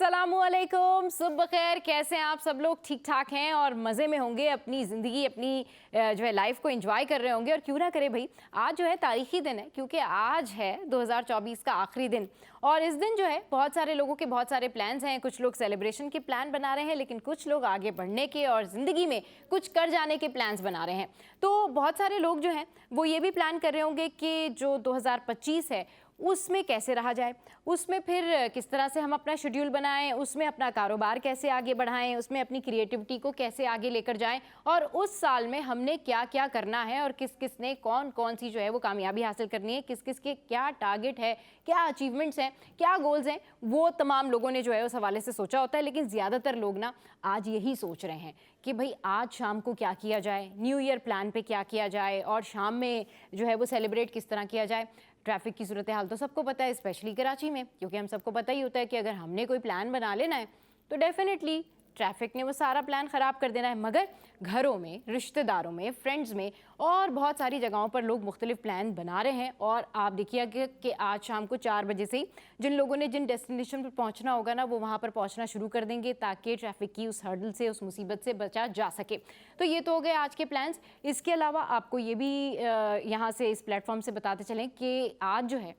अस्सलामुअलैकुम, सुबह खैर। कैसे हैं आप सब लोग? ठीक ठाक हैं और मज़े में होंगे, अपनी ज़िंदगी, अपनी जो है लाइफ को एंजॉय कर रहे होंगे। और क्यों ना करें भाई, आज जो है तारीखी दिन है, क्योंकि आज है 2024 का आखिरी दिन। और इस दिन जो है बहुत सारे लोगों के बहुत सारे प्लान्स हैं। कुछ लोग सेलिब्रेशन के प्लान बना रहे हैं, लेकिन कुछ लोग आगे बढ़ने के और ज़िंदगी में कुछ कर जाने के प्लान्स बना रहे हैं। तो बहुत सारे लोग जो हैं वो ये भी प्लान कर रहे होंगे कि जो 2025 है उसमें कैसे रहा जाए, उसमें फिर किस तरह से हम अपना शेड्यूल बनाएं, उसमें अपना कारोबार कैसे आगे बढ़ाएं, उसमें अपनी क्रिएटिविटी को कैसे आगे लेकर जाएं, और उस साल में हमने क्या क्या करना है और किस किस ने कौन कौन सी जो है वो कामयाबी हासिल करनी है, किस किस के क्या टारगेट है, क्या अचीवमेंट्स हैं, क्या गोल्स हैं, वो तमाम लोगों ने जो है उस हवाले से सोचा होता है। लेकिन ज़्यादातर लोग ना आज यही सोच रहे हैं कि भाई आज शाम को क्या किया जाए, न्यू ईयर प्लान पे क्या किया जाए, और शाम में जो है वो सेलिब्रेट किस तरह किया जाए। ट्रैफिक की सूरत हाल तो सबको पता है, स्पेशली कराची में, क्योंकि हम सबको पता ही होता है कि अगर हमने कोई प्लान बना लेना है तो डेफिनेटली ट्रैफिक ने वो सारा प्लान ख़राब कर देना है। मगर घरों में, रिश्तेदारों में, फ्रेंड्स में और बहुत सारी जगहों पर लोग मुख्तलिफ प्लान बना रहे हैं। और आप देखिए कि आज शाम को 4 बजे से ही जिन लोगों ने जिन डेस्टिनेशन पर पहुंचना होगा ना, वो वहां पर पहुंचना शुरू कर देंगे, ताकि ट्रैफिक की उस हर्डल से, उस मुसीबत से बचा जा सके। तो ये तो हो गए आज के प्लान्स। इसके अलावा आपको ये भी यहाँ से इस प्लेटफॉर्म से बताते चलें कि आज जो है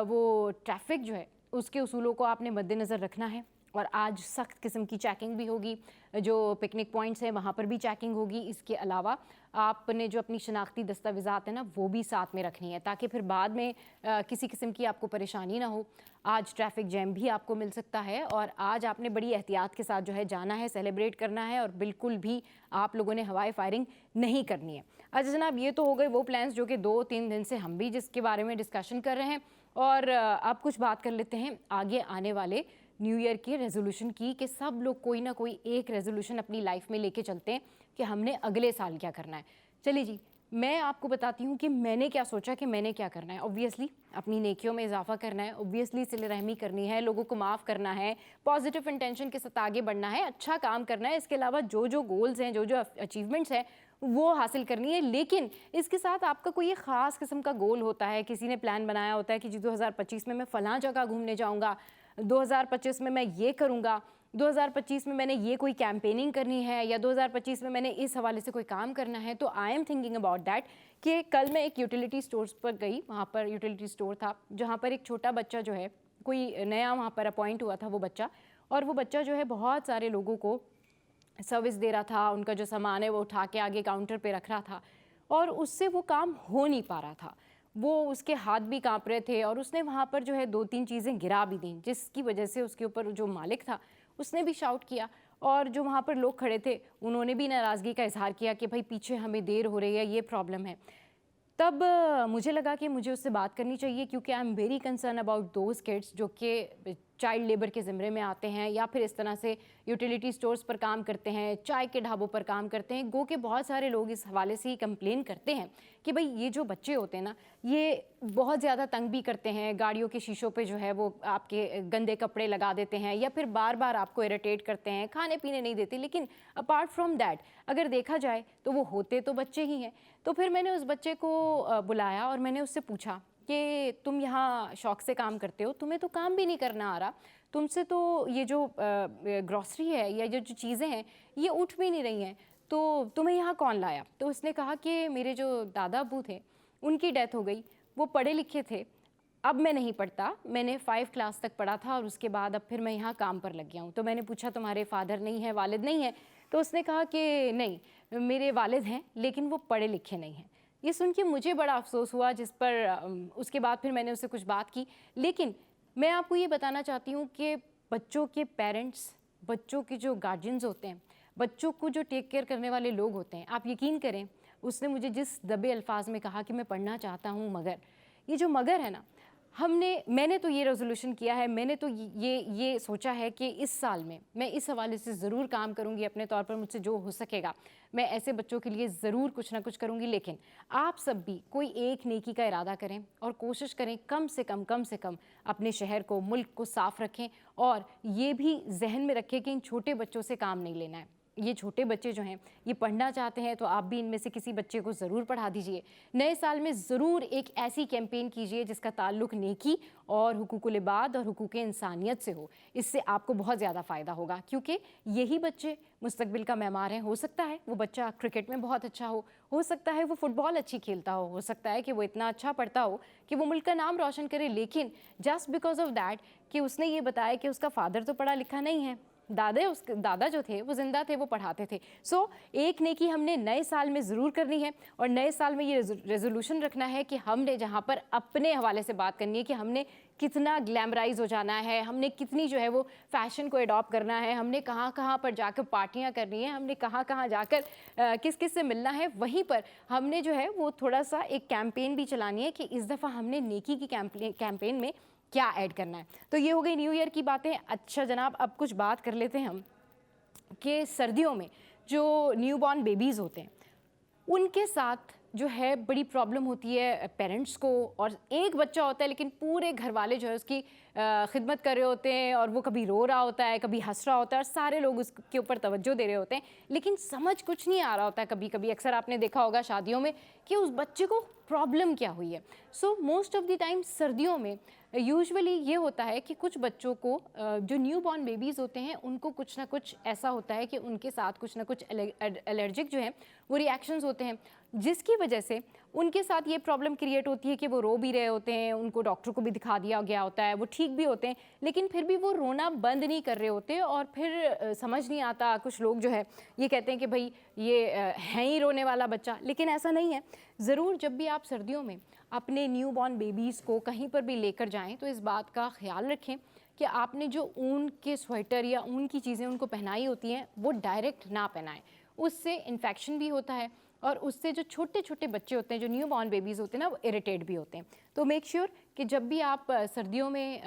वो ट्रैफिक जो है उसके उसूलों को आपने मद्देनज़र रखना है। और आज सख्त किस्म की चेकिंग भी होगी, जो पिकनिक पॉइंट्स हैं वहाँ पर भी चेकिंग होगी। इसके अलावा आपने जो अपनी शनाख्ती दस्तावेज़ात हैं ना, वो भी साथ में रखनी है, ताकि फिर बाद में किसी किस्म की आपको परेशानी ना हो। आज ट्रैफिक जैम भी आपको मिल सकता है, और आज आपने बड़ी एहतियात के साथ जो है जाना है, सेलिब्रेट करना है, और बिल्कुल भी आप लोगों ने हवाई फायरिंग नहीं करनी है। अच्छा जनाब, ये तो हो गए वो प्लान्स जो कि 2-3 दिन से हम भी जिसके बारे में डिस्कशन कर रहे हैं। और अब कुछ बात कर लेते हैं आगे आने वाले न्यू ईयर के रेजोल्यूशन की, कि सब लोग कोई ना कोई एक रेजोल्यूशन अपनी लाइफ में लेके चलते हैं कि हमने अगले साल क्या करना है। चलिए जी, मैं आपको बताती हूँ कि मैंने क्या सोचा कि मैंने क्या करना है। ऑब्वियसली अपनी नेकियों में इजाफा करना है, ऑब्वियसली सिले रहमी करनी है, लोगों को माफ़ करना है, पॉजिटिव इंटेंशन के साथ आगे बढ़ना है, अच्छा काम करना है। इसके अलावा जो जो गोल्स हैं, जो जो अचीवमेंट्स हैं, वो हासिल करनी है। लेकिन इसके साथ आपका कोई एक ख़ास किस्म का गोल होता है। किसी ने प्लान बनाया होता है कि जी 2025 में मैं फ़लाँ जगह घूमने जाऊँगा, 2025 में मैं ये करूँगा, 2025 में मैंने ये कोई कैंपेनिंग करनी है, या 2025 में मैंने इस हवाले से कोई काम करना है। तो I am thinking about that कि कल मैं एक यूटिलिटी स्टोर्स पर गई। वहाँ पर यूटिलिटी स्टोर था जहाँ पर एक छोटा बच्चा जो है, कोई नया वहाँ पर अपॉइंट हुआ था वो बच्चा, और वो बच्चा जो है बहुत सारे लोगों को सर्विस दे रहा था। उनका जो सामान है वो उठा के आगे काउंटर पे रख रहा था, और उससे वो काम हो नहीं पा रहा था। वो उसके हाथ भी कांप रहे थे, और उसने वहाँ पर जो है 2-3 चीज़ें गिरा भी दी, जिसकी वजह से उसके ऊपर जो मालिक था उसने भी शाउट किया, और जो वहाँ पर लोग खड़े थे उन्होंने भी नाराज़गी का इजहार किया कि भाई पीछे हमें देर हो रही है, ये प्रॉब्लम है। तब मुझे लगा कि मुझे उससे बात करनी चाहिए, क्योंकि I am very concern about those kids जो कि चाइल्ड लेबर के ज़िम्मे में आते हैं, या फिर इस तरह से यूटिलिटी स्टोर्स पर काम करते हैं, चाय के ढाबों पर काम करते हैं। गो के बहुत सारे लोग इस हवाले से ही कंप्लेन करते हैं कि भाई ये जो बच्चे होते हैं ना, ये बहुत ज़्यादा तंग भी करते हैं। गाड़ियों के शीशों पे जो है वो आपके गंदे कपड़े लगा देते हैं, या फिर बार बार आपको इरिटेट करते हैं, खाने पीने नहीं देते। लेकिन अपार्ट फ्रॉम दैट अगर देखा जाए तो वो होते तो बच्चे ही हैं। तो फिर मैंने उस बच्चे को बुलाया और मैंने उससे पूछा कि तुम यहाँ शौक से काम करते हो, तुम्हें तो काम भी नहीं करना आ रहा, तुमसे तो ये जो ग्रॉसरी है या जो जो चीज़ें हैं ये उठ भी नहीं रही हैं, तो तुम्हें यहाँ कौन लाया? तो उसने कहा कि मेरे जो दादा अबू थे उनकी डेथ हो गई, वो पढ़े लिखे थे, अब मैं नहीं पढ़ता, मैंने 5 क्लास तक पढ़ा था और उसके बाद अब फिर मैं यहाँ काम पर लग गया हूँ। तो मैंने पूछा तुम्हारे फादर नहीं है, वालिद नहीं है? तो उसने कहा कि नहीं, मेरे वालिद हैं लेकिन वो पढ़े लिखे नहीं हैं। ये सुन के मुझे बड़ा अफसोस हुआ, जिस पर उसके बाद फिर मैंने उससे कुछ बात की। लेकिन मैं आपको ये बताना चाहती हूँ कि बच्चों के पेरेंट्स, बच्चों के जो गार्जियंस होते हैं, बच्चों को जो टेक केयर करने वाले लोग होते हैं, आप यकीन करें उसने मुझे जिस दबे अल्फाज में कहा कि मैं पढ़ना चाहता हूँ मगर, ये जो मगर है ना, मैंने तो ये रेजोल्यूशन किया है, मैंने तो ये सोचा है कि इस साल में मैं इस हवाले से ज़रूर काम करूँगी अपने तौर पर, मुझसे जो हो सकेगा मैं ऐसे बच्चों के लिए ज़रूर कुछ ना कुछ करूँगी। लेकिन आप सब भी कोई एक नेकी का इरादा करें और कोशिश करें कम से कम अपने शहर को, मुल्क को साफ़ रखें, और ये भी जहन में रखें कि इन छोटे बच्चों से काम नहीं लेना है। ये छोटे बच्चे जो हैं ये पढ़ना चाहते हैं तो आप भी इनमें से किसी बच्चे को ज़रूर पढ़ा दीजिए। नए साल में ज़रूर एक ऐसी कैंपेन कीजिए जिसका ताल्लुक़ नेकी और हुकूकुल इबाद और हुकूक इंसानियत से हो। इससे आपको बहुत ज़्यादा फ़ायदा होगा, क्योंकि यही बच्चे मुस्तकबिल का मेमार हैं। हो सकता है वो बच्चा क्रिकेट में बहुत अच्छा हो सकता है वो फ़ुटबॉल अच्छी खेलता हो सकता है कि वो इतना अच्छा पढ़ता हो कि वो मुल्क का नाम रोशन करे, लेकिन जस्ट बिकॉज ऑफ दैट कि उसने ये बताया कि उसका फ़ादर तो पढ़ा लिखा नहीं है, दादा जो थे वो ज़िंदा थे, वो पढ़ाते थे। सो एक नेकी हमने नए साल में ज़रूर करनी है, और नए साल में ये रेजोल्यूशन रखना है कि हमने जहाँ पर अपने हवाले से बात करनी है कि हमने कितना ग्लैमराइज हो जाना है, हमने कितनी जो है वो फैशन को एडॉप्ट करना है, हमने कहाँ कहाँ पर जाकर पार्टियाँ करनी है, हमने कहाँ कहाँ जाकर किस किस से मिलना है। वहीं पर हमने जो है वो थोड़ा सा एक कैंपेन भी चलानी है कि इस दफ़ा हमने नेकी की कैंपेन में क्या ऐड करना है। तो ये हो गई न्यू ईयर की बातें। अच्छा जनाब, अब कुछ बात कर लेते हैं हम कि सर्दियों में जो न्यू बॉर्न बेबीज़ होते हैं उनके साथ जो है बड़ी प्रॉब्लम होती है पेरेंट्स को। और एक बच्चा होता है लेकिन पूरे घर वाले जो है उसकी खिदमत कर रहे होते हैं, और वो कभी रो रहा होता है, कभी हंस रहा होता है, और सारे लोग उसके ऊपर तवज्जो दे रहे होते हैं, लेकिन समझ कुछ नहीं आ रहा होता है। कभी कभी अक्सर आपने देखा होगा शादियों में कि उस बच्चे को प्रॉब्लम क्या हुई है। So most of the time सर्दियों में यूजुअली ये होता है कि कुछ बच्चों को जो न्यू बॉर्न बेबीज़ होते हैं उनको कुछ ना कुछ ऐसा होता है कि उनके साथ कुछ ना कुछ एलर्जिक जो है वो रिएक्शंस होते हैं, जिसकी वजह से उनके साथ ये प्रॉब्लम क्रिएट होती है कि वो रो भी रहे होते हैं, उनको डॉक्टर को भी दिखा दिया गया होता है, वो ठीक भी होते हैं, लेकिन फिर भी वो रोना बंद नहीं कर रहे होते। और फिर समझ नहीं आता, कुछ लोग जो है ये कहते हैं कि भाई ये है ही रोने वाला बच्चा, लेकिन ऐसा नहीं है। ज़रूर जब भी आप सर्दियों में अपने न्यू बॉर्न बेबीज़ को कहीं पर भी लेकर जाएं तो इस बात का ख्याल रखें कि आपने जो ऊन के स्वेटर या ऊन की चीज़ें उनको पहनाई होती हैं वो डायरेक्ट ना पहनाएं, उससे इन्फेक्शन भी होता है, और उससे जो छोटे छोटे बच्चे होते हैं, जो न्यू बॉर्न बेबीज़ होते हैं ना, वो इरिटेट भी होते हैं। तो मेक श्योर कि जब भी आप सर्दियों में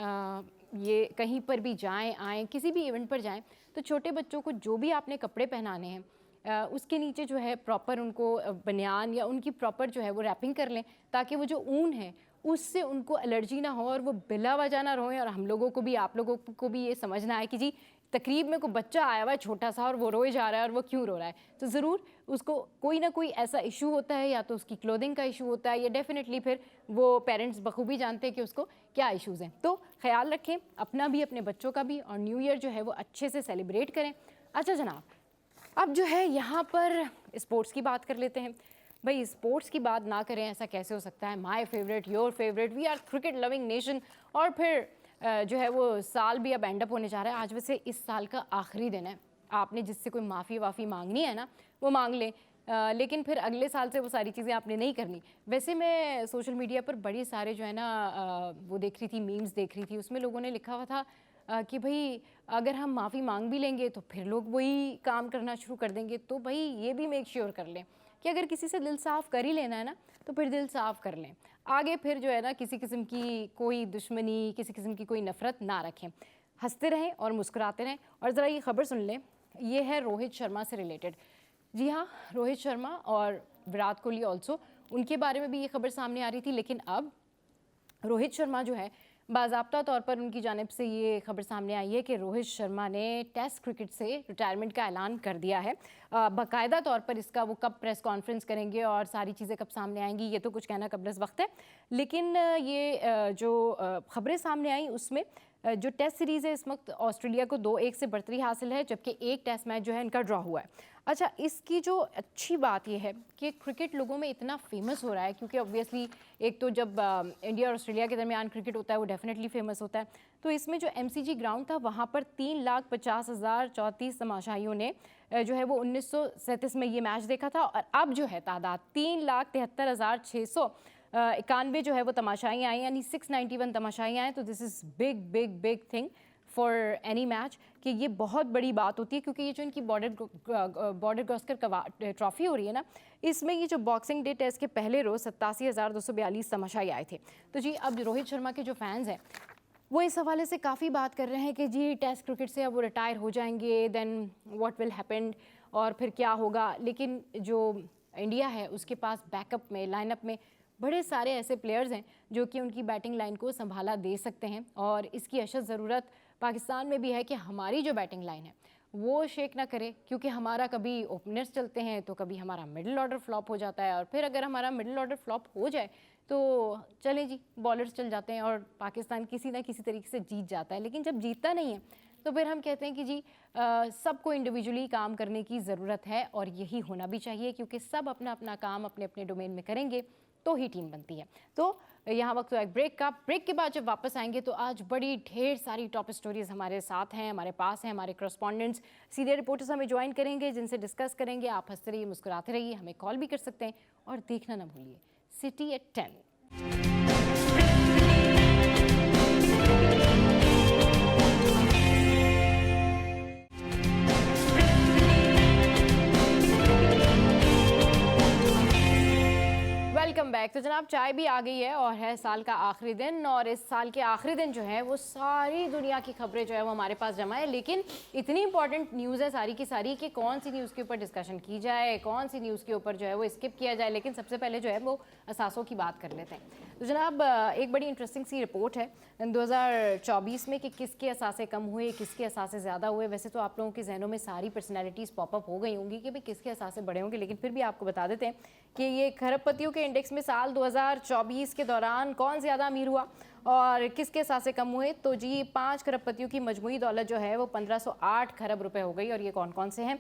ये कहीं पर भी जाएं आएँ, किसी भी इवेंट पर जाएं, तो छोटे बच्चों को जो भी आपने कपड़े पहनाने हैं उसके नीचे जो है प्रॉपर उनको बनियान या उनकी प्रॉपर जो है वो रैपिंग कर लें, ताकि वो जो ऊन है उससे उनको एलर्जी ना हो और वो बिला वजह ना रोएं। और हम लोगों को भी, आप लोगों को भी ये समझना है कि जी तकरीब में कोई बच्चा आया हुआ है छोटा सा और वो रोए जा रहा है और वो क्यों रो रहा है, तो ज़रूर उसको कोई ना कोई ऐसा इशू होता है, या तो उसकी क्लोथिंग का इशू होता है, या डेफिनेटली फिर वो पेरेंट्स बखूबी जानते हैं कि उसको क्या इशूज़ हैं। तो ख्याल रखें अपना भी, अपने बच्चों का भी, और न्यू ईयर जो है वो अच्छे से सेलिब्रेट करें। अच्छा जनाब, अब जो है यहाँ पर स्पोर्ट्स की बात कर लेते हैं। भाई स्पोर्ट्स की बात ना करें ऐसा कैसे हो सकता है। My favourite, your favourite, we are cricket loving nation. और फिर जो है वो साल भी अब एंड अप होने जा रहा है। आज वैसे इस साल का आखिरी दिन है, आपने जिससे कोई माफ़ी मांगनी है ना वो मांग लें, लेकिन फिर अगले साल से वो सारी चीज़ें आपने नहीं करनी। वैसे मैं सोशल मीडिया पर बड़ी सारे जो है ना वो देख रही थी, मीम्स देख रही थी, उसमें लोगों ने लिखा हुआ था कि भाई अगर हम माफ़ी मांग भी लेंगे तो फिर लोग वही काम करना शुरू कर देंगे। तो भाई ये भी मेक श्योर कर लें कि अगर किसी से दिल साफ़ कर ही लेना है ना तो फिर दिल साफ़ कर लें, आगे फिर जो है ना किसी किस्म की कोई दुश्मनी, किसी किस्म की कोई नफ़रत ना रखें, हंसते रहें और मुस्कुराते रहें। और ज़रा ये खबर सुन लें, ये है रोहित शर्मा से रिलेटेड। जी हाँ, रोहित शर्मा और विराट कोहली ऑल्सो, उनके बारे में भी ये खबर सामने आ रही थी, लेकिन अब रोहित शर्मा जो है बाज़ाब्ता तौर पर उनकी जानिब से ये खबर सामने आई है कि रोहित शर्मा ने टेस्ट क्रिकेट से रिटायरमेंट का ऐलान कर दिया है। बाकायदा तौर पर इसका वो कब प्रेस कॉन्फ्रेंस करेंगे और सारी चीज़ें कब सामने आएंगी ये तो कुछ कहना कबलस वक्त है, लेकिन ये जो खबरें सामने आई उसमें जो टेस्ट सीरीज़ है इस वक्त ऑस्ट्रेलिया को 2-1 से बढ़तरी हासिल है, जबकि एक टेस्ट मैच जो है इनका ड्रॉ हुआ है। अच्छा, इसकी जो अच्छी बात यह है कि क्रिकेट लोगों में इतना फेमस हो रहा है, क्योंकि ऑब्वियसली एक तो जब इंडिया और ऑस्ट्रेलिया के दरमियान क्रिकेट होता है वो डेफिनेटली फेमस होता है। तो इसमें जो MCG ग्राउंड था वहाँ पर 3,50,034 तमाशाइयों ने जो है वो 1937 में ये मैच देखा था, और अब जो है तादाद 3,73,691 जो है वो तमाशाई आई, यानी 691 तमाशाई आए। तो this is big big big thing for any match, कि ये बहुत बड़ी बात होती है, क्योंकि ये जो इनकी बॉर्डर गावस्कर ट्रॉफी हो रही है ना, इसमें ये जो बॉक्सिंग डे टेस्ट के पहले रोज़ 87,242 तमाशाई आए थे। तो जी अब रोहित शर्मा के जो फैंस हैं वो इस हवाले से काफ़ी बात कर रहे हैं कि जी टेस्ट क्रिकेट से अब वो रिटायर हो जाएंगे, देन व्हाट विल हैपन, और फिर क्या होगा। लेकिन जो इंडिया है उसके पास बैकअप में, लाइनअप में बड़े सारे ऐसे प्लेयर्स हैं जो कि उनकी बैटिंग लाइन को संभाला दे सकते हैं, और इसकी अशद ज़रूरत पाकिस्तान में भी है कि हमारी जो बैटिंग लाइन है وہ شیک نہ کرے, کیونکہ ہمارا کبھی اوپنرز چلتے ہیں تو کبھی ہمارا مڈل آرڈر فلاپ ہو جاتا ہے, اور پھر اگر ہمارا مڈل آرڈر فلاپ ہو جائے تو چلیں جی بالرز چل جاتے ہیں اور پاکستان کسی نہ کسی طریقے سے جیت جاتا ہے. لیکن جب جیتتا نہیں ہے تو پھر ہم کہتے ہیں کہ جی سب کو انڈیویجولی کام کرنے کی ضرورت ہے, اور یہی ہونا بھی چاہیے, کیونکہ سب اپنا اپنا کام اپنے اپنے ڈومین میں کریں گے تو ہی ٹیم بنتی ہے. تو یہاں وقت ایک بریک کا. بریک کے بعد جب واپس آئیں گے تو آج بڑی ڈھیر ساری ٹاپ اسٹوریز ہمارے ساتھ ہیں, ہمارے پاس ہیں. ہمارے کرسپونڈنٹس سینئر رپورٹرز ہمیں جوائن کریں گے, جن سے ڈسکس کریں گے. آپ ہنستے رہیے, مسکراتے رہیے, ہمیں کال بھی کر سکتے ہیں, اور دیکھنا نہ بھولیے سٹی ایٹ 10. Welcome back. تو جناب چائے بھی آ گئی ہے اور ہے سال کا آخری دن, اور اس سال کے آخری دن جو ہے وہ ساری دنیا کی خبریں جو ہے وہ ہمارے پاس جمع ہے. لیکن اتنی امپورٹنٹ نیوز ہے ساری کی ساری کہ کون سی نیوز کے اوپر ڈسکشن کی جائے, کون سی نیوز کے اوپر جو ہے وہ اسکپ کیا جائے. لیکن سب سے پہلے جو ہے وہ اثاثوں کی بات کر لیتے ہیں. تو جناب ایک بڑی انٹرسٹنگ سی رپورٹ ہے 2024 میں کہ کس کے اثاثے کم ہوئے, کس کے اثاثے زیادہ ہوئے. ویسے تو آپ لوگوں کے ذہنوں میں ساری پرسنالٹیز پاپ اپ ہو گئی ہوں گی کہ بھئی کس کے اثاثے بڑے ہوں گے, لیکن پھر بھی آپ کو بتا دیتے ہیں کہ یہ کھرب پتیوں کے انڈیکس میں سال 2024 کے دوران کون زیادہ امیر ہوا اور کس کے اثاثے کم ہوئے. تو جی 5 کھرب پتیوں کی مجموعی دولت جو ہے وہ 1508 کھرب روپے ہو گئی. اور یہ کون کون سے ہیں؟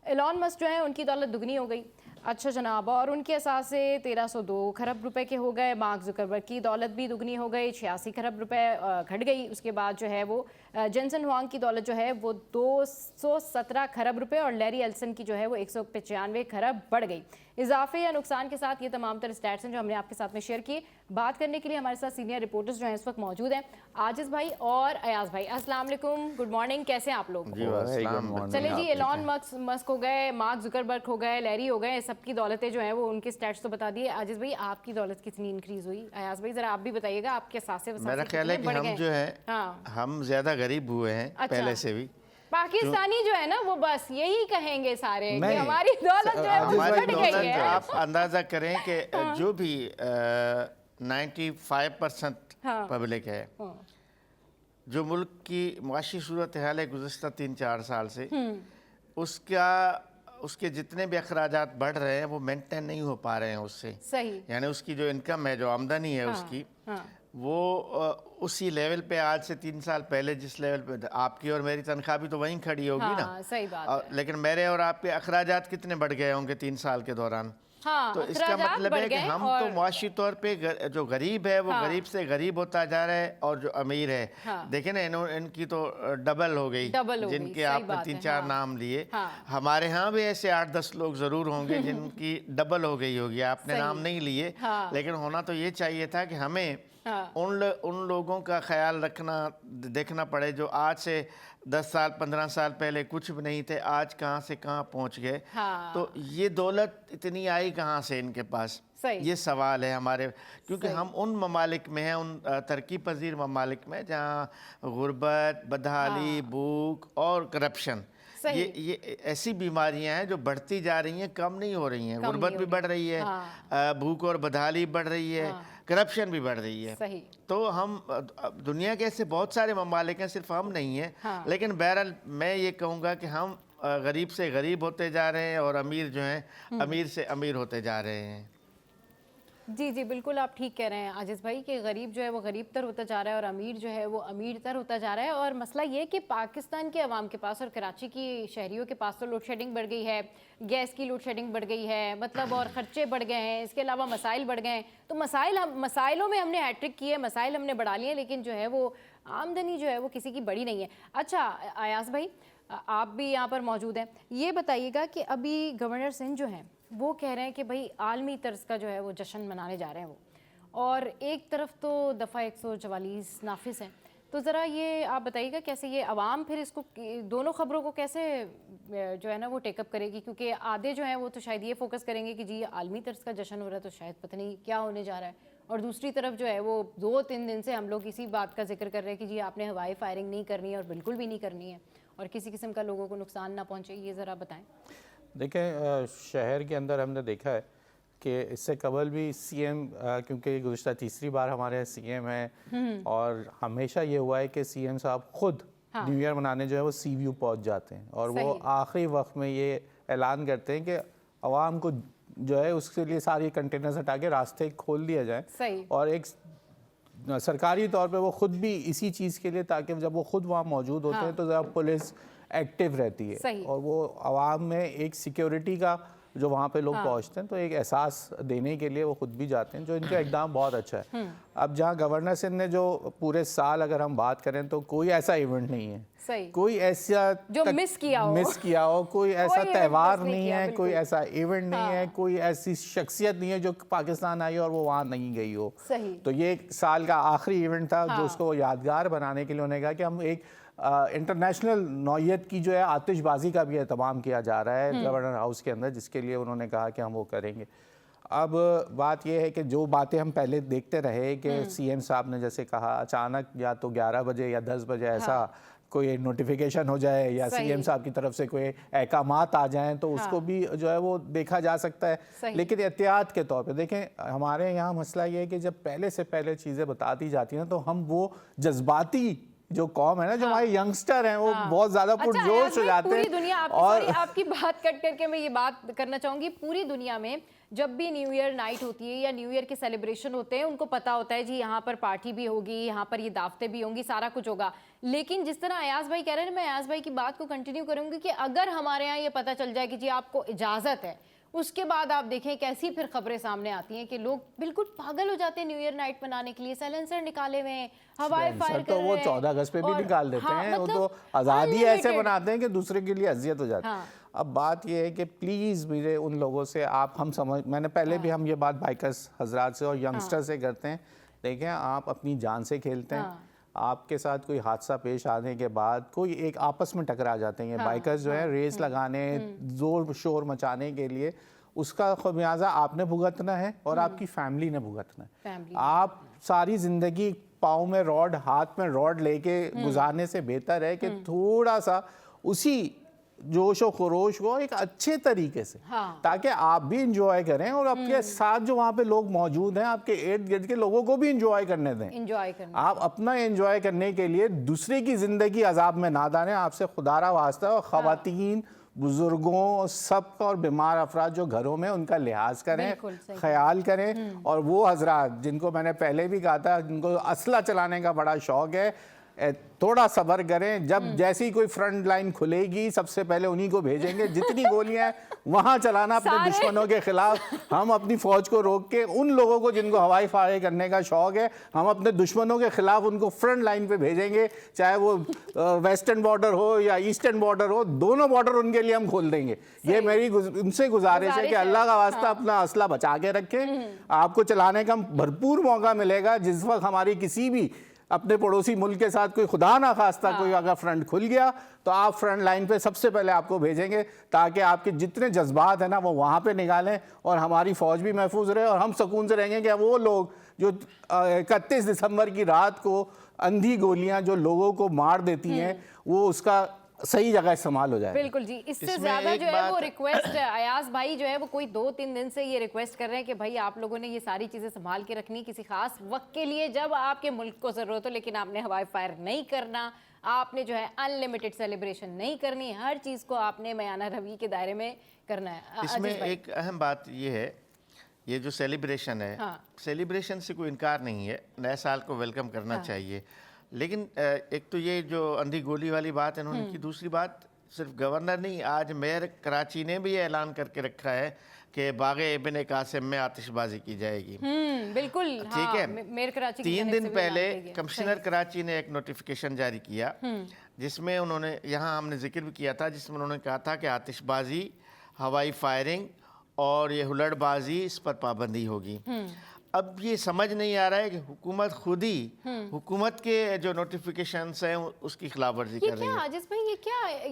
ایلون مسک جو ہیں ان کی دولت دگنی ہو گئی. اچھا جناب, اور ان کے اثاثے 1302 کھرب روپے کے ہو گئے. مارک زکربرگ کی دولت بھی دگنی ہو گئی, 86 کھرب روپے گھٹ گئی. اس کے بعد جو ہے وہ جینسن ہوانگ کی دولت جو ہے وہ 217 کھرب روپے, اور لیری ایلسن کی جو ہے وہ 195 کھرب بڑھ گئی. اضافے یا نقصان کے ساتھ یہ تمام تر اسٹیٹس ہیں جو ہم نے آپ کے ساتھ میں شیئر کی. بات کرنے کے لیے ہمارے ساتھ سینئر رپورٹرز جو ہیں اس وقت موجود ہیں, عاجز بھائی اور ایاز بھائی. السلام علیکم, گڈ مارننگ, کیسے ہیں آپ لوگ؟ چلیں جی, ایلون مسک ہو گئے, مارک زکربرگ ہو گئے, لیری ہو گئے, سب کی دولتیں جو ہیں وہ ان کے اسٹیٹس تو بتا دیے. عاجز بھائی آپ کی دولت کتنی انکریز ہوئی؟ ایاز بھائی ذرا آپ بھی بتائیے گا, آپ کے اثاثے میرا خیال ہے کہ ہم جو ہے ہم زیادہ غریب ہوئے ہیں پہلے سے بھی. پاکستانی جو ہے نا وہ بس یہی کہیں گے سارے کہ ہماری دولت جو ہے وہ بڑھ گئی ہے. آپ اندازہ کریں کہ جو بھی 95% پبلک ہے, جو ملک کی معاشی صورتحال ہے گزشتہ 3-4 سال سے, اس کے جتنے بھی اخراجات بڑھ رہے ہیں وہ مینٹین نہیں ہو پا رہے ہیں اس سے. صحیح, یعنی اس کی جو انکم ہے, جو آمدنی ہے اس کی, وہ اسی لیول پہ آج سے 3 سال پہلے جس لیول پہ آپ کی اور میری تنخواہ بھی تو وہیں کھڑی ہوگی نا. صحیح بات ہے. لیکن میرے اور آپ کے اخراجات کتنے بڑھ گئے ہوں گے 3 سال کے دوران. تو اس کا مطلب ہے کہ ہم تو معاشی طور پہ جو غریب ہے وہ غریب سے غریب ہوتا جا رہا ہے, اور جو امیر ہے دیکھیں نا ان کی تو ڈبل ہو گئی, جن کے آپ نے 3-4 نام لیے. ہمارے ہاں بھی ایسے 8-10 لوگ ضرور ہوں گے جن کی ڈبل ہو گئی ہوگی, آپ نے نام نہیں لیے. لیکن ہونا تو یہ چاہیے تھا کہ ہمیں ان لوگوں کا خیال دیکھنا پڑے جو آج سے 10 سال 15 سال پہلے کچھ بھی نہیں تھے, آج کہاں سے کہاں پہنچ گئے. تو یہ دولت اتنی آئی کہاں سے ان کے پاس, یہ سوال ہے ہمارے. کیونکہ ہم ان ممالک میں ہیں, ان ترقی پذیر ممالک میں جہاں غربت, بدحالی, بھوک اور کرپشن, یہ ایسی بیماریاں ہیں جو بڑھتی جا رہی ہیں, کم نہیں ہو رہی ہیں. غربت بھی بڑھ رہی ہے, بھوک اور بدحالی بڑھ رہی ہے, کرپشن بھی بڑھ رہی ہے. تو ہم دنیا کے ایسے بہت سارے ممالک ہیں, صرف ہم نہیں ہیں. لیکن بہرحال میں یہ کہوں گا کہ ہم غریب سے غریب ہوتے جا رہے ہیں, اور امیر جو ہیں امیر سے امیر ہوتے جا رہے ہیں. جی جی بالکل آپ ٹھیک کہہ رہے ہیں عاجز بھائی کہ غریب جو ہے وہ غریب تر ہوتا جا رہا ہے اور امیر جو ہے وہ امیر تر ہوتا جا رہا ہے. اور مسئلہ یہ کہ پاکستان کے عوام کے پاس اور کراچی کی شہریوں کے پاس تو لوڈ شیڈنگ بڑھ گئی ہے, گیس کی لوڈ شیڈنگ بڑھ گئی ہے, مطلب اور خرچے بڑھ گئے ہیں, اس کے علاوہ مسائل بڑھ گئے ہیں. تو مسائلوں میں ہم نے ہیٹرک کی ہے, مسائل ہم نے بڑھا لیے, لیکن جو ہے وہ آمدنی جو ہے وہ کسی کی بڑی نہیں ہے. اچھا ایاز بھائی آپ بھی یہاں پر موجود ہیں, یہ بتائیے گا کہ ابھی گورنر سندھ جو ہیں وہ کہہ رہے ہیں کہ بھائی عالمی طرز کا جو ہے وہ جشن منانے جا رہے ہیں وہ, اور ایک طرف تو دفعہ 144 نافذ ہیں. تو ذرا یہ آپ بتائیے گا کیسے یہ عوام پھر اس کو دونوں خبروں کو کیسے جو ہے نا وہ ٹیک اپ کرے گی, کیونکہ آدھے جو ہیں وہ تو شاید یہ فوکس کریں گے کہ جی عالمی طرز کا جشن ہو رہا ہے تو شاید پتہ نہیں کیا ہونے جا رہا ہے, اور دوسری طرف جو ہے وہ 2-3 دن سے ہم لوگ اسی بات کا ذکر کر رہے ہیں کہ جی آپ نے ہوائی فائرنگ نہیں کرنی ہے اور بالکل بھی نہیں کرنی ہے, اور کسی قسم کا لوگوں کو نقصان نہ پہنچے. یہ ذرا بتائیں. دیکھیں شہر کے اندر ہم نے دیکھا ہے کہ اس سے قبل بھی سی ایم, کیونکہ گزشتہ تیسری بار ہمارے سی ایم ہیں, اور ہمیشہ یہ ہوا ہے کہ سی ایم صاحب خود نیو ایئر منانے جو ہے وہ سی ویو پہنچ جاتے ہیں اور وہ آخری وقت میں یہ اعلان کرتے ہیں کہ عوام کو جو ہے اس کے لیے ساری کنٹینرز ہٹا کے راستے کھول دیا جائے، اور ایک سرکاری طور پہ وہ خود بھی اسی چیز کے لیے، تاکہ جب وہ خود وہاں موجود ہوتے ہیں تو ذرا پولیس ایکٹیو رہتی ہے اور وہ عوام میں ایک سیکیورٹی کا جو وہاں پہ لوگ پہنچتے ہیں تو ایک احساس دینے کے لیے وہ خود بھی جاتے ہیں، جو ان کا اقدام بہت اچھا ہے۔ اب جہاں گورنر سندھ نے جو پورے سال اگر ہم بات کریں تو کوئی ایسا ایونٹ نہیں ہے، کوئی ایسا جو مس کیا ہو، کوئی ایسا تہوار نہیں ہے، کوئی ایسا ایونٹ نہیں ہے، کوئی ایسی شخصیت نہیں ہے جو پاکستان آئی اور وہ وہاں نہیں گئی ہو۔ تو یہ ایک سال کا آخری ایونٹ تھا جو اس کو یادگار بنانے کے لیے انہوں نے کہا کہ ہم ایک انٹرنیشنل نوعیت کی جو ہے آتش بازی کا بھی اہتمام کیا جا رہا ہے گورنر ہاؤس کے اندر، جس کے لیے انہوں نے کہا کہ ہم وہ کریں گے۔ اب بات یہ ہے کہ جو باتیں ہم پہلے دیکھتے رہے کہ سی ایم صاحب نے جیسے کہا اچانک یا تو 11 بجے یا 10 بجے ایسا کوئی نوٹیفیکیشن ہو جائے یا سی ایم صاحب کی طرف سے کوئی احکامات آ جائیں تو اس کو بھی جو ہے وہ دیکھا جا سکتا ہے، لیکن احتیاط کے طور پہ دیکھیں ہمارے یہاں مسئلہ یہ ہے کہ جب پہلے سے پہلے چیزیں بتا دی جاتی ہیں تو ہم وہ جذباتی جو قوم ہے نا، جو ہمارے ینگسٹر ہیں وہ بہت زیادہ پرجوش ہو جاتے ہیں۔ پوری دنیا اور آپ کی بات کٹ کر کے میں یہ بات کرنا چاہوں گی، پوری دنیا میں جب بھی نیو ایئر نائٹ ہوتی ہے یا نیو ایئر کے سیلیبریشن ہوتے ہیں ان کو پتا ہوتا ہے جی یہاں پر پارٹی بھی ہوگی، یہاں پر یہ دعوتیں بھی ہوں گی، سارا کچھ ہوگا، لیکن جس طرح ایاز بھائی کہہ رہے ہیں میں ایاز بھائی کی بات کو کنٹینیو کروں گی کہ اگر ہمارے یہاں یہ پتا چل جائے کہ جی آپ کو اجازت ہے، اس کے بعد آپ دیکھیں کیسی پھر خبریں سامنے آتی ہیں کہ لوگ بالکل پاگل ہو جاتے ہیں نیو ایئر نائٹ منانے کے لیے، سائلنسر نکالے ہوئے ہیں، ہوائے فائر کر رہے ہیں، تو وہ 14 اگست پہ بھی نکال دیتے ہیں، وہ تو آزادی ایسے بناتے ہیں کہ دوسرے کے لیے اذیت ہو جاتی ہے۔ اب بات یہ ہے کہ پلیز میرے ان لوگوں سے میں نے پہلے بھی ہم یہ بات بائکرز حضرات سے اور ینگسٹر سے کرتے ہیں، دیکھیں آپ اپنی جان سے کھیلتے ہیں، آپ کے ساتھ کوئی حادثہ پیش آنے کے بعد کوئی ایک آپس میں ٹکرا جاتے ہیں، یہ بائکرز جو ہیں ریس لگانے زور شور مچانے کے لیے، اس کا خمیازہ آپ نے بھگتنا ہے اور آپ کی فیملی نے بھگتنا ہے۔ آپ ساری زندگی پاؤں میں راڈ ہاتھ میں راڈ لے کے گزارنے سے بہتر ہے کہ تھوڑا سا اسی جوش و خروش کو ایک اچھے طریقے سے، تاکہ آپ بھی انجوائے کریں اور آپ کے ساتھ جو وہاں پہ لوگ موجود ہیں آپ کے ارد گرد کے لوگوں کو بھی انجوائے کرنے دیں۔ آپ اپنا انجوائے کرنے کے لیے دوسرے کی زندگی عذاب میں نہ ڈالیں، آپ سے خدا را واسطہ ہے، اور خواتین بزرگوں سب کا اور بیمار افراد جو گھروں میں ان کا لحاظ کریں، خیال کریں، اور وہ حضرات جن کو میں نے پہلے بھی کہا تھا جن کو اسلحہ چلانے کا بڑا شوق ہے، تھوڑا صبر کریں، جب جیسی کوئی فرنٹ لائن کھلے گی سب سے پہلے انہی کو بھیجیں گے، جتنی گولیاں وہاں چلانا اپنے دشمنوں کے خلاف، ہم اپنی فوج کو روک کے ان لوگوں کو جن کو ہوائی فائر کرنے کا شوق ہے ہم اپنے دشمنوں کے خلاف ان کو فرنٹ لائن پہ بھیجیں گے، چاہے وہ ویسٹرن بارڈر ہو یا ایسٹرن بارڈر ہو، دونوں بارڈر ان کے لیے ہم کھول دیں گے۔ یہ میری ان سے گزارش ہے کہ اللہ کا واسطہ اپنا اسلحہ بچا کے رکھیں، آپ کو چلانے کا بھرپور موقع ملے گا جس وقت ہماری کسی بھی اپنے پڑوسی ملک کے ساتھ کوئی خدا نہ خواستہ کوئی اگر فرنٹ کھل گیا تو آپ فرنٹ لائن پہ سب سے پہلے آپ کو بھیجیں گے، تاکہ آپ کے جتنے جذبات ہیں نا وہ وہاں پہ نکالیں اور ہماری فوج بھی محفوظ رہے اور ہم سکون سے رہیں گے کہ وہ لوگ جو 31 دسمبر کی رات کو اندھی گولیاں جو لوگوں کو مار دیتی ہیں وہ اس کا صحیح جگہ استعمال ہو جائے۔ بالکل جی، اس سے زیادہ جو ہے وہ ریکویسٹ ایاز بھائی جو ہے وہ کوئی 2-3 دن سے یہ ریکویسٹ کر رہے ہیں کہ بھائی آپ لوگوں نے یہ ساری چیزیں سنبھال کے رکھنی کسی خاص وقت کے لیے جب آپ کے ملک کو ضرورت ہو، لیکن آپ نے ہوائی فائر نہیں کرنا، آپ نے جو ہے ان لمیٹڈ سیلیبریشن نہیں کرنی، ہر چیز کو آپ نے میانہ روی کے دائرے میں کرنا ہے۔ اس میں ایک اہم بات یہ ہے، یہ جو سیلیبریشن ہے، سیلیبریشن سے کوئی انکار نہیں ہے، نئے سال کو ویلکم کرنا چاہیے، لیکن ایک تو یہ جو اندھی گولی والی بات ہے انہوں نے کی، دوسری بات صرف گورنر نہیں، آج میئر کراچی نے بھی یہ اعلان کر کے رکھا ہے کہ باغ ابن قاسم میں آتش بازی کی جائے گی۔ بالکل ٹھیک ہے، میئر کراچی 3 دن پہلے کمشنر کراچی نے ایک نوٹیفیکیشن جاری کیا جس میں انہوں نے، یہاں ہم نے ذکر بھی کیا تھا، جس میں انہوں نے کہا تھا کہ آتش بازی، ہوائی فائرنگ اور یہ ہلڑ بازی اس پر پابندی ہوگی۔ اب یہ سمجھ نہیں آ رہا ہے کہ حکومت خود ہی حکومت کے جو نوٹیفیکیشنز ہیں اس کی خلاف ورزی کر رہی ہے۔ عاجز بھائی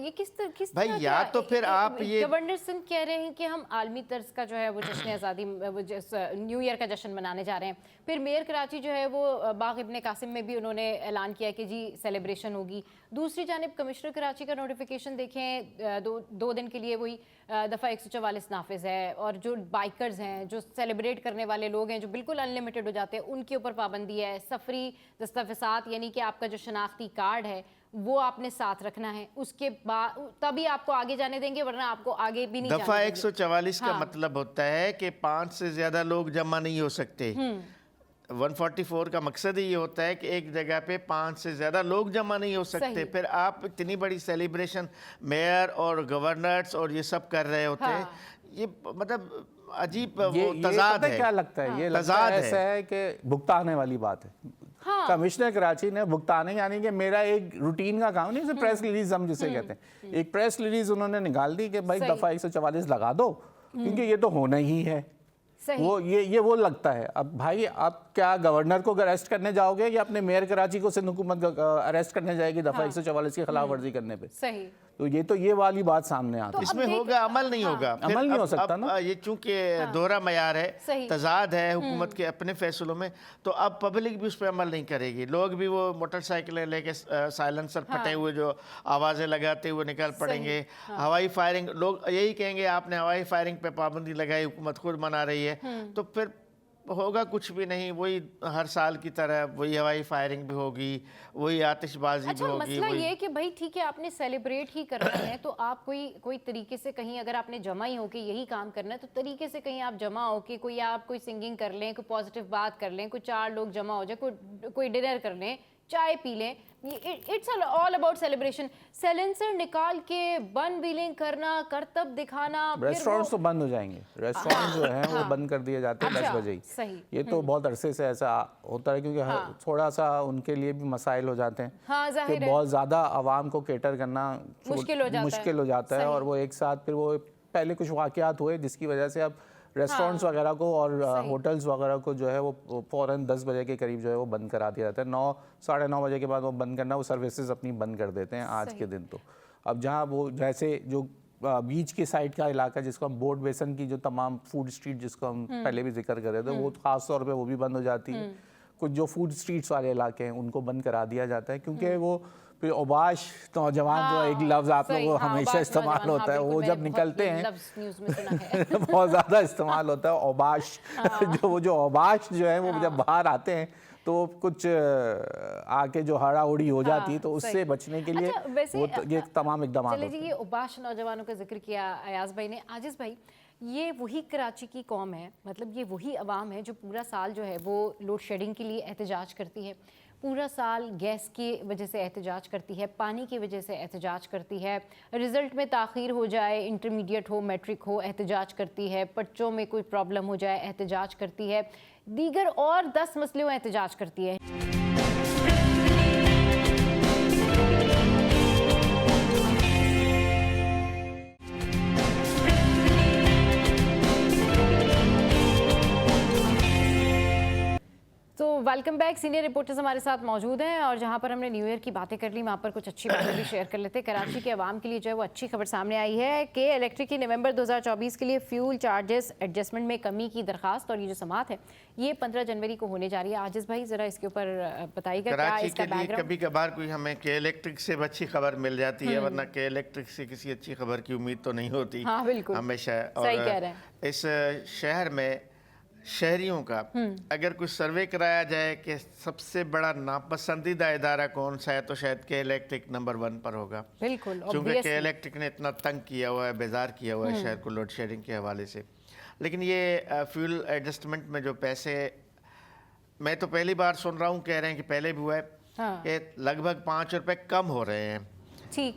یہ کس طرح بھائی یا تو پھر آپ یہ گورنر سندھ کہہ رہے ہیں کہ ہم عالمی طرز کا جو ہے وہ جشن آزادی نیو ایئر کا جشن منانے جا رہے ہیں، پھر میئر کراچی جو ہے وہ باغ ابن قاسم میں بھی انہوں نے اعلان کیا کہ جی سیلیبریشن ہوگی، دوسری جانب کمشنر کراچی کا نوٹیفیکیشن دیکھیں 2 دن کے لیے وہی دفعہ 144 نافذ ہے، اور جو بائکرز ہیں، جو سیلیبریٹ کرنے والے لوگ ہیں جو بالکل ان لمیٹڈ ہو جاتے ہیں، ان کے اوپر پابندی ہے. سفری دستاویزات یعنی کہ آپ کا جو شناختی کارڈ ہے وہ آپ نے ساتھ رکھنا ہے، اس کے بعد تبھی آپ کو آگے جانے دیں گے، ورنہ آپ کو آگے بھی نہیں جانے دیں گے. دفعہ 144 کا مطلب ہوتا ہے کہ 5 سے زیادہ لوگ جمع نہیں ہو سکتے. 144 کا مقصد یہ ہوتا ہے کہ ایک جگہ پہ 5 سے زیادہ لوگ جمع نہیں ہو سکتے. پھر آپ اتنی بڑی سیلیبریشن میئر اور گورنرز اور یہ سب کر رہے ہوتے ہیں، یہ مطلب عجیب وہ تضاد ہے. کیا لگتا ہے؟ یہ لگتا ہے ایسا ہے کہ بھگتانے والی بات ہے. کمشنر کراچی نے بھگتانے، یعنی کہ میرا ایک روٹین کا کام نہیں، پریس ریلیز ہم جسے کہتے ہیں، ایک پریس ریلیز انہوں نے نکال دی کہ بھائی دفعہ 144 لگا دو، کیونکہ یہ تو ہونا ہی ہے. وہ یہ وہ لگتا ہے. اب بھائی آپ کیا گورنر کو اریسٹ کرنے جاؤ گے یا اپنے میئر کراچی کو سندھ حکومت اریسٹ کرنے جائے گی دفعہ 144 کی خلاف ورزی کرنے پہ؟ صحیح. تو یہ والی بات سامنے آتی ہے. اس میں ہوگا عمل نہیں ہوگا، عمل نہیں ہو سکتا نا. یہ چونکہ دوہرا معیار ہے، تضاد ہے حکومت کے اپنے فیصلوں میں، تو اب پبلک بھی اس پہ عمل نہیں کرے گی. لوگ بھی وہ موٹر سائیکلیں لے کے سائلنسر پھٹے ہوئے جو آوازیں لگاتے ہوئے نکل پڑیں گے. ہوائی فائرنگ، لوگ یہی کہیں گے آپ نے ہوائی فائرنگ پہ پابندی لگائی، حکومت خود منا رہی ہے، تو پھر ہوگا کچھ بھی نہیں. وہی ہر سال کی طرح وہی ہوائی فائرنگ بھی ہوگی، وہی آتش بازی بھی ہوگی. مسئلہ یہ کہ بھائی ٹھیک ہے آپ نے سیلیبریٹ ہی کرنا ہے، تو آپ کوئی طریقے سے کہیں، اگر آپ نے جمع ہی ہو کے یہی کام کرنا ہے تو طریقے سے کہیں آپ جمع ہو کے کوئی سنگنگ کر لیں، کوئی پازیٹیو بات کر لیں، کوئی 4 لوگ جمع ہو جائے، کوئی ڈنر کر لیں، چائے پی لیں. It's all about celebration. Silencer نکال کے بن ویلنگ کرنا، کرتب دکھانا. ریسٹورنٹس تو بند ہو جائیں گے، ریسٹورنٹ جو ہیں وہ بند کر دیے جاتے ہیں 10 بجے ہی. یہ تو بہت عرصے سے ایسا ہوتا ہے، کیونکہ تھوڑا سا ان کے لیے بھی مسائل ہو جاتے ہیں کہ بہت زیادہ عوام کو کیٹر کرنا مشکل ہو جاتا ہے. اور وہ ایک ساتھ پھر وہ پہلے کچھ واقعات ہوئے جس کی وجہ سے اب ریسٹورنٹس وغیرہ کو اور ہوٹلز وغیرہ کو جو ہے وہ فوراً 10 بجے کے قریب جو ہے وہ بند کرا دیا جاتا ہے. 9 ساڑھے 9 بجے کے بعد وہ بند کرنا، وہ سروسز اپنی بند کر دیتے ہیں آج کے دن. تو اب جہاں وہ جیسے جو بیچ کے سائڈ کا علاقہ جس کو ہم بورڈ بیسن کی جو تمام فوڈ اسٹریٹ جس کو ہم پہلے بھی ذکر کر رہے تھے، وہ خاص طور پہ وہ بھی بند ہو جاتی ہے. کچھ جو فوڈ اسٹریٹس والے علاقے ہیں ان کو بند کرا دیا جاتا ہے، کیونکہ وہ پھر اوباش نوجوان جو ایک لفظ آپ لوگوں کو ہمیشہ استعمال ہوتا ہے، وہ جب نکلتے ہیں بہت زیادہ استعمال ہوتا ہے اوباش. جو اوباش جو ہے وہ جب باہر آتے ہیں تو کچھ آ کے جو ہڑا اڑی ہو جاتی ہے، تو اس سے بچنے کے لیے یہ تمام اقدامات ہوتے ہیں. یہ اوباش نوجوانوں کا ذکر کیا ایاز بھائی نے. عاجز بھائی، یہ وہی کراچی کی قوم ہے، مطلب یہ وہی عوام ہے جو پورا سال جو ہے وہ لوڈ شیڈنگ کے لیے احتجاج کرتی ہے، پورا سال گیس کی وجہ سے احتجاج کرتی ہے، پانی کی وجہ سے احتجاج کرتی ہے، رزلٹ میں تاخیر ہو جائے، انٹرمیڈیٹ ہو، میٹرک ہو، احتجاج کرتی ہے، پرچوں میں کوئی پرابلم ہو جائے احتجاج کرتی ہے، دیگر اور 10 مسئلوں احتجاج کرتی ہے. تو ویلکم بیک. سینئر رپورٹرز ہمارے ساتھ موجود ہیں، اور جہاں پر ہم نے نیو ایئر کی باتیں کر لی وہاں پر کچھ اچھی باتیں بھی شیئر کر لیتے. کراچی کے عوام کے لیے جو ہے وہ اچھی خبر سامنے آئی ہے کہ الیکٹرک کی نومبر 2024 کے لیے فیول چارجز ایڈجسٹمنٹ میں کمی کی درخواست اور یہ جو سماعت ہے یہ 15 جنوری کو ہونے جا رہی ہے. عاجز بھائی ذرا اس کے اوپر بتائیے گا کیا اس کا بیک گراؤنڈ. کبھی کبھار کوئی ہمیں کہ الیکٹرک سے اچھی خبر مل جاتی ہے، ورنہ کہ الیکٹرک سے کسی اچھی خبر کی امید تو نہیں ہوتی ہمیشہ. صحیح کہہ رہے ہیں. اس شہر میں شہریوں کا اگر کوئی سروے کرایا جائے کہ سب سے بڑا ناپسندیدہ ادارہ کون سا ہے، تو شاید کہ الیکٹرک نمبر 1 پر ہوگا. بالکل، چونکہ کہ الیکٹرک نے اتنا تنگ کیا ہوا ہے، بیزار کیا ہوا ہے شہر کو لوڈ شیڈنگ کے حوالے سے. لیکن یہ فیول ایڈجسٹمنٹ میں جو پیسے، میں تو پہلی بار سن رہا ہوں، کہہ رہے ہیں کہ پہلے بھی ہوا ہے کہ لگ بھگ 5 روپے کم ہو رہے ہیں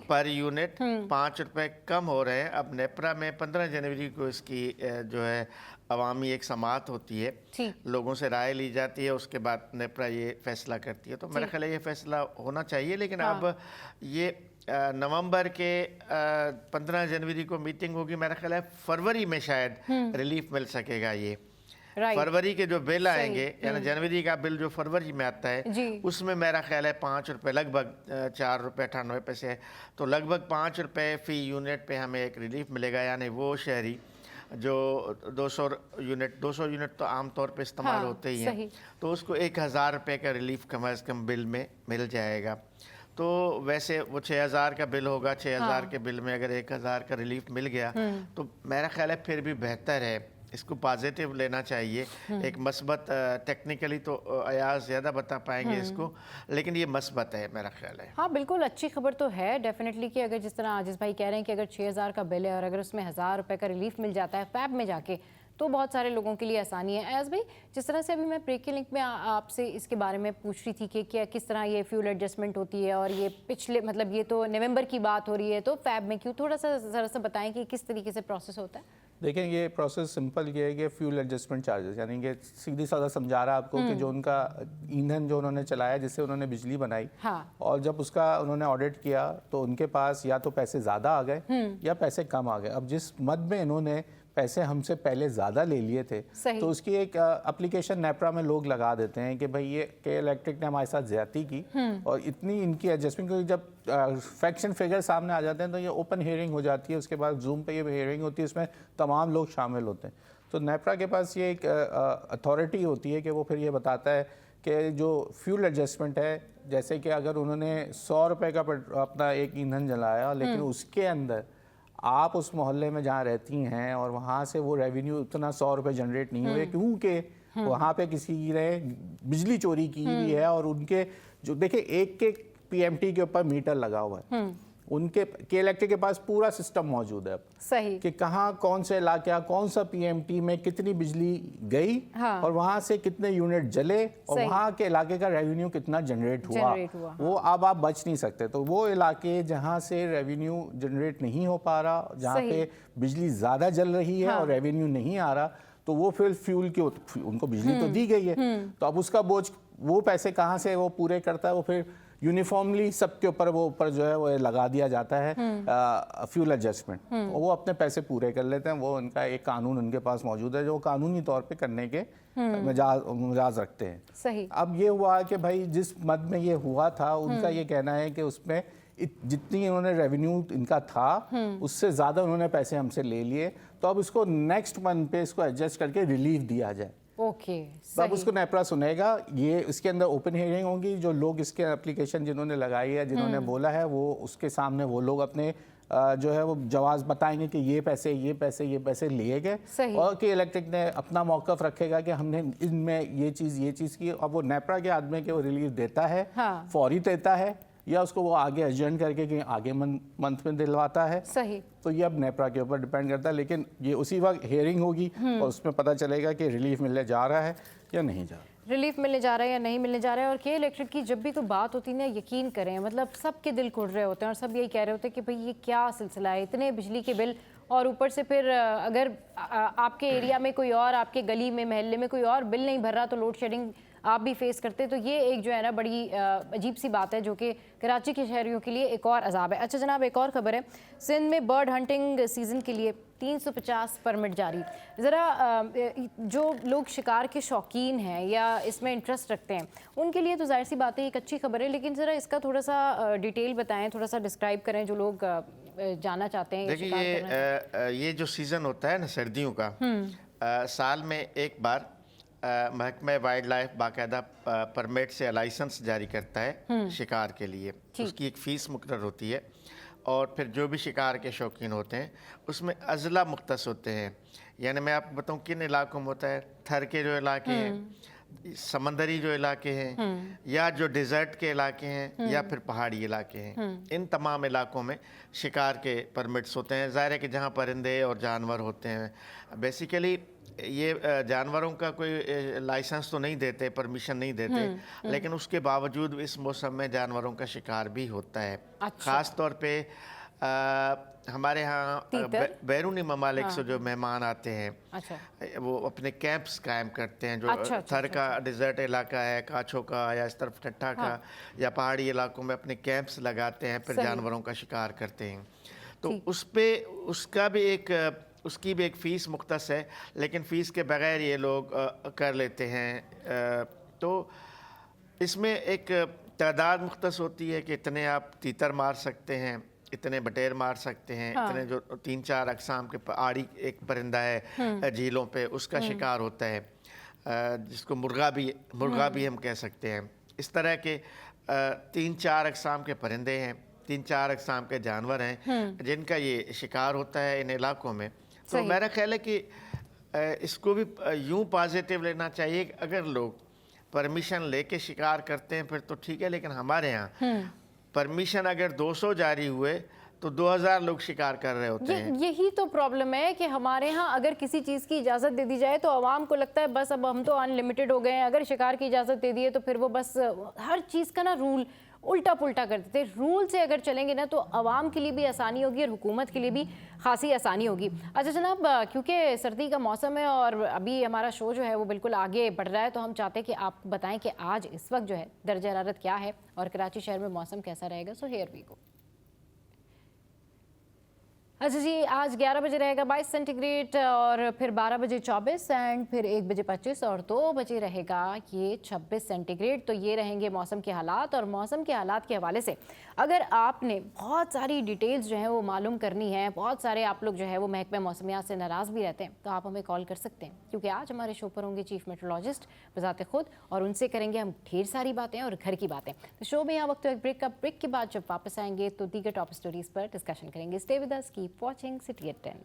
پر یونٹ، 5 روپے کم ہو رہے ہیں. اب نیپرا میں 15 جنوری کو اس کی جو ہے عوامی ایک سماعت ہوتی ہے، لوگوں سے رائے لی جاتی ہے، اس کے بعد نیپرا یہ فیصلہ کرتی ہے. تو میرا خیال ہے یہ فیصلہ ہونا چاہیے. لیکن اب یہ نومبر کے 15 جنوری کو میٹنگ ہوگی، میرا خیال ہے فروری میں شاید ریلیف مل سکے گا. یہ فروری کے جو بل آئیں گے، یعنی جنوری کا بل جو فروری میں آتا ہے اس میں میرا خیال ہے 5 روپے، لگ بھگ 4 روپے 98 پیسے، تو لگ بھگ 5 روپے فی یونٹ پہ ہمیں ایک ریلیف ملے گا. یعنی وہ شہری جو 200 یونٹ تو عام طور پہ استعمال ہوتے ہی ہیں، تو اس کو 1000 روپے کا ریلیف کم از کم بل میں مل جائے گا. تو ویسے وہ 6,000 کا بل ہوگا، 6,000 کے بل میں اگر 1,000 کا ریلیف مل گیا تو میرا خیال ہے پھر بھی بہتر ہے، اس کو پازیٹیو لینا چاہیے، ایک مثبت، ٹیکنیکلی تو ایاز زیادہ بتا پائیں گے اس کو، لیکن یہ مثبت ہے میرا خیال ہے۔ ہاں بالکل اچھی خبر تو ہے ڈیفینیٹلی، کہ اگر جس طرح عاجز بھائی کہہ رہے ہیں کہ اگر 6,000 کا بل ہے اور اگر اس میں 1,000 روپے کا ریلیف مل جاتا ہے فیب میں جا کے تو بہت سارے لوگوں کے لیے آسانی ہے۔ ایاز بھائی جس طرح سے ابھی میں بریک کے لنک میں آپ سے اس کے بارے میں پوچھ رہی تھی کہ کیا کس طرح یہ فیول ایڈجسٹمنٹ ہوتی ہے، اور یہ پچھلے مطلب یہ تو نومبر کی بات ہو رہی ہے تو فیب میں کیوں، تھوڑا سا ذرا سا بتائیں کہ کس طریقے سے پروسیس ہوتا ہے؟ دیکھیں یہ پروسیس سمپل یہ ہے کہ فیول ایڈجسٹمنٹ چارجز، یعنی کہ سیدھی سادہ سمجھا رہا آپ کو کہ جو ان کا ایندھن جو انہوں نے چلایا جس سے انہوں نے بجلی بنائی، اور جب اس کا انہوں نے آڈٹ کیا تو ان کے پاس یا تو پیسے زیادہ آ گئے یا پیسے کم آ گئے۔ اب جس مد میں انہوں نے پیسے ہم سے پہلے زیادہ لے لیے تھے تو اس کی ایک اپلیکیشن نیپرا میں لوگ لگا دیتے ہیں کہ بھئی یہ کہ الیکٹرک نے ہمارے ساتھ زیادتی کی اور اتنی ان کی ایڈجسٹمنٹ، کیونکہ جب فیکشن فگر سامنے آ جاتے ہیں تو یہ اوپن ہیئرنگ ہو جاتی ہے، اس کے بعد زوم پہ یہ ہیئرنگ ہوتی ہے، اس میں تمام لوگ شامل ہوتے ہیں۔ تو نیپرا کے پاس یہ ایک اتھارٹی ہوتی ہے کہ وہ پھر یہ بتاتا ہے کہ جو فیول ایڈجسٹمنٹ ہے، جیسے کہ اگر انہوں نے 100 روپے کا اپنا ایک ایندھن جلایا لیکن اس کے اندر آپ اس محلے میں جہاں رہتی ہیں اور وہاں سے وہ ریونیو اتنا 100 روپے جنریٹ نہیں ہوئے کیونکہ وہاں پہ کسی نے بجلی چوری کی ہوئی ہے، اور ان کے جو دیکھیں ایک پی ایم ٹی کے اوپر میٹر لگا ہوا ہے، ان کے الیکٹرک کے پاس پورا سسٹم موجود ہے صحیح کہ کہاں کون سے علاقہ کون سا پی ایم ٹی میں کتنی بجلی گئی اور وہاں سے کتنے یونٹ جلے اور وہاں کے علاقے کا ریونیو کتنا جنریٹ ہوا، وہ اب آپ بچ نہیں سکتے۔ تو وہ علاقے جہاں سے ریونیو جنریٹ نہیں ہو پا رہا، جہاں پہ بجلی زیادہ جل رہی ہے اور ریونیو نہیں آ رہا، تو وہ پھر فیول کی ان کو بجلی تو دی گئی ہے، تو اب اس کا بوجھ وہ پیسے کہاں سے وہ پورے کرتا ہے، وہ پھر یونیفارملی سب کے اوپر وہ اوپر جو ہے وہ لگا دیا جاتا ہے فیول ایڈجسٹمنٹ، وہ اپنے پیسے پورے کر لیتے ہیں، وہ ان کا ایک قانون ان کے پاس موجود ہے جو قانونی طور پہ کرنے کے مجاز رکھتے ہیں۔ صحیح۔ اب یہ ہوا کہ بھائی جس مد میں یہ ہوا تھا ان کا یہ کہنا ہے کہ اس میں جتنی انہوں نے ریونیو ان کا تھا اس سے زیادہ انہوں نے پیسے ہم سے لے لیے، تو اب اس کو نیکسٹ منتھ پہ اس کو ایڈجسٹ کر کے ریلیف دیا جائے۔ اوکے، اب اس کو نیپرا سنے گا، یہ اس کے اندر اوپن ہیئرنگ ہوگی، جو لوگ اس کے اپلیکیشن جنہوں نے لگائی ہے، جنہوں نے بولا ہے، وہ اس کے سامنے وہ لوگ اپنے جو ہے وہ جواز بتائیں گے کہ یہ پیسے لیے گئے، اور کہ الیکٹرک نے اپنا موقف رکھے گا کہ ہم نے ان میں یہ چیز کی۔ اب وہ نیپرا کے آدمی کے وہ ریلیف دیتا ہے، فوری دیتا ہے، یا اس کو وہ آگے ایڈجرن کر کے کہ آگے منتھ میں دلواتا ہے، صحیح، تو یہ اب نیپرا کے اوپر ڈیپینڈ کرتا ہے، لیکن یہ اسی وقت ہیئرنگ ہوگی اور اس میں پتہ چلے گا کہ ریلیف ملنے جا رہا ہے یا نہیں جا رہا، ریلیف ملنے جا رہا ہے یا نہیں ملنے جا رہا ہے۔ اور کے الیکٹرک کی جب بھی تو بات ہوتی ہے نا، یقین کریں مطلب سب کے دل کھل رہے ہوتے ہیں اور سب یہی کہہ رہے ہوتے ہیں کہ بھئی یہ کیا سلسلہ ہے، اتنے بجلی کے بل، اور اوپر سے پھر اگر آپ کے ایریا میں کوئی اور، آپ کے گلی میں محلے میں کوئی اور بل نہیں بھر رہا تو لوڈ شیڈنگ آپ بھی فیس کرتے، تو یہ ایک جو ہے نا بڑی عجیب سی بات ہے جو کہ کراچی کے شہریوں کے لیے ایک اور عذاب ہے۔ اچھا جناب، ایک اور خبر ہے، سندھ میں برڈ ہنٹنگ سیزن کے لیے 350 پرمٹ جاری۔ ذرا جو لوگ شکار کے شوقین ہیں یا اس میں انٹرسٹ رکھتے ہیں ان کے لیے تو ظاہر سی بات ہے ایک اچھی خبر ہے، لیکن ذرا اس کا تھوڑا سا ڈیٹیل بتائیں، تھوڑا سا ڈسکرائب کریں جو لوگ جانا چاہتے ہیں۔ دیکھیے یہ جو سیزن ہوتا ہے نا سردیوں کا، سال میں ایک بار محکمہ وائلڈ لائف باقاعدہ پرمٹ سے لائسنس جاری کرتا ہے شکار کے لیے، اس کی ایک فیس مقرر ہوتی ہے، اور پھر جو بھی شکار کے شوقین ہوتے ہیں اس میں اضلاع مختص ہوتے ہیں، یعنی میں آپ کو بتاؤں کن علاقوں میں ہوتا ہے، تھر کے جو علاقے ہیں، سمندری جو علاقے ہیں، یا جو ڈیزرٹ کے علاقے ہیں، یا پھر پہاڑی علاقے ہیں، ان تمام علاقوں میں شکار کے پرمٹس ہوتے ہیں۔ ظاہر ہے کہ جہاں پرندے اور جانور ہوتے ہیں، بیسیکلی یہ جانوروں کا کوئی لائسنس تو نہیں دیتے، پرمیشن نہیں دیتے، لیکن اس کے باوجود اس موسم میں جانوروں کا شکار بھی ہوتا ہے۔ خاص طور پہ ہمارے ہاں بیرونی ممالک سے جو مہمان آتے ہیں وہ اپنے کیمپس قائم کرتے ہیں، جو تھر کا ڈیزرٹ علاقہ ہے، کاچھو کا یا اس طرف ٹھٹھا کا یا پہاڑی علاقوں میں اپنے کیمپس لگاتے ہیں، پھر جانوروں کا شکار کرتے ہیں۔ تو اس کی بھی ایک فیس مختص ہے، لیکن فیس کے بغیر یہ لوگ کر لیتے ہیں۔ تو اس میں ایک تعداد مختص ہوتی ہے کہ اتنے آپ تیتر مار سکتے ہیں، اتنے بٹیر مار سکتے ہیں، اتنے جو 3-4 اقسام کے آڑی ایک پرندہ ہے جھیلوں پہ اس کا شکار ہوتا ہے، جس کو مرغا بھی ہم کہہ سکتے ہیں۔ اس طرح کے 3-4 अक़साम के परिंदे हैं, 3-4 अक़साम के जानवर हैं जिनका ये शिकार होता है इन इलाकों में। तो मेरा ख्याल है कि इसको भी यूं पॉजिटिव लेना चाहिए कि अगर लोग परमिशन लेके शिकार करते हैं फिर तो ठीक है, लेकिन हमारे यहाँ परमिशन अगर 200 जारी हुए तो 2000 लोग शिकार कर रहे होते हैं। यही तो प्रॉब्लम है कि हमारे यहाँ अगर किसी चीज़ की इजाज़त दे दी जाए तो आवाम को लगता है बस अब हम तो अनलिमिटेड हो गए हैं। अगर शिकार की इजाज़त दे दी है तो फिर वो बस हर चीज़ का ना रूल उल्टा पुल्टा कर देते हैं। रूल से अगर चलेंगे ना तो आवाम के लिए भी आसानी होगी और हुकूमत के लिए भी खासी आसानी होगी। अच्छा जनाब, क्योंकि सर्दी का मौसम है और अभी हमारा शो जो है वो बिल्कुल आगे बढ़ रहा है, तो हम चाहते हैं कि आप बताएं कि आज इस वक्त जो है दर्जा हरारत क्या है और कराची शहर में मौसम कैसा रहेगा। So here we go. अच्छा जी, आज 11 बजे रहेगा 22 सेंटीग्रेड और फिर 12 बजे 24 एंड फिर 1 बजे 25 और 2 बजे रहेगा ये 26 सेंटीग्रेड। तो ये रहेंगे मौसम के हालात। और मौसम के हालात के हवाले से अगर आपने बहुत सारी डिटेल्स जो हैं वो मालूम करनी है, बहुत सारे आप लोग जो है वो महकमे मौसमियात से नाराज़ भी रहते हैं, तो आप हमें कॉल कर सकते हैं, क्योंकि आज हमारे शो पर होंगे चीफ मेट्रोलॉजिस्ट बजाते खुद और उनसे करेंगे हम ढेर सारी बातें और घर की बातें। तो शो में यहाँ वक्त एक ब्रेक के बाद जब वापस आएंगे तो दीगर टॉप स्टोरीज पर डिस्कशन करेंगे। Stay with us, keep watching city at 10।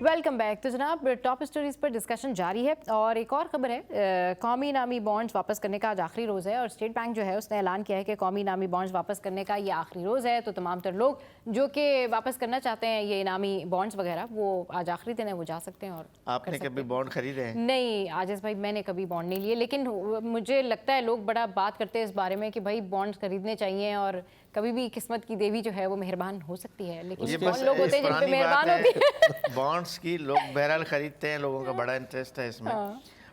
Welcome back. तो जनाब टॉप स्टोरीज पर डिस्कशन जारी है और एक और खबर है, कौमी नामी बॉन्ड्स वापस करने का आज आखिरी रोज़ है और स्टेट बैंक जो है उसने ऐलान किया है कि कौमी नामी बॉन्ड्स वापस करने का ये आखिरी रोज़ है। तो तमाम तर लोग जो कि वापस करना चाहते हैं ये नामी बॉन्ड्स वगैरह, वो आज आखिरी दिन है, वो जा सकते हैं। और आपने कभी बॉन्ड खरीदे हैं? नहीं आजिज़ भाई, मैंने कभी बॉन्ड नहीं लिए, लेकिन मुझे लगता है लोग बड़ा बात करते हैं इस बारे में कि भाई बॉन्ड्स खरीदने चाहिए और कभी भी किस्मत की देवी जो है वो मेहरबान हो सकती है, लेकिन कौन लोग होते हैं जिन पे मेहरबान होती है। बॉन्ड्स की लोग बहरहाल खरीदते हैं, लोगों का बड़ा इंटरेस्ट है इसमें।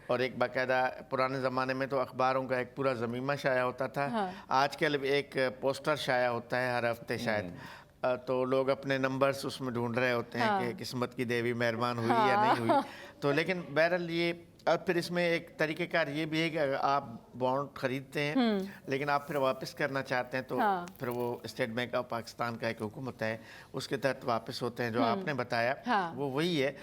और एक बाकायदा पुराने ज़माने में तो अखबारों का एक पूरा ज़मीमा शाया होता था। आजकल एक पोस्टर शाया होता है हर हफ्ते शायद, तो लोग अपने नंबर्स उसमें ढूंढ रहे होते हैं कि किस्मत की देवी मेहरबान हुई या नहीं हुई। तो लेकिन बहरहाल ये, और फिर इसमें एक तरीक़ेकार ये भी है कि अगर आप बॉन्ड खरीदते हैं लेकिन आप फिर वापस करना चाहते हैं तो फिर वो स्टेट बैंक ऑफ पाकिस्तान का एक हुक्म होता है, उसके तहत वापस होते हैं। जो आपने बताया वो वही है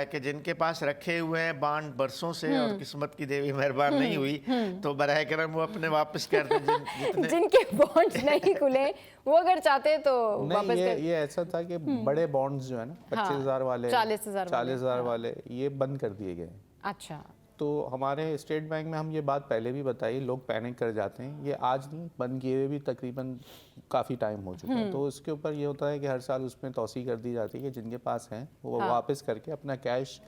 कि जिनके पास रखे हुए हैं बॉन्ड बरसों से और किस्मत की देवी मेहरबान नहीं हुई तो बराह करम वो अपने वापस कर दें। जिनके बॉन्ड नहीं खुले वो अगर चाहते तो वापस ये ऐसा था कि बड़े बॉन्ड्स जो है ना 25,000 वाले 40,000 वाले ये बंद कर दिए गए। अच्छा, तो हमारे स्टेट बैंक में हम ये बात पहले भी बताई, लोग पैनिक कर जाते हैं। ये आज नहीं, बंद किए हुए भी तकरीबन काफ़ी टाइम हो चुका है। तो इसके ऊपर ये होता है कि हर साल उसमें तौसी कर दी जाती है कि जिनके पास हैं वो वापस करके अपना कैश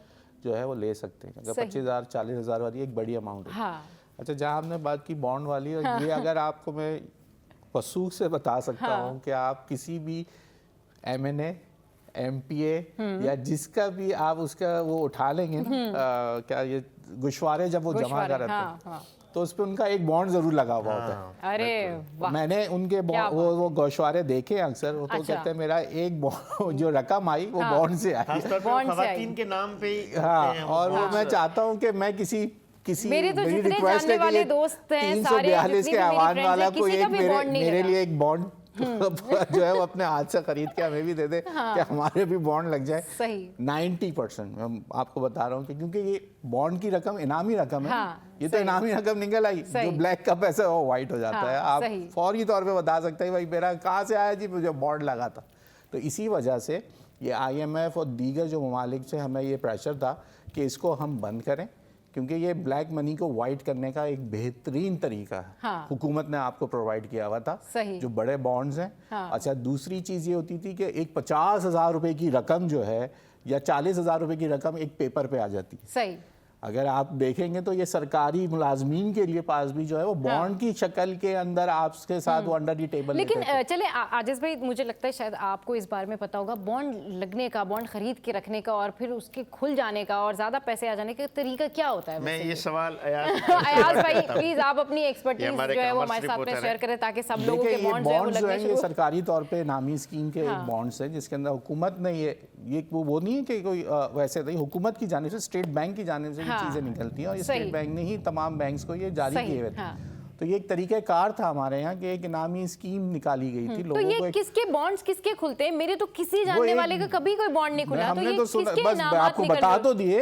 जो है वो ले सकते हैं। अगर 25,000 40,000 वाली एक बड़ी अमाउंट है। अच्छा, जहाँ हमने बात की बॉन्ड वाली, और ये अगर आपको मैं वसूख से बता सकता हूँ कि आप किसी भी MNA MPA या जिसका भी आप उसका वो उठा लेंगे ना, क्या ये गुशवारे जब वो जमा करते हैं तो उस पर उनका एक बॉन्ड जरूर लगा हुआ होता है। अरे वाह, मैंने उनके वो गोशवारे देखे अक्सर, वो तो कहते हैं मेरा एक बॉन्ड जो रकम आई वो बॉन्ड से आई, खवातीन के नाम पे। हाँ, और वो मैं चाहता हूँ कि मैं किसी मेरे तो जितने जानने वाले दोस्त हैं सारे 342 के आह्वान वाला को एक मेरे लिए एक बॉन्ड जो है वो अपने हाथ से खरीद के हमें भी दे दे कि हमारे भी बॉन्ड लग जाए। सही 90% मैं आपको बता रहा हूँ कि क्योंकि ये बॉन्ड की रकम इनामी रकम है। ये तो इनामी रकम निकल आई, जो ब्लैक का पैसा है वो वाइट हो जाता है। आप फौरी तौर पे बता सकते हैं भाई मेरा कहाँ से आया जी, मुझे बॉन्ड लगा था। तो इसी वजह से ये IMF और दीगर जो ममालिक से हमें ये प्रेशर था कि इसको हम बंद करें, क्योंकि ये ब्लैक मनी को वाइट करने का एक बेहतरीन तरीका है। हुकूमत ने आपको प्रोवाइड किया हुआ था जो बड़े बॉन्ड्स हैं। अच्छा, दूसरी चीज़ ये होती थी कि एक 50,000 रुपए की रकम जो है या 40,000 रुपए की रकम एक पेपर पे आ जाती है। सही, अगर आप देखेंगे तो ये सरकारी मुलाजमीन के लिए पास भी जो है वो बॉन्ड की शक्ल के अंदर आपके साथ वो अंडर दी टेबल। लेकिन चले आजिज़ भाई, मुझे लगता है शायद आपको इस बारे में पता होगा, बॉन्ड लगने का, बॉन्ड खरीद के रखने का और फिर उसके खुल जाने का और ज्यादा पैसे आ जाने का तरीका क्या होता है? मैं ये सवाल अयाज भाई प्लीज आप अपनी एक्सपर्टीज जो है वो हमारे साथ में शेयर करें ताकि सब लोगों के बॉन्ड जो है ये सरकारी तौर पे नामी स्कीम के बॉन्ड्स हैं जिसके अंदर हुकूमत ने ये वो नहीं है कि कोई वैसे नहीं, हुकूमत की जानिब से, स्टेट बैंक की जानिब से चीज़ें निकलती हैं और स्टेट बैंक ने ही तमाम बैंक्स को ये जारी किए हुए थे। تو یہ ایک طریقہ کار تھا ہمارے یہاں کہ ایک انعامی اسکیم نکالی گئی تھی تو لوگوں کو. یہ کس کے بانڈز کس کے کھلتے ہیں؟ میرے تو کسی جاننے والے کا کبھی کوئی بانڈ نہیں کھلا. ہم تو نے یہ تو کس کے بس انعامات آپ کو بتا تو دیے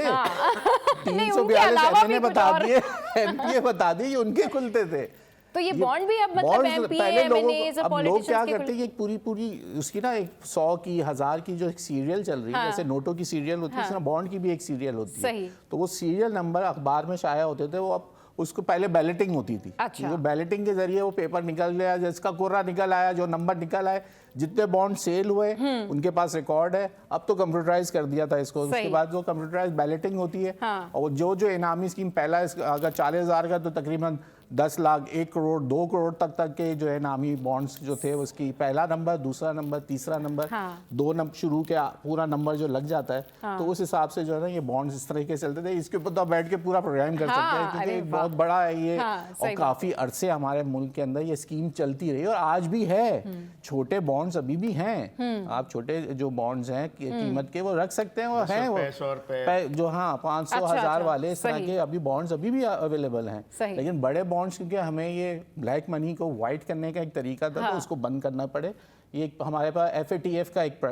342 نے بتا دیے, ایم پی اے بتا دیے, یہ ان کے کھلتے تھے. تو یہ بانڈ بھی اب مطلب M P A M N A اب لوگ کیا کرتے ہیں, ایک پوری اس کی نا ایک 100 کی 1000 کی جو ایک سیریل چل رہی ہے, جیسے نوٹوں کی سیریل ہوتی ہے اس طرح بانڈ کی بھی ایک سیریل ہوتی ہے. تو وہ سیریل نمبر اخبار میں شائع ہوتے تھے, وہ اب اس کو پہلے بیلٹنگ ہوتی تھی. وہ بیلٹنگ کے ذریعے وہ پیپر نکل گیا, جس کا کوڑا نکل آیا, جو نمبر نکل آئے, جتنے بانڈ سیل ہوئے ان کے پاس ریکارڈ ہے. اب تو کمپیوٹرائز کر دیا تھا اس کو, اس کے بعد جو کمپیوٹرائز بیلٹنگ ہوتی ہے, اور جو انعامی اسکیم پہلا اگر 40,000 کا تو تقریباً 10 لاکھ 1 کروڑ 2 کروڑ تک کے جو ہے انعامی بانڈز جو تھے, اس کی پہلا نمبر, دوسرا نمبر, تیسرا نمبر, 2 نمبر شروع کے پورا نمبر جو لگ جاتا ہے, تو اس حساب سے جو ہے نا یہ بانڈز اس طریقے سے چلتے تھے. اس کے اوپر تو آپ بیٹھ کے پورا پروگرام کر سکتے ہیں کیونکہ ایک بہت بڑا ہے یہ, اور کافی عرصے ہمارے ملک کے اندر یہ اسکیم چلتی رہی اور آج بھی ہے. چھوٹے بانڈز ابھی بھی ہیں, آپ چھوٹے جو بانڈز ہیں قیمت کے وہ رکھ سکتے ہیں, وہ ہیں جو 500 1000 والے اس طرح کے ابھی بانڈز ابھی بھی اویلیبل ہیں. لیکن بڑے بانڈز کیونکہ ہمیں یہ بلیک منی کو وائٹ کرنے کا ایک طریقہ تھا, تو اس کو بند کرنا پڑے. یہ ہمارے پاس FATF کا ایک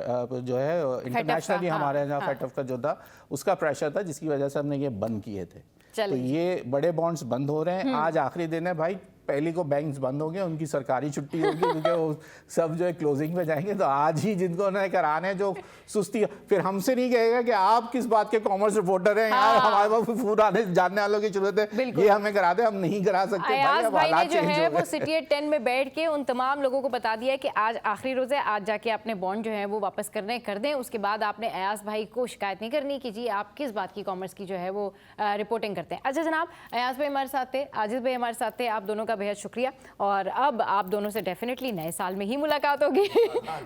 جو ہے انٹرنیشنلی ہمارے یہاں FATF کا جو تھا اس کا پریشر تھا, جس کی وجہ سے ہم نے یہ بند کیے تھے. تو یہ بڑے بانڈز بند ہو رہے ہیں. آج آخری دن ہے بھائی, پہلی کو بینکس بند ہوں گے, ان کی سرکاری چھٹی ہوگی کیونکہ وہ سب جو ہے کلوزنگ پہ جائیں گے. تو آج ہی جن کو انہیں کرانے جو سستی, پھر ہم سے نہیں کہے گا کہ آپ کس بات کے کامرس رپورٹر ہیں یار, ہمارے پاس پورانے جاننے والوں کی ضرورت ہے, یہ ہمیں کرا دیں, ہم نہیں کرا سکتے. ایاز بھائی نے جو ہے وہ سٹی ایٹ 10 میں بیٹھ کے ان تمام لوگوں کو بتا دیا کہ آج آخری روز ہے, آج جا کے اپنے بانڈ جو ہے وہ واپس کر دیں. اس کے بعد آپ نے ایاز بھائی کو شکایت نہیں کرنی کہ جی آپ کس بات کی کامرس کی جو ہے وہ رپورٹنگ کرتے ہیں. اچھا جناب, ایاز بھائی ہمارے ساتھ تھے, عاجز بھائی ہمارے ساتھ تھے, آپ دونوں کا بہت شکریہ. اور اب آپ دونوں سے ڈیفینیٹلی نئے سال میں ہی ملاقات ہوگی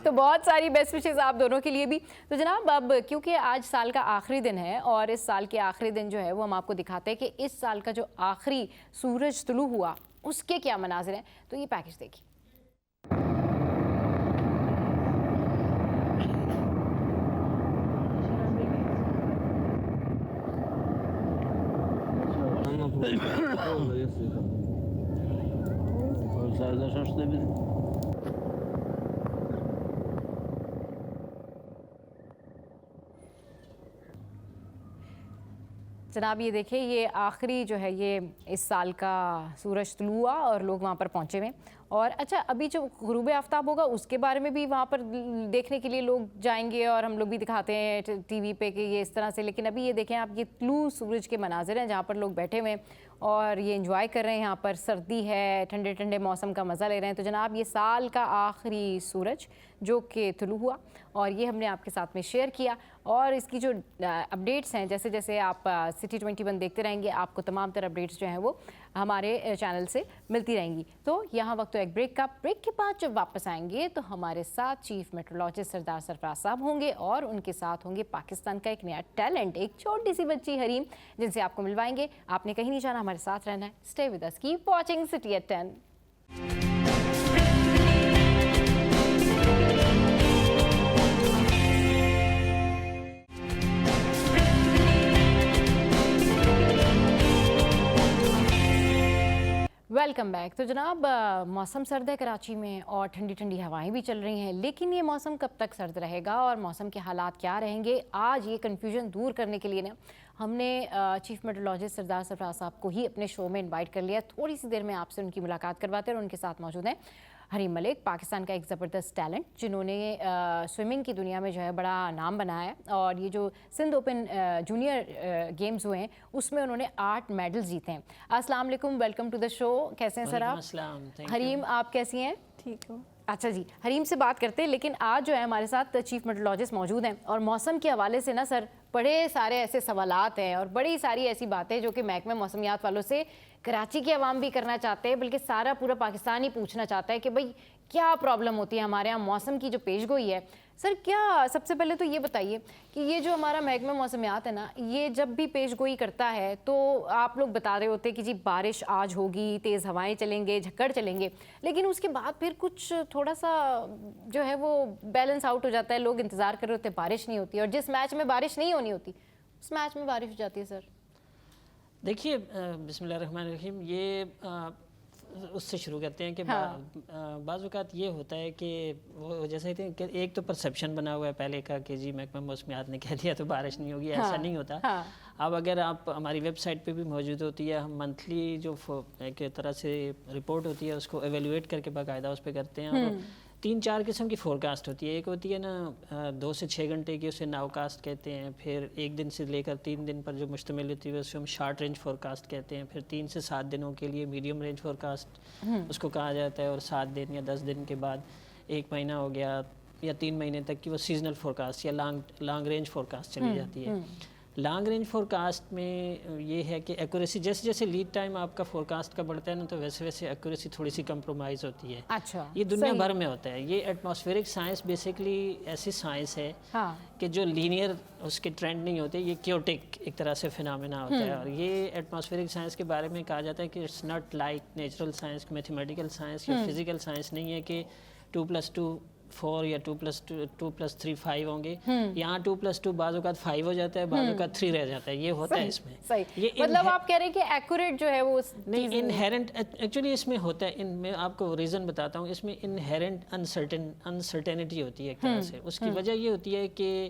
تو بہت ساری بیسٹ وشز آپ دونوں کے لیے بھی. تو جناب اب کیونکہ آج سال کا آخری دن ہے, اور اس سال کے آخری دن جو ہے وہ ہم آپ کو دکھاتے ہیں کہ اس سال کا جو آخری سورج طلوع ہوا اس کے کیا مناظر ہیں. تو یہ پیکج دیکھیے. جناب یہ دیکھیں, یہ آخری جو ہے یہ اس سال کا سورج طلوع ہوا اور لوگ وہاں پر پہنچے ہوئے. اور اچھا ابھی جو غروب آفتاب ہوگا اس کے بارے میں بھی وہاں پر دیکھنے کے لیے لوگ جائیں گے, اور ہم لوگ بھی دکھاتے ہیں ٹی وی پہ کہ یہ اس طرح سے. لیکن ابھی یہ دیکھیں آپ, یہ طلوع سورج کے مناظر ہیں جہاں پر لوگ بیٹھے ہوئے ہیں اور یہ انجوائے کر رہے ہیں. یہاں پر سردی ہے, ٹھنڈے ٹھنڈے موسم کا مزہ لے رہے ہیں. تو جناب یہ سال کا آخری سورج جو کہ طلوع ہوا, اور یہ ہم نے آپ کے ساتھ میں شیئر کیا. اور اس کی جو اپڈیٹس ہیں, جیسے جیسے آپ سٹی 21 دیکھتے رہیں گے, آپ کو تمام تر اپڈیٹس جو ہیں وہ ہمارے چینل سے ملتی رہیں گی. تو یہاں وقت تو ایک بریک کا, بریک کے بعد جب واپس آئیں گے تو ہمارے ساتھ چیف میٹرولوجسٹ سردار سرفراز صاحب ہوں گے, اور ان کے ساتھ ہوں گے پاکستان کا ایک نیا ٹیلنٹ, ایک چھوٹی سی بچی حریم, جن سے آپ کو ملوائیں گے. آپ نے کہیں نہیں جانا, ہمارے ساتھ رہنا ہے. Stay with us, keep watching City at 10. Welcome back. تو جناب موسم سرد ہے کراچی میں, اور ٹھنڈی ٹھنڈی ہوائیں بھی چل رہی ہیں, لیکن یہ موسم کب تک سرد رہے گا اور موسم کے حالات کیا رہیں گے, آج یہ کنفیوژن دور کرنے کے لیے نا ہم نے چیف میٹرولوجسٹ سردار سرفراز صاحب کو ہی اپنے شو میں انوائٹ کر لیا. تھوڑی سی دیر میں آپ سے ان کی ملاقات کرواتے ہیں, اور ان کے ساتھ موجود ہیں حریم ملک, پاکستان کا ایک زبردست ٹیلنٹ جنہوں نے سوئمنگ کی دنیا میں جو ہے بڑا نام بنایا ہے. اور یہ جو سندھ اوپن جونیئر گیمز ہوئے ہیں اس میں انہوں نے 8 میڈلز جیتے ہیں. السلام علیکم, ویلکم ٹو دا شو. کیسے ہیں سر آپ؟ حریم آپ کیسی ہیں؟ ٹھیک ہوں. اچھا جی, حریم سے بات کرتے ہیں, لیکن آج جو ہے ہمارے ساتھ چیف میٹرولوجسٹ موجود ہیں, اور موسم کے حوالے سے نا سر بڑے سارے ایسے سوالات ہیں اور بڑی ساری ایسی باتیں جو کہ محکمہ موسمیات والوں سے کراچی کے عوام بھی کرنا چاہتے ہیں, بلکہ سارا پورا پاکستان ہی پوچھنا چاہتا ہے کہ بھئی کیا پرابلم ہوتی ہے ہمارے یہاں موسم کی جو پیش گوئی ہے. سر کیا سب سے پہلے تو یہ بتائیے کہ یہ جو ہمارا محکمہ موسمیات ہے نا, یہ جب بھی پیش گوئی کرتا ہے تو آپ لوگ بتا رہے ہوتے کہ جی بارش آج ہوگی, تیز ہوائیں چلیں گے, جھکڑ چلیں گے, لیکن اس کے بعد پھر کچھ تھوڑا سا جو ہے وہ بیلنس آؤٹ ہو جاتا ہے, لوگ انتظار کر رہے ہوتے بارش نہیں ہوتی, اور جس میچ میں بارش نہیں ہونی ہوتی اس میچ میں بارش ہو جاتی ہے. سر دیکھیے, بسم اللہ الرحمن الرحیم, یہ اس سے شروع کرتے ہیں کہ بعض اوقات یہ ہوتا ہے کہ وہ جیسے کہ ایک تو پرسیپشن بنا ہوا ہے پہلے کا کہ جی محکمہ موسمیات نے کہہ دیا تو بارش نہیں ہوگی، ایسا نہیں ہوتا. اب اگر آپ ہماری ویب سائٹ پہ بھی موجود ہوتی ہے، ہم منتھلی جو ایک طرح سے رپورٹ ہوتی ہے اس کو ایویلویٹ کر کے باقاعدہ اس پہ کرتے ہیں. اور 3-4 قسم کی فور کاسٹ ہوتی ہے. ایک ہوتی ہے نا 2 سے 6 گھنٹے کی، اسے ناو کاسٹ کہتے ہیں. پھر 1 دن سے لے کر 3 دن پر جو مشتمل ہوتی ہے اسے ہم شارٹ رینج فور کاسٹ کہتے ہیں. پھر 3 سے 7 دنوں کے لیے میڈیم رینج فور کاسٹ اس کو کہا جاتا ہے. اور 7 دن یا 10 دن کے بعد 1 مہینہ ہو گیا یا 3 مہینے تک کی وہ سیزنل فور کاسٹ یا لانگ رینج فور کاسٹ چلی جاتی ہے. لانگ رینج فور کاسٹ میں یہ ہے کہ ایکوریسی جیسے جیسے لیڈ ٹائم آپ کا فور کاسٹ کا بڑھتا ہے نا تو ویسے ویسے ایکوریسی تھوڑی سی کمپرومائز ہوتی ہے. اچھا، یہ دنیا بھر میں ہوتا ہے. یہ ایٹماسفیرک سائنس بیسیکلی ایسی سائنس ہے کہ جو لینئر اس کے ٹرینڈ نہیں ہوتے، یہ کیوٹک ایک طرح سے فینامنا ہوتا ہے. اور یہ ایٹماسفیرک سائنس کے بارے میں کہا جاتا ہے کہ it's not like natural science, mathematical science یا فزیکل سائنس نہیں ہے کہ 2+2 4 یا 2+3 5 ہوں گے. یہاں 2+2 بعض اوقات 5 ہو جاتا ہے، بعض اوقات 3 رہ جاتا ہے. یہ ہوتا ہے اس میں. صحیح، مطلب آپ کہہ رہے ہیں کہ ایکوریٹ جو ہے وہ نہیں، انہیرنٹ ایکچولی اس میں ہوتا ہے. میں آپ کو ریزن بتاتا ہوں. اس میں انہیرنٹ انسرٹینٹی ہوتی ہے ایک طرح سے. اس کی وجہ یہ ہوتی ہے کہ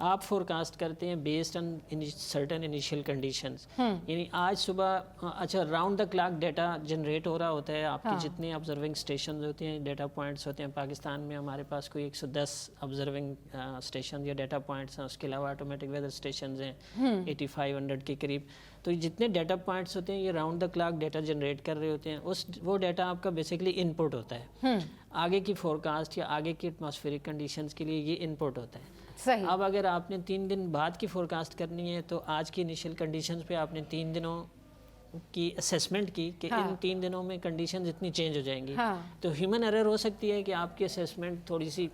آپ فور کاسٹ کرتے ہیں based on certain initial conditions. یعنی آج صبح اچھا round the clock data generate ہو رہا ہوتا ہے. آپ کے جتنے آبزرونگ اسٹیشنز ہوتے ہیں، ڈیٹا پوائنٹس ہوتے ہیں پاکستان میں ہمارے پاس کوئی 110 آبزرونگ اسٹیشن یا ڈیٹا پوائنٹس ہیں. اس کے علاوہ آٹومیٹک ویدر اسٹیشنز ہیں 8500 کے قریب. تو جتنے ڈیٹا پوائنٹس ہوتے ہیں یہ round the clock data generate کر رہے ہوتے ہیں. وہ ڈیٹا آپ کا بیسیکلی ان پٹ ہوتا ہے. آگے کی فور کاسٹ یا آگے کی ایٹماسفیرک کنڈیشنز کے لیے یہ ان پٹ ہوتا ہے. اب اگر آپ نے 3 دن بعد کی فور کاسٹ کرنی ہے تو آج کی انیشیل کنڈیشنز پہ آپ نے 3 دنوں کی اسیسمنٹ کی کہ ان 3 دنوں میں کنڈیشنز اتنی چینج ہو جائیں گی. تو ہیومن ایرر ہو سکتی ہے کہ آپ کی اسیسمنٹ تھوڑی سی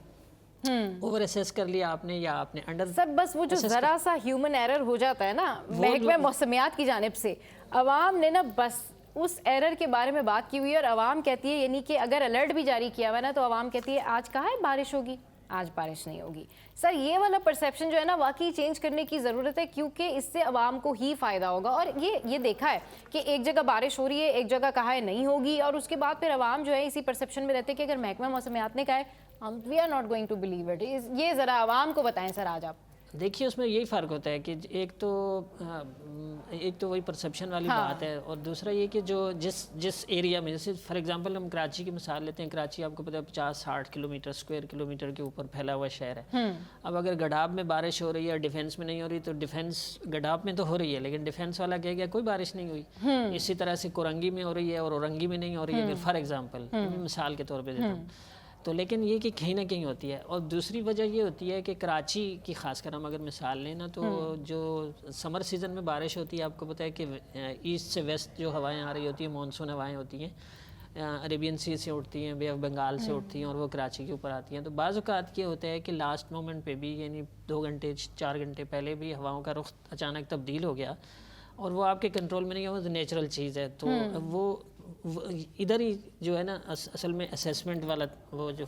اوور اسیس کر لیا آپ نے یا آپ نے انڈر. سر بس وہ جو ذرا سا ہیومن ایرر ہو جاتا ہے نا محکمہ موسمیات کی جانب سے، عوام نے نا بس اس ایرر کے بارے میں بات کی ہوئی ہے اور عوام کہتی ہے، یعنی کہ اگر الرٹ بھی جاری کیا ہوا ہے نا تو عوام کہتی ہے آج کہاں ہے بارش ہوگی، آج بارش نہیں ہوگی. سر یہ والا پرسیپشن جو ہے نا واقعی چینج کرنے کی ضرورت ہے کیونکہ اس سے عوام کو ہی فائدہ ہوگا. اور یہ دیکھا ہے کہ ایک جگہ بارش ہو رہی ہے، ایک جگہ کہا ہے نہیں ہوگی، اور اس کے بعد پھر عوام جو ہے اسی پرسیپشن میں رہتے کہ اگر محکمہ موسمیات نے کہا ہے we are not going to believe it. یہ ذرا عوام کو بتائیں سر آج آپ. دیکھیے اس میں یہی فرق ہوتا ہے کہ ایک تو وہی پرسیپشن والی بات ہے، اور دوسرا یہ کہ جو جس ایریا میں، جیسے فار ایگزامپل ہم کراچی کی مثال لیتے ہیں. کراچی آپ کو پتہ ہے 50-60 کلومیٹر اسکوائر کلومیٹر کے اوپر پھیلا ہوا شہر ہے. اب اگر گڈھاب میں بارش ہو رہی ہے اور ڈیفینس میں نہیں ہو رہی تو ڈیفینس گڈھاب میں تو ہو رہی ہے لیکن ڈیفینس والا کہے گا کوئی بارش نہیں ہوئی. اسی طرح سے کورنگی میں ہو رہی ہے اور اورنگی میں نہیں ہو رہی ہے فار ایگزامپل، مثال کے طور پہ دیتا ہوں. تو لیکن یہ کہ کہیں نہ کہیں ہوتی ہے. اور دوسری وجہ یہ ہوتی ہے کہ کراچی کی خاص کر ہم اگر مثال لیں نا تو جو سمر سیزن میں بارش ہوتی ہے آپ کو پتہ ہے کہ ایسٹ سے ویسٹ جو ہوائیں آ رہی ہوتی ہیں مونسون ہوائیں ہوتی ہیں، عربین سی سے اٹھتی ہیں، بے آف بنگال سے اٹھتی ہیں اور وہ کراچی کے اوپر آتی ہیں. تو بعض اوقات یہ ہوتا ہے کہ لاسٹ مومنٹ پہ بھی، یعنی 2 گھنٹے 4 گھنٹے پہلے بھی ہواؤں کا رخ اچانک تبدیل ہو گیا اور وہ آپ کے کنٹرول میں نہیں ہے. وہ نیچرل چیز ہے. تو وہ ادھر ہی جو ہے نا اصل میں اسیسمنٹ والا وہ جو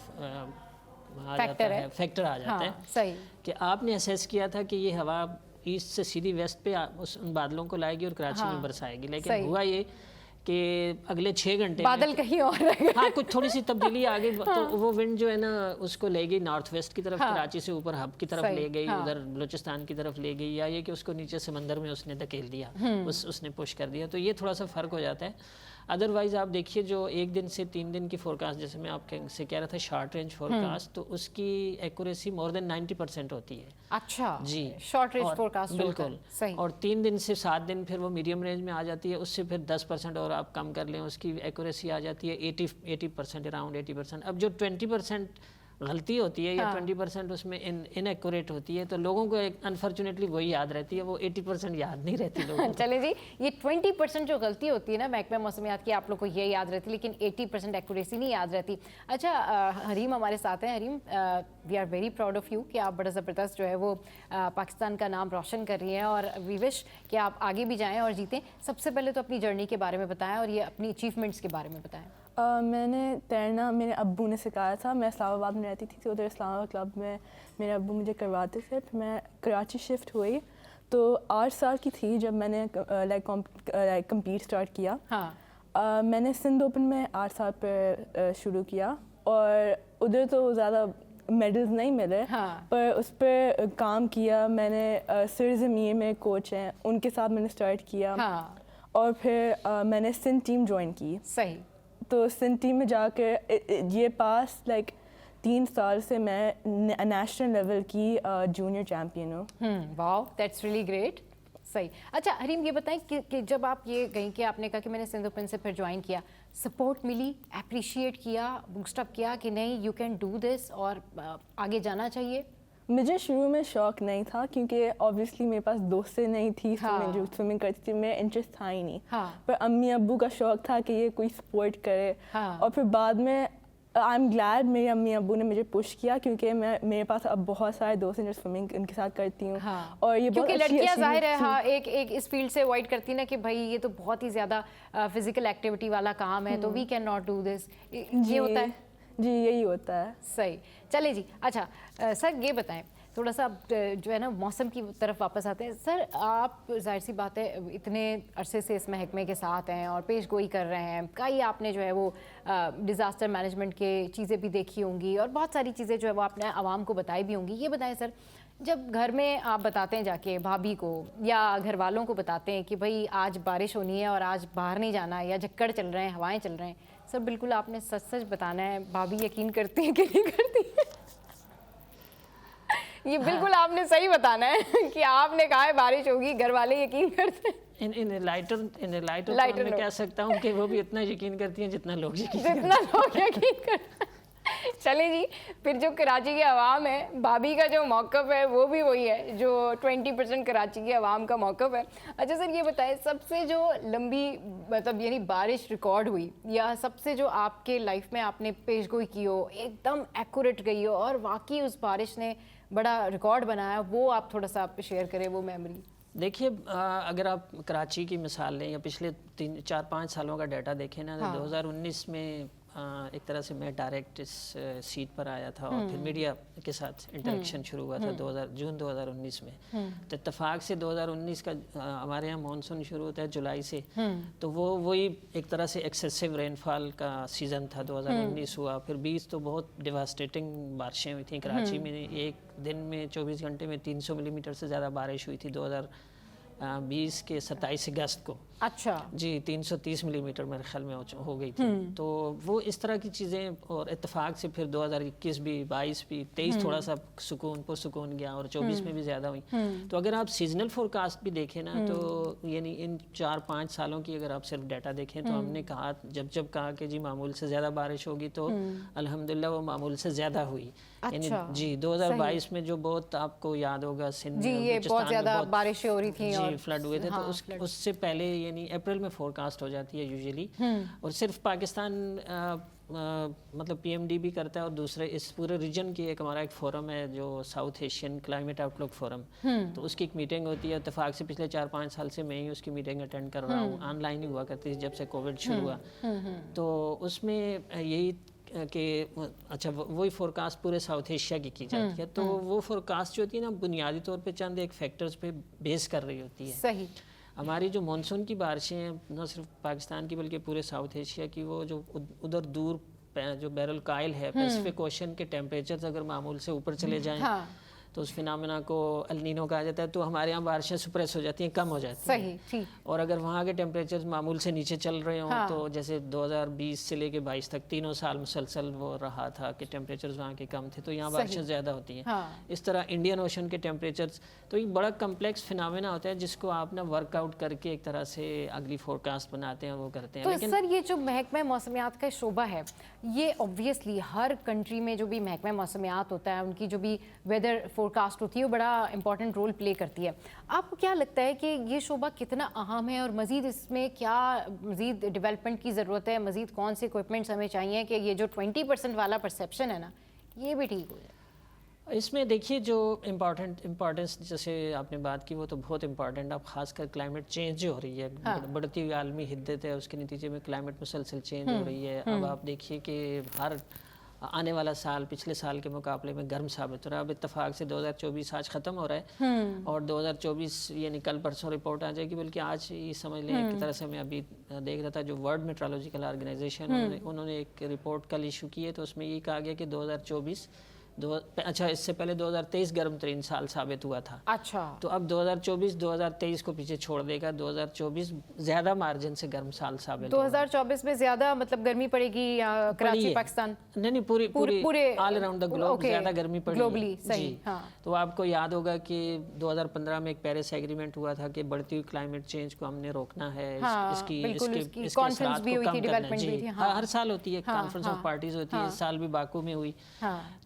فیکٹر آ جاتا ہے کہ آپ نے اسیس کیا تھا کہ یہ ہوا ایسٹ سے سیدھی ویسٹ پہ ان بادلوں کو لائے گی اور کراچی میں برسائے گی، لیکن ہوا یہ کہ اگلے 6 گھنٹے بادل کہیں اور رہے. ہاں کچھ تھوڑی سی تبدیلی آ گئی تو وہ ونڈ جو ہے نا اس کو لے گئی نارتھ ویسٹ کی طرف، کراچی سے اوپر ہب کی طرف لے گئی، ادھر بلوچستان کی طرف لے گئی، یا یہ کہ اس کو نیچے سمندر میں اس نے دھکیل دیا، اس نے پش کر دیا. تو یہ تھوڑا سا فرق ہو جاتا ہے. ادروائز آپ دیکھیے جو 1 دن سے 3 دن کی فور کاسٹ، جیسے میں آپ سے کہہ رہا تھا شارٹ رینج فور کاسٹ، تو اس کی ایکوریسی مور دین 90% ہوتی ہے. اچھا جی، شارٹ رینج فور کاسٹ بالکل. اور 3 دن سے 7 دن پھر وہ میڈیم رینج میں آ جاتی ہے. اس سے پھر 10% اور آپ کم کر لیں، اس کی ایکوریسی آ جاتی ہے 80%، اراؤنڈ 80%. اب جو 20% غلطی ہوتی ہے یا 20% اس میں ان ایکوریٹ ہوتی ہے تو لوگوں کو انفارچونیٹلی وہی یاد رہتی ہے، وہ 80% یاد نہیں رہتی لوگوں کو. چلیں جی، یہ 20% جو غلطی ہوتی ہے نا محکمہ موسمیات کی آپ لوگ کو یہ یاد رہتی لیکن 80% ایکوریسی نہیں یاد رہتی. اچھا حریم ہمارے ساتھ ہیں. Hareem, we are very proud of you کہ آپ بڑا زبردست جو ہے وہ پاکستان کا نام روشن کر رہی ہیں اور وی وش کہ آپ آگے بھی جائیں اور جیتیں. سب سے پہلے تو اپنی جرنی کے بارے میں بتائیں اور یہ اپنی اچیومنٹس کے بارے میں بتائیں. میں نے تیرنا میرے ابو نے سکھایا تھا. میں اسلام آباد میں رہتی تھی تو ادھر اسلام آباد کلب میں میرے ابو مجھے کرواتے تھے. پھر میں کراچی شفٹ ہوئی تو 8 سال کی تھی جب میں نے کمپیٹ اسٹارٹ کیا. میں نے سندھ اوپن میں 8 سال پہ شروع کیا اور ادھر تو زیادہ میڈلز نہیں ملے پر اس پہ کام کیا میں نے. سر ضمیر میں کوچ ہیں ان کے ساتھ میں نے اسٹارٹ کیا اور پھر میں نے سندھ ٹیم جوائن کی. صحیح. تو سندھ ٹیم میں جا کے یہ پاس لائک 3 سال سے میں نیشنل لیول کی جونیئر چیمپئن ہوں. واو دیٹس ریئلی گریٹ. صحیح. اچھا حریم یہ بتائیں کہ جب آپ یہ گئیں کہ آپ نے کہا کہ میں نے سندھ اوپن سے پھر جوائن کیا, سپورٹ ملی, اپریشیٹ کیا, بوسٹ اپ کیا کہ نہیں یو کین ڈو دس اور آگے جانا چاہیے؟ مجھے شروع میں شوق نہیں تھا کیونکہ اوبیسلی میرے پاس دوستیں نہیں تھی جو سوئمنگ کرتی تھی, میرا انٹرسٹ تھا ہی نہیں. پر امی ابو کا شوق تھا کہ یہ کوئی سپورٹ کرے اور پھر بعد میں آئی ایم گلیڈ میرے امی ابو نے مجھے پش کیا کیونکہ میرے پاس اب بہت سارے دوست ہیں جو سوئمنگ ان کے ساتھ کرتی ہوں. اور یہ کیونکہ لڑکیاں ظاہر ہے ایک اس فیلڈ سے اوائڈ کرتی نا کہ بھائی یہ تو بہت ہی زیادہ فزیکل ایکٹیویٹی والا کام ہے تو we can not do this. یہ ہوتا ہے. جی یہی ہوتا ہے. صحیح. چلے جی. اچھا سر یہ بتائیں تھوڑا سا جو ہے نا موسم کی طرف واپس آتے ہیں. سر آپ ظاہر سی بات ہے اتنے عرصے سے اس محکمے کے ساتھ ہیں اور پیش گوئی کر رہے ہیں, کئی آپ نے جو ہے وہ ڈیزاسٹر مینجمنٹ کے چیزیں بھی دیکھی ہوں گی اور بہت ساری چیزیں جو ہے وہ آپ نے عوام کو بتائی بھی ہوں گی. یہ بتائیں سر جب گھر میں آپ بتاتے ہیں جا کے بھابھی کو یا گھر والوں کو بتاتے ہیں کہ بھائی آج بارش ہونی ہے اور آج باہر نہیں جانا یا جھکڑ چل رہے ہیں, ہوائیں چل رہے ہیں, سر بالکل آپ نے سچ سچ بتانا ہے بھابھی یقین کرتی ہیں کہ نہیں کرتی ہیں؟ یہ بالکل آپ نے صحیح بتانا ہے کہ آپ نے کہا ہے بارش ہوگی, گھر والے یقین کرتے ہیں. لائٹر میں کہہ سکتا ہوں کہ وہ بھی اتنا یقین کرتی ہیں جتنا لوگ یقین کرتے ہیں. چلیں جی, پھر جو کراچی کے عوام ہے بھابھی کا جو موقف ہے وہ بھی وہی ہے جو 20% کراچی کے عوام کا موقف ہے. اچھا سر یہ بتائیں سب سے جو لمبی مطلب یعنی بارش ریکارڈ ہوئی یا سب سے جو آپ کے لائف میں آپ نے پیش گوئی کی ہو ایک دم ایکوریٹ گئی ہو اور واقعی اس بارش نے بڑا ریکارڈ بنایا, وہ آپ تھوڑا سا آپ شیئر کریں وہ میموری. دیکھیے اگر آپ کراچی کی مثال لیں یا پچھلے 4-5 سالوں کا ڈیٹا دیکھیں نا, 2019 میں ایک طرح سے میں ڈائریکٹ اس سیٹ پر آیا تھا اور پھر میڈیا کے ساتھ انٹریکشن شروع ہوا تھا جون 2019 میں. تو اتفاق سے 2019 کا ہمارے یہاں مانسون شروع ہوتا ہے جولائی سے, تو وہی ایک طرح سے ایکسیسو رین فال کا سیزن تھا. 2019 ہوا, پھر 20 تو بہت ڈیواسٹیٹنگ بارشیں ہوئی تھیں کراچی میں. ایک دن میں 24 گھنٹے میں 300 ملی میٹر سے زیادہ بارش ہوئی تھی 2020 کے 27 اگست کو. اچھا جی 330 ملی میٹر میرے خیال میں ہو گئی تھی. تو وہ اس طرح کی چیزیں, اور اتفاق سے پھر 2021 بھی 22 بھی 23 تھوڑا سا پرسکون گیا اور 24 میں بھی زیادہ ہوئی. تو اگر آپ سیزنل فورکاسٹ بھی دیکھیں نا تو یعنی ان 4-5 سالوں کی اگر آپ صرف ڈیٹا دیکھیں تو ہم نے کہا جب کہا کہ جی معمول سے زیادہ بارش ہوگی تو الحمدللہ وہ معمول سے زیادہ ہوئی. یعنی جی 2022 میں جو بہت آپ کو یاد ہوگا سندھ میں بہت زیادہ بارشیں ہو رہی تھیں جی فلڈ ہوئے تھے, تو اس سے پہلے یعنی اپریل میں فورکاسٹ ہو جاتی ہے یوزلی. اور صرف پاکستان مطلب پی ایم ڈی بھی کرتا ہے اور دوسرے اس پورے ریجن کی ہمارا ایک فورم ہے جو ساؤتھ ایشین کلائمیٹ آؤٹ لک فورم, تو اس کی ایک میٹنگ ہوتی ہے. اتفاق سے پچھلے 4-5 سال سے میں ہی اس کی میٹنگ اٹینڈ کر رہا ہوں. آن لائن ہی ہوا کرتی تھی جب سے کووڈ شروع ہوا. تو اس میں یہی کہ اچھا وہی فورکاسٹ پورے ساؤتھ ایشیا کی جاتی ہے. تو وہ فورکاسٹ جو ہوتی ہے نا بنیادی طور پہ چند ایک فیکٹرز پہ بیس کر رہی ہوتی ہے. صحیح. ہماری جو مانسون کی بارشیں ہیں نہ صرف پاکستان کی بلکہ پورے ساؤتھ ایشیا کی, وہ جو ادھر دور جو بحر الکائل ہے پیسفک اوشن کے ٹیمپریچرز اگر معمول سے اوپر چلے جائیں تو اس فینامنا کو النینو کہا جاتا ہے. تو ہمارے یہاں بارشیں سپریس ہو جاتی ہیں, کم ہو جاتی ہیں. صحیح. اور اگر وہاں کے ٹیمپریچرز معمول سے نیچے چل رہے ہوں تو جیسے 2020 سے لے کے 22 تک 3 سال مسلسل وہ رہا تھا کہ ٹیمپریچرز وہاں کے کم تھے تو یہاں بارشیں زیادہ ہوتی ہیں. اس طرح انڈین اوشن کے ٹیمپریچرز, تو یہ بڑا کمپلیکس فینامنا ہوتا ہے جس کو آپ نا ورک آؤٹ کر کے ایک طرح سے اگلی فورکاسٹ بناتے ہیں, وہ کرتے ہیں. تو سر یہ جو محکمہ موسمیات کا شعبہ ہے یہ اوبویسلی ہر کنٹری میں جو بھی محکمہ موسمیات ہوتا ہے ان کی جو بھی ویدر فورکاسٹ ہوتی ہے وہ بڑا امپورٹنٹ رول پلے کرتی ہے. آپ کو کیا لگتا ہے کہ یہ شعبہ کتنا اہم ہے اور مزید اس میں کیا مزید ڈیولپمنٹ کی ضرورت ہے, مزید کون سے اکوپمنٹس ہمیں چاہیے کہ یہ جو 20% والا پرسیپشن ہے نا یہ بھی ٹھیک ہو جائے؟ اس میں دیکھیے جو امپورٹنس جیسے آپ نے بات کی وہ تو بہت امپورٹنٹ. اب خاص کر کلائمیٹ چینج جو ہو رہی ہے, بڑھتی ہوئی عالمی حدت ہے, اس کے نتیجے میں کلائمیٹ مسلسل چینج ہو رہی ہے. اب آپ دیکھیے کہ ہر आने वाला साल पिछले साल के मुकाबले में गर्म साबित हो रहा है। अब इत्तेफाक से 2024 आज ख़त्म हो रहा है और 2024 यानी कल परसों रिपोर्ट आ जाएगी, बल्कि आज ही समझ लें एक तरह से मैं अभी देख रहा था जो वर्ल्ड मेट्रोलॉजिकल ऑर्गेनाइजेशन उन्होंने एक रिपोर्ट कल इशू की है, तो उसमें ये कहा गया कि 2024 अच्छा इससे पहले 2023 गर्म तरीन साल साबित हुआ था। अच्छा, तो अब 2024 2023 को पीछे छोड़ देगा, 2024 ज्यादा मार्जिन से गर्म साल साबित 2024 में ज्यादा मतलब गर्मी पड़ेगी कराची पाकिस्तान? नहीं पूरे ऑल अराउंड द ग्लोब ज्यादा गर्मी पड़ी ग्लोबली, सही। हाँ। तो आपको याद होगा कि 2015 में एक पेरिस एग्रीमेंट हुआ था कि बढ़ती हुई क्लाइमेट चेंज को हमने रोकना है, इसकी कॉन्फ्रेंस भी हुई थी, डेवलपमेंट भी थी। हर साल होती है कॉन्फ्रेंस ऑफ पार्टीज होती है, इस साल भी बाकू में हुई।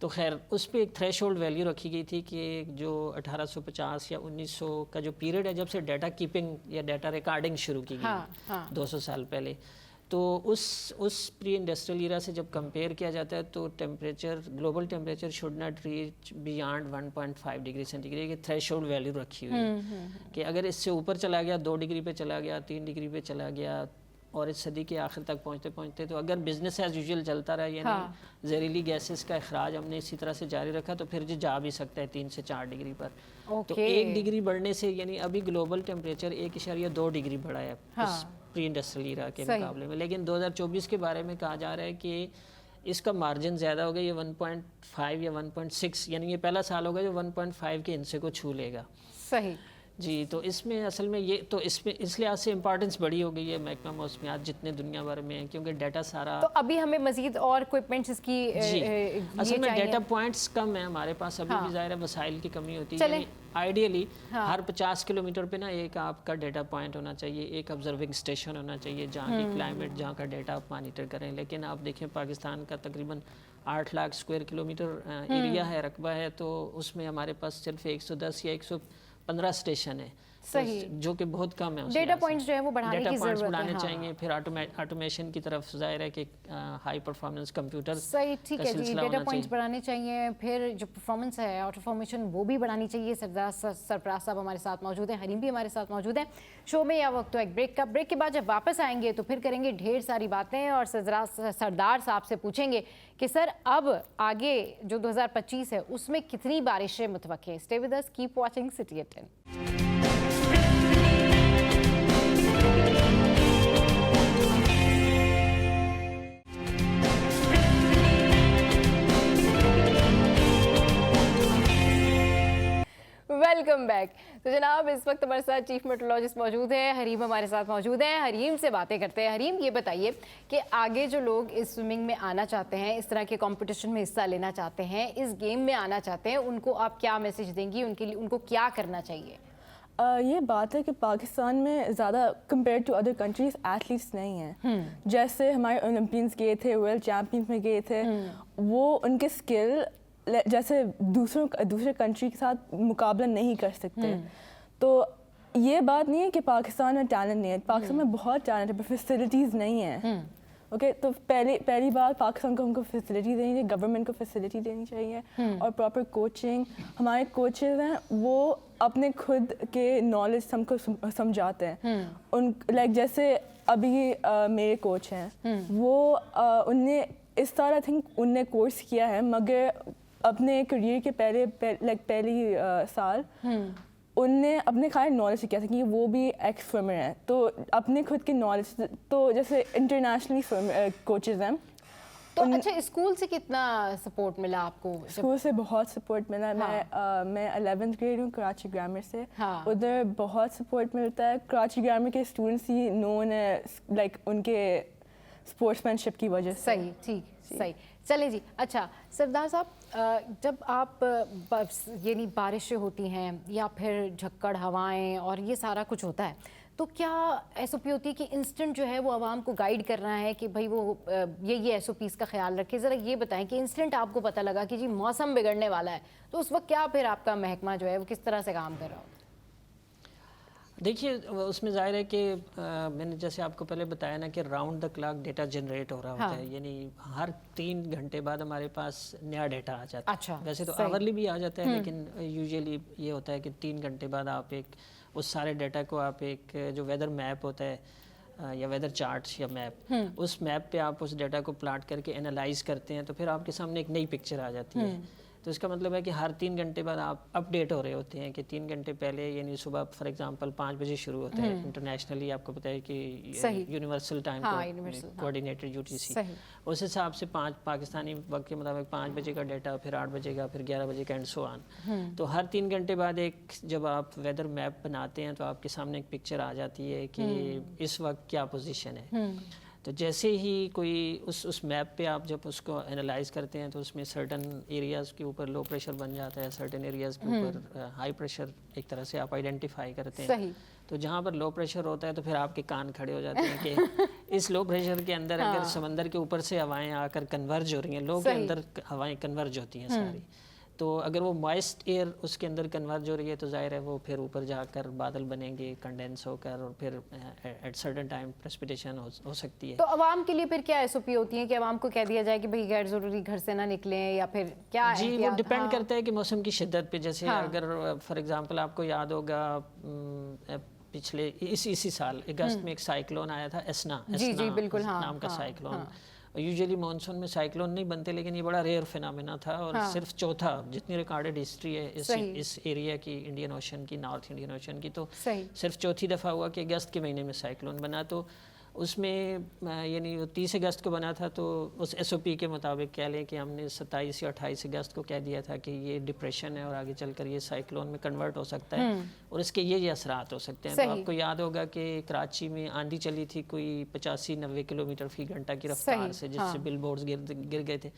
तो खैर उस पर एक थ्रेशोल्ड वैल्यू रखी गई थी कि जो 1850 या 1900 का जो पीरियड है जब से डाटा कीपिंग या डाटा रिकॉर्डिंग शुरू की गई 200 साल पहले, तो उस प्री इंडस्ट्रियल ईरा से जब कंपेयर किया जाता है तो temperature global temperature should not reach beyond 1.5 degree centigrade की थ्रेशोल्ड वैल्यू रखी हुई है कि अगर इससे ऊपर चला गया, 2 डिग्री पे चला गया, 3 डिग्री पे चला गया और इस सदी के आखिर तक पहुंचते पहुंचते तो अगर बिजनेस एज यूजुअल चलता रहा यानी जहरीली गैसेस का अखराज हमने इसी तरह से जारी रखा तो फिर जो जा भी सकता है 3 से 4 डिग्री पर। तो 1 डिग्री बढ़ने से यानी अभी ग्लोबल टेम्परेचर 1.2 डिग्री बढ़ा है इस प्री इंडस्ट्रियल ईरा के मुकाबले में, लेकिन 2024 के बारे में कहा जा रहा है कि इसका मार्जिन ज़्यादा होगा, ये 1.5 या 1.6 यानी ये पहला साल होगा जो 1.5 के हिस्से को छू लेगा। सही जी, तो इसमें असल में ये तो इसमें इस लिहाज से इम्पोर्टेंस बड़ी हो गई है महकमा मौसमियात जितने दुनिया भर में हैं, क्योंकि डाटा सारा तो अभी हमें मजीद और इक्विपमेंट्स इसकी असल में डाटा पॉइंट्स कम है हमारे पास अभी भी ज़ाहिर है वसाइल की कमी होती है। आइडियली हर 50 किलोमीटर पे ना एक आपका डाटा पॉइंट होना चाहिए, एक ऑब्जर्विंग स्टेशन होना चाहिए जहाँ की क्लाइमेट जहाँ का डाटा आप मॉनिटर करें। लेकिन आप देखें पाकिस्तान का तकरीबन 8 लाख स्क्वायर किलोमीटर एरिया है, रकबा है, तो उसमें हमारे पास सिर्फ 110 या 115 स्टेशन है, सही, जो कि बहुत कम है। डेटा पॉइंट्स जो है वो बढ़ाने की जरूरत है। चाहिए, फिर ऑटोमेशन की तरफ जाहिर है कि हाई परफॉर्मेंस कंप्यूटर, सही, ठीक है जी, डेटा पॉइंट्स बढ़ाने चाहिए, फिर जो परफॉर्मेंस है ऑटोमेशन वो भी बढ़ानी चाहिए। सरफराज साहब हमारे साथ मौजूद हैं, हरीम भी हमारे साथ मौजूद हैं शो में। या वक्त तो एक ब्रेक का, ब्रेक के बाद जब वापस आएंगे तो फिर करेंगे ढेर सारी बातें और सरदार साहब से पूछेंगे कि सर अब आगे जो 2025 है उसमें कितनी बारिशें मुतवक्के हैं। Stay with us, keep watching city at 10। Welcome back. तो जनाब इस वक्त हमारे साथ चीफ मेट्रोलॉजिस्ट मौजूद है, हरीम हमारे साथ मौजूद है। हरीम से बातें करते हैं। हरीम ये बताइए कि आगे जो लोग इस स्विमिंग में आना चाहते हैं, इस तरह के कंपटीशन में हिस्सा लेना चाहते हैं, इस गेम में आना चाहते हैं, उनको आप क्या मैसेज देंगी, उनके लिए उनको क्या करना चाहिए? ये बात है कि पाकिस्तान में ज़्यादा compare to other countries athletes नहीं हैं। जैसे हमारे ओलंपियंस गए थे, वर्ल्ड चैम्पियंस में गए थे, वो उनके स्किल जैसे दूसरे कंट्री के साथ मुकाबला नहीं कर सकते। तो ये बात नहीं है कि पाकिस्तान में टैलेंट नहीं है, पाकिस्तान में बहुत टैलेंट है पर फैसिलिटीज़ नहीं है। ओके, तो पहली बात पाकिस्तान को हमको फैसिलिटी देनी चाहिए, गवर्नमेंट को फैसिलिटी देनी चाहिए और प्रॉपर कोचिंग। हमारे कोचेज़ हैं वो अपने खुद के नॉलेज हमको समझाते हैं। उन लाइक जैसे अभी मेरे कोच हैं, वो उनने इस तरह थिंक उनने कोर्स किया है, मगर अपने करियर के पहली साल उनने अपने खाली नॉलेज से किया था कि वो भी एक्स स्विमर है, तो अपने खुद के नॉलेज, तो जैसे इंटरनेशनली कोचेज़ हैं। तो अच्छा, स्कूल से कितना सपोर्ट मिला आपको? स्कूल से बहुत सपोर्ट मिला। मैं 11th ग्रेड हूँ कराची ग्रामर से। उधर बहुत सपोर्ट मिलता है। कराची ग्रामर के स्टूडेंट्स ही नोन है लाइक उनके स्पोर्ट्समैनशिप की वजह से। सही, ठीक, सही। चलें जी। अच्छा सरदार साहब, जब आप यानी बारिशें होती हैं या फिर झक्कड़ हवाएं और ये सारा कुछ होता है, तो क्या SOP होती है कि इंस्टेंट जो है वो आवाम को गाइड करना है कि भाई वो ये SOPs का ख्याल रखें? ज़रा ये बताएं कि इंस्टेंट आपको पता लगा कि जी मौसम बिगड़ने वाला है, तो उस वक्त क्या फिर आपका महकमा जो है वो किस तरह से काम कर रहा हो? देखिए, उसमें ज़ाहिर है कि मैंने जैसे आपको पहले बताया ना कि round the clock data generate हो रहा होता है, यानी हर 3 घंटे बाद हमारे पास नया डेटा आ जाता है। अच्छा, वैसे तो आवरली भी आ जाता है, लेकिन यूजुअली ये होता है कि 3 घंटे बाद आप उस सारे डेटा को आप एक जो वेदर मैप होता है یا ویدر چارٹس یا میپ، اس میپ پہ آپ اس ڈیٹا کو پلاٹ کر کے انالائز کرتے ہیں تو پھر آپ کے سامنے ایک نئی پکچر آ جاتی ہے. تو اس کا مطلب ہے کہ ہر 3 گھنٹے بعد آپ اپ ڈیٹ ہو رہے ہوتے ہیں کہ 3 گھنٹے پہلے یعنی صبح فار ایگزامپل 5 بجے شروع ہوتا ہے انٹرنیشنلی، آپ کو پتہ ہے کہ یونیورسل ٹائم کوآرڈینیٹڈ UTC، اس حساب سے 5 پاکستانی وقت کے مطابق 5 بجے کا ڈیٹا، پھر 8 بجے کا، پھر 11 بجے کا اینڈ سو آن. تو ہر 3 گھنٹے بعد ایک جب آپ ویدر میپ بناتے ہیں تو آپ کے سامنے ایک پکچر آ جاتی ہے کہ اس وقت کیا پوزیشن ہے. تو جیسے ہی کوئی اس میپ پہ آپ جب اس کو انالائز کرتے ہیں تو اس میں سرٹن ایریاز کے اوپر لو پریشر بن جاتا ہے، سرٹن ایریاز کے اوپر ہائی پریشر ایک طرح سے آپ آئیڈینٹیفائی کرتے ہیں. تو جہاں پر لو پریشر ہوتا ہے تو پھر آپ کے کان کھڑے ہو جاتے ہیں کہ اس لو پریشر کے اندر اگر سمندر کے اوپر سے ہوائیں آ کر کنورج ہو رہی ہیں، لو کے اندر ہوائیں کنورج ہوتی ہیں ساری، تو اگر وہ موائسٹ ایئر اس کے اندر کنورج ہو رہی ہے تو ظاہر ہے وہ پھر اوپر جا کر بادل بنیں گے کنڈینس ہو کر، اور پھر ایٹ سرٹن ٹائم پریسپیٹیشن ہو سکتی ہے. تو عوام کے لیے پھر کیا SOP ہوتی ہیں کہ عوام کو کہہ دیا جائے کہ بھئی غیر ضروری گھر سے نہ نکلیں، یا پھر کیا؟ جی وہ ڈپینڈ کرتا ہے کہ موسم کی شدت پہ. جیسے اگر فار ایگزامپل آپ کو یاد ہوگا پچھلے اسی سال اگست میں ایک سائیکلون آیا تھا، ایسنا نام کا سائیکلون. یوزلی مانسون میں سائیکلون نہیں بنتے لیکن یہ بڑا ریئر فینامنا تھا، اور صرف چوتھا جتنی ریکارڈڈ ہسٹری ہے اس ایریا کی، انڈین اوشن کی، نارتھ انڈین اوشن کی، تو صرف چوتھی دفعہ ہوا کہ اگست کے مہینے میں سائیکلون بنا. تو اس میں یعنی 30 اگست کو بنا تھا، تو اس SOP کے مطابق کہہ لیں کہ ہم نے 27 یا 28 اگست کو کہہ دیا تھا کہ یہ ڈپریشن ہے اور آگے چل کر یہ سائیکلون میں کنورٹ ہو سکتا ہے اور اس کے یہ اثرات ہو سکتے ہیں. تو آپ کو یاد ہوگا کہ کراچی میں آندھی چلی تھی کوئی 85-90 کلومیٹر فی گھنٹہ کی رفتار سے، جس سے بل بورڈز گر گئے تھے.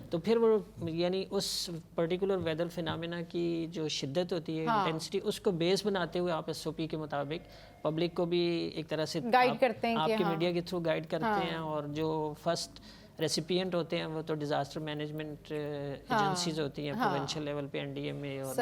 تو پھر وہ یعنی اس پرٹیکولر ویدر فینامنا کی جو شدت ہوتی ہے، انٹینسٹی، اس کو بیس بناتے ہوئے آپ SOP کے مطابق پبلک کو بھی ایک طرح سے گائیڈ کرتے ہیں، آپ کے میڈیا کے تھرو گائیڈ کرتے ہیں. اور جو فرسٹ ریسیپینٹ ہوتے ہیں وہ تو ڈیزاسٹر مینجمنٹ ایجنسیز ہوتی ہیں، پروونشل لیول پہ NDMA اور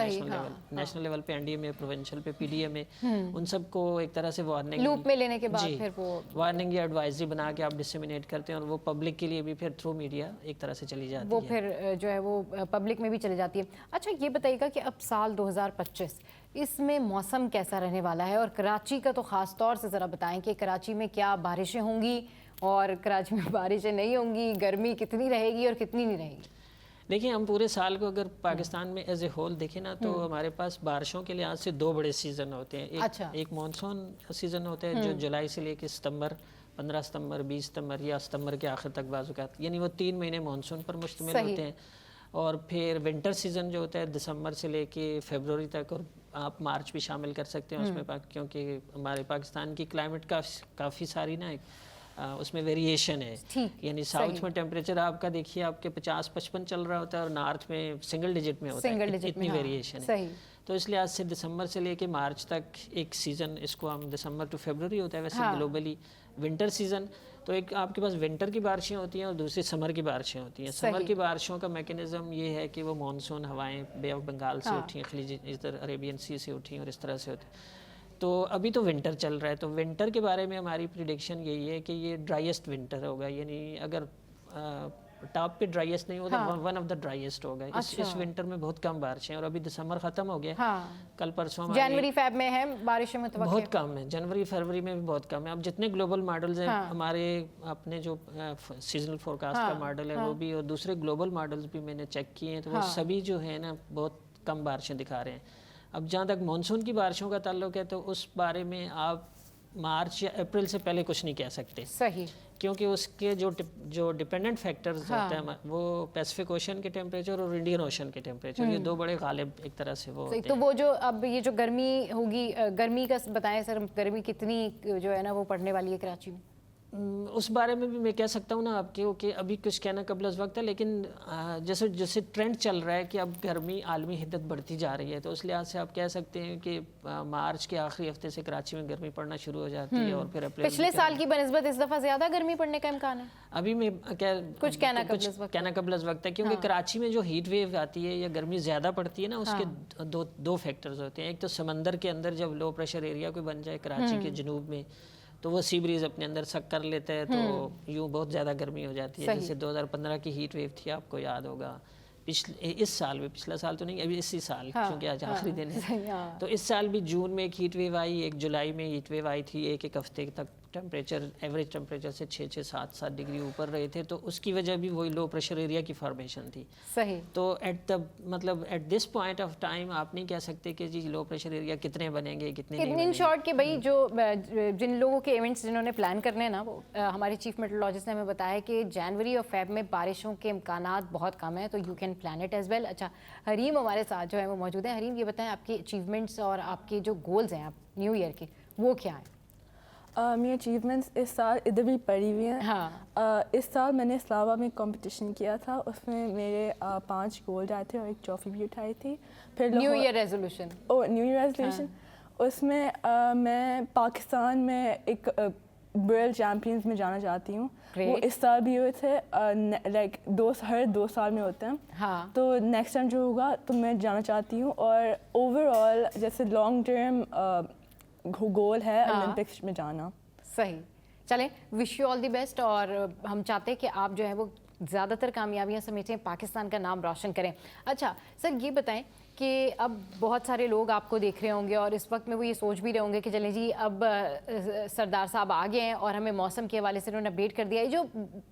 نیشنل لیول پہ NDMA، پروونشل پہ PDMA، ان سب کو ایک طرح سے وارننگ لوپ میں لینے کے بعد پھر وہ وارننگ یا ایڈوائزری بنا کے آپ ڈسیمینیٹ کرتے ہیں، اور وہ پبلک کے لیے بھی پھر تھرو میڈیا ایک طرح سے چلی جاتی ہے، وہ پھر جو ہے وہ پبلک میں بھی چلی جاتی ہے. اچھا یہ بتائیے گا کہ اب سال 2025 اس میں موسم کیسا رہنے والا ہے، اور کراچی کا تو خاص طور سے ذرا بتائیں کہ کراچی میں کیا بارشیں ہوں گی، اور کراچی میں بارشیں نہیں ہوں گی، گرمی کتنی رہے گی اور کتنی نہیں رہے گی؟ دیکھیں ہم پورے سال کو اگر پاکستان میں ایز اے ہول دیکھیں نا تو ہمارے پاس بارشوں کے لحاظ سے 2 بڑے سیزن ہوتے ہیں. ایک مانسون سیزن ہوتا ہے جو جولائی سے لے کے ستمبر، 15 ستمبر، 20 ستمبر یا ستمبر کے آخر تک بعض اوقات، یعنی وہ 3 مہینے مانسون پر مشتمل ہوتے ہیں. اور پھر ونٹر سیزن جو ہوتا ہے دسمبر سے لے کے فیبروری تک، اور آپ مارچ بھی شامل کر سکتے ہیں اس میں، کیونکہ ہمارے پاکستان کی کلائمیٹ کافی ساری نا اس میں ویریشن ہے. یعنی ساؤتھ میں ٹیمپریچر آپ کا دیکھیے آپ کے 50-55 چل رہا ہوتا ہے، اور نارتھ میں سنگل ڈیجٹ میں ہوتا ہے، اتنی ویریشن ہے. تو اس لحاظ سے دسمبر سے لے کے مارچ تک ایک سیزن، اس کو ہم دسمبر ٹو فیبروری ہوتا ہے ویسے گلوبلی ونٹر سیزن. تو ایک آپ کے پاس ونٹر کی بارشیں ہوتی ہیں اور دوسری سمر کی بارشیں ہوتی ہیں. سمر کی بارشوں کا میکینزم یہ ہے کہ وہ مانسون ہوائیں بے آف بنگال سے اٹھیں، خلیج ادھر عربین سی سے اٹھیں اور اس طرح سے ہوتی. تو ابھی تو ونٹر چل رہا ہے، تو ونٹر کے بارے میں ہماری پریڈکشن یہی ہے کہ یہ ڈرائیسٹ ونٹر ہوگا. یعنی اگر ٹاپ پہ ڈرائیسٹ نہیں ہوگا، ون آف دا ڈرائیسٹ ہوگا. اس ونٹر میں بہت کم بارشیں، اور ابھی دسمبر ختم ہو گیا، کل پرسوں جنوری فیب میں ہے بارشیں متوقع بہت کم ہے، جنوری فروری میں بھی بہت کم ہے. اب جتنے گلوبل ماڈلز ہیں ہمارے اپنے جو سیزنل فورکاسٹ کا ماڈل ہے وہ بھی، اور دوسرے گلوبل ماڈلز بھی میں نے چیک کیے ہیں، تو وہ سبھی جو ہے نا بہت کم بارشیں دکھا رہے ہیں. اب جہاں تک مانسون کی بارشوں کا تعلق ہے تو اس بارے میں آپ مارچ یا اپریل سے پہلے کچھ نہیں کہہ سکتے، صحیح، کیونکہ اس کے جو ڈیپینڈنٹ فیکٹرز ہوتے ہیں وہ پیسفک اوشن کے ٹیمپریچر اور انڈین اوشن کے ٹیمپریچر، یہ 2 بڑے غالب ایک طرح سے وہ ہوتے ہیں. تو وہ جو اب یہ جو گرمی ہوگی، گرمی کا بتائیں سر، گرمی کتنی جو ہے نا وہ پڑنے والی ہے کراچی میں؟ اس بارے میں بھی میں کہہ سکتا ہوں نا آپ کے کہ ابھی کچھ کہنا قبل از وقت ہے، لیکن جیسے ٹرینڈ چل رہا ہے کہ اب گرمی عالمی حدت بڑھتی جا رہی ہے، تو اس لحاظ سے آپ کہہ سکتے ہیں کہ مارچ کے آخری ہفتے سے کراچی میں گرمی پڑنا شروع ہو جاتی ہے، اور پھر اپریل پچھلے سال کی بنسبت اس دفعہ زیادہ گرمی پڑنے کا امکان ہے. ابھی میں کچھ کہنا قبل از وقت ہے، کیونکہ کراچی میں جو ہیٹ ویو آتی ہے یا گرمی زیادہ پڑتی ہے نا، اس کے دو فیکٹرز ہوتے ہیں. ایک تو سمندر کے اندر جب لو پریشر ایریا کوئی بن جائے کراچی کے جنوب میں، تو وہ سی بریز اپنے اندر سک کر لیتا ہے، تو یوں بہت زیادہ گرمی ہو جاتی ہے. جیسے 2015 کی ہیٹ ویو تھی، آپ کو یاد ہوگا، اس سال بھی، پچھلا سال تو نہیں، ابھی اسی سال، کیونکہ آج آخری دن ہے. تو اس سال بھی جون میں ایک ہیٹ ویو آئی، ایک جولائی میں ہیٹ ویو آئی تھی، ایک ہفتے تک टेम्परेचर एवरेज टेम्परेचर से 6-7 डिग्री ऊपर रहे थे, तो उसकी वजह भी वही लो प्रेशर एरिया की फॉर्मेशन थी। सही। तो at this point of time आप नहीं कह सकते कि जी लो प्रेशर एरिया कितने बनेंगे कितने नहीं बनेंगे। इन शॉर्ट कि भाई जो जिन लोगों के इवेंट्स जिन्होंने प्लान करने हैं ना, वो हमारे चीफ मेट्रोलॉजिस्ट ने हमें बताया कि जनवरी और फेब में बारिशों के इम्कानात बहुत कम है, तो you can plan it as well. अच्छा, हरीम हमारे साथ जो है वो मौजूद है। हरीम, ये बताएं आपकी अचीवमेंट्स और आपके जो गोल्स हैं आप न्यू ईयर के, वो क्या है? मेरी अचीवमेंट्स इस साल इधर भी पड़ी हुई हैं। हाँ। इस साल मैंने इस्लामाबाद में कंपटीशन किया था, उसमें मेरे 5 गोल्ड आए थे और एक ट्रॉफी भी उठाई थी। फिर new year resolution. New year resolution. उसमें मैं पाकिस्तान में एक वर्ल्ड चैम्पियंस में जाना चाहती हूँ। वो इस साल भी हुए थे, लाइक हर 2 साल में होते हैं। हाँ। तो नेक्स्ट टाइम जो होगा तो मैं जाना चाहती हूँ, और ओवरऑल जैसे लॉन्ग टर्म गोल है ओलंपिक्स में जाना। सही। चलें, wish you all the best, और हम चाहते हैं कि आप जो है वो ज़्यादातर कामयाबियां समेटें, पाकिस्तान का नाम रोशन करें। अच्छा सर, ये बताएं कि अब बहुत सारे लोग आपको देख रहे होंगे और इस वक्त में वो ये सोच भी रहे होंगे कि चलें जी अब सरदार साहब आ गए हैं और हमें मौसम के हवाले से उन्होंने अपडेट कर दिया है। जो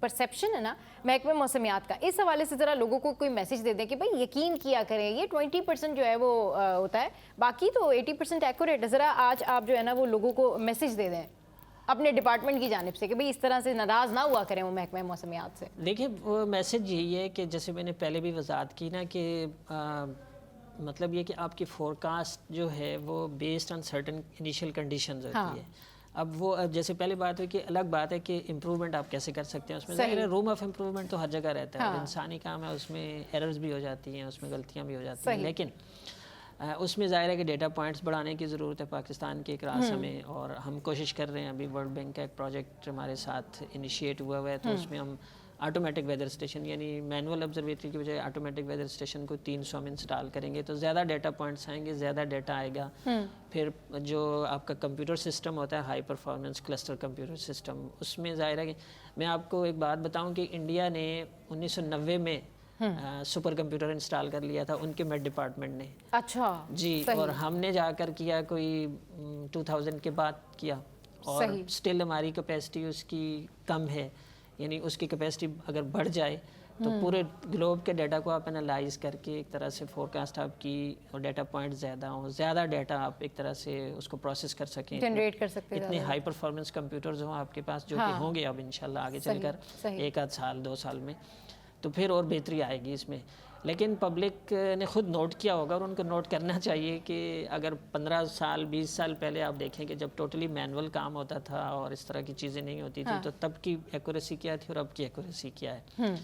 परसेप्शन है ना महकमे मौसमियात का, इस हवाले से ज़रा लोगों को कोई मैसेज दे दें कि भाई यकीन किया करें, ये 20% जो है वो होता है, बाकी तो 80% एक्यूरेट है। ज़रा आज आप जो है ना वो लोगों को मैसेज दे दें अपने डिपार्टमेंट की जानिब से कि भाई इस तरह से नाराज़ ना हुआ करें वो महकमे मौसमियात से। देखिए, वो मैसेज यही है कि जैसे मैंने पहले भी वजाहत की ना कि मतलब ये कि आपकी फोरकास्ट जो है वो based on certain initial conditions होती है। अब वो जैसे पहले बात हुई कि अलग बात है कि इम्प्रूवमेंट आप कैसे कर सकते हैं, उसमें रूम ऑफ इम्प्रूवमेंट तो हर जगह रहता है। इंसानी काम है, उसमें एरर्स भी हो जाती हैं, उसमें गलतियाँ भी हो जाती हैं, लेकिन उसमें ज़ाहिर है कि डेटा पॉइंट्स बढ़ाने की ज़रूरत है पाकिस्तान के क्रास में, और हम कोशिश कर रहे हैं। अभी वर्ल्ड बैंक का एक प्रोजेक्ट हमारे साथ इनिशिएट हुआ है, तो उसमें हम ऑटोमेटिक वेदर स्टेशन यानी मैनुअल ऑब्जर्वेटरी की बजाय ऑटोमेटिक वेदर स्टेशन को 300 में इंस्टॉल करेंगे, तो ज़्यादा डेटा पॉइंट्स आएंगे, ज़्यादा डेटा आएगा। फिर जो आपका कंप्यूटर सिस्टम होता है, high performance cluster computer system, उसमें ज़ाहिर है कि मैं आपको एक बात बताऊं कि इंडिया ने 1990 में सुपर कंप्यूटर इंस्टॉल कर लिया था उनके मेड डिपार्टमेंट ने। अच्छा जी, और हमने जाकर किया कोई 2000 के बाद किया, और स्टिल हमारी कैपेसिटी उसकी कम है। यानी उसकी कैपेसिटी अगर बढ़ जाए तो पूरे ग्लोब के डाटा को आप एनालाइज करके एक तरह से फोरकास्ट आपकी और डाटा पॉइंट ज़्यादा हो, ज़्यादा डाटा आप एक तरह से उसको प्रोसेस कर सकें, जनरेट कर सकते हैं। इतने हाई परफॉर्मेंस कंप्यूटर्स हों आपके पास, जो कि होंगे अब इंशाल्लाह आगे चलकर 1 आध साल 2 साल में, तो फिर और बेहतरी आएगी इसमें। लेकिन पब्लिक ने खुद नोट किया होगा और उनको नोट करना चाहिए कि अगर 15 साल 20 साल पहले आप देखें कि जब टोटली मैनुअल काम होता था और इस तरह की चीज़ें नहीं होती थी, तो तब की एक्यूरेसी क्या थी और अब की एक्यूरेसी क्या है।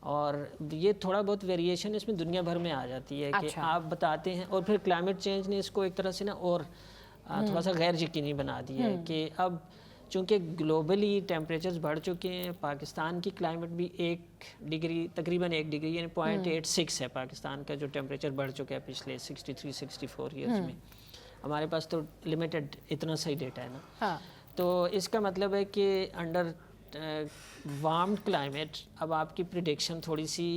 और ये थोड़ा बहुत वेरिएशन इसमें दुनिया भर में आ जाती है कि आप बताते हैं, और फिर क्लाइमेट चेंज ने इसको एक तरह से ना और थोड़ा सा गैर यकीनी बना दिया है कि अब चूँकि ग्लोबली टेम्परेचर्स बढ़ चुके हैं, पाकिस्तान की क्लाइमेट भी 1 डिग्री तकरीबन 1 डिग्री यानी 0.86 है पाकिस्तान का जो टेम्परेचर बढ़ चुका है पिछले 63-64 ईयर्स में। हमारे पास तो लिमिटेड इतना सही डेटा है ना। तो इसका मतलब है कि अंडर वार्म क्लाइमेट अब आपकी प्रिडिक्शन थोड़ी सी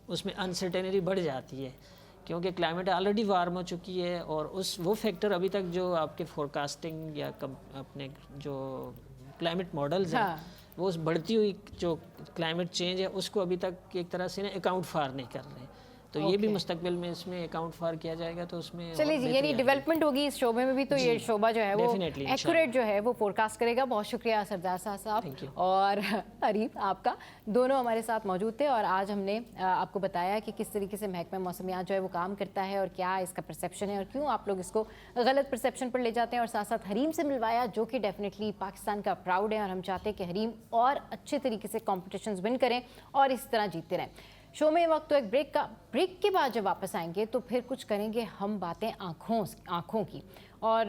उसमें अनसर्टेनिटी बढ़ जाती है, क्योंकि क्लाइमेट ऑलरेडी वार्म हो चुकी है, और वो फैक्टर अभी तक जो आपके फोरकास्टिंग या अपने जो क्लाइमेट मॉडल्स हैं वो उस बढ़ती हुई जो क्लाइमेट चेंज है उसको अभी तक एक तरह से ना अकाउंट फॉर नहीं कर रहे हैं। तो ये भी मुस्तकबिल में इसमें अकाउंट फॉर किया जाएगा, तो उसमें चलिए जी, यानी डेवलपमेंट होगी इस शोबे में भी, तो ये शोबा जो है वो एक्यूरेट जो है वो फोरकास्ट करेगा। बहुत शुक्रिया सरदार साहब और हरीम आपका, दोनों हमारे साथ मौजूद थे, और आज हमने आपको बताया कि किस तरीके से महकमा मौसमियात जो है वो काम करता है और क्या इसका परसेप्शन है और क्यों आप लोग इसको गलत परसेप्शन पर ले जाते हैं, और साथ साथ हरीम से मिलवाया जो कि डेफिनेटली पाकिस्तान का प्राउड है, और हम चाहते हैं कि हरीम और अच्छे तरीके से कॉम्पिटिशन्स विन करें और इस तरह जीतते रहें। शो में वक्त तो एक ब्रेक के बाद जब वापस आएंगे तो फिर कुछ करेंगे हम बातें आँखों की। और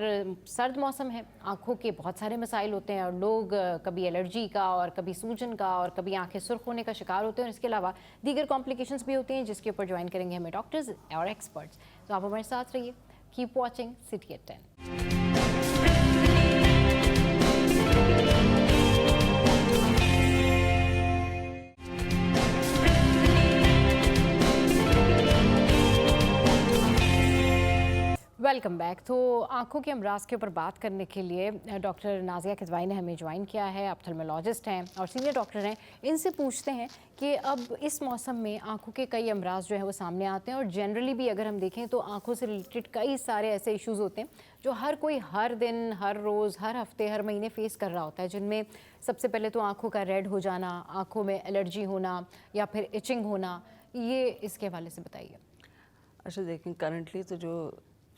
सर्द मौसम है, आँखों के बहुत सारे मसाइल होते हैं, और लोग कभी एलर्जी का और कभी सूजन का और कभी आंखें सुर्ख होने का शिकार होते हैं, और इसके अलावा दीगर कॉम्प्लिकेशंस भी होते हैं जिसके ऊपर ज्वाइन करेंगे हमें डॉक्टर्स और एक्सपर्ट्स। तो आप हमारे साथ रहिए, keep watching city at 10। Welcome back. तो आंखों के अमराज के ऊपर बात करने के लिए डॉक्टर नाज़िया किदवाई ने हमें ज्वाइन किया है। ऑप्थेल्मोलॉजिस्ट हैं और सीनियर डॉक्टर हैं। इनसे पूछते हैं कि अब इस मौसम में आंखों के कई अमराज जो है वो सामने आते हैं और जनरली भी अगर हम देखें तो आंखों से रिलेटेड कई सारे ऐसे इश्यूज़ होते हैं जो हर कोई हर दिन, हर रोज़, हर हफ्ते, हर महीने फेस कर रहा होता है, जिनमें सबसे पहले तो आंखों का रेड हो जाना, आंखों में एलर्जी होना या फिर इचिंग होना। ये इसके हवाले से बताइए। अच्छा देखें, करंटली तो जो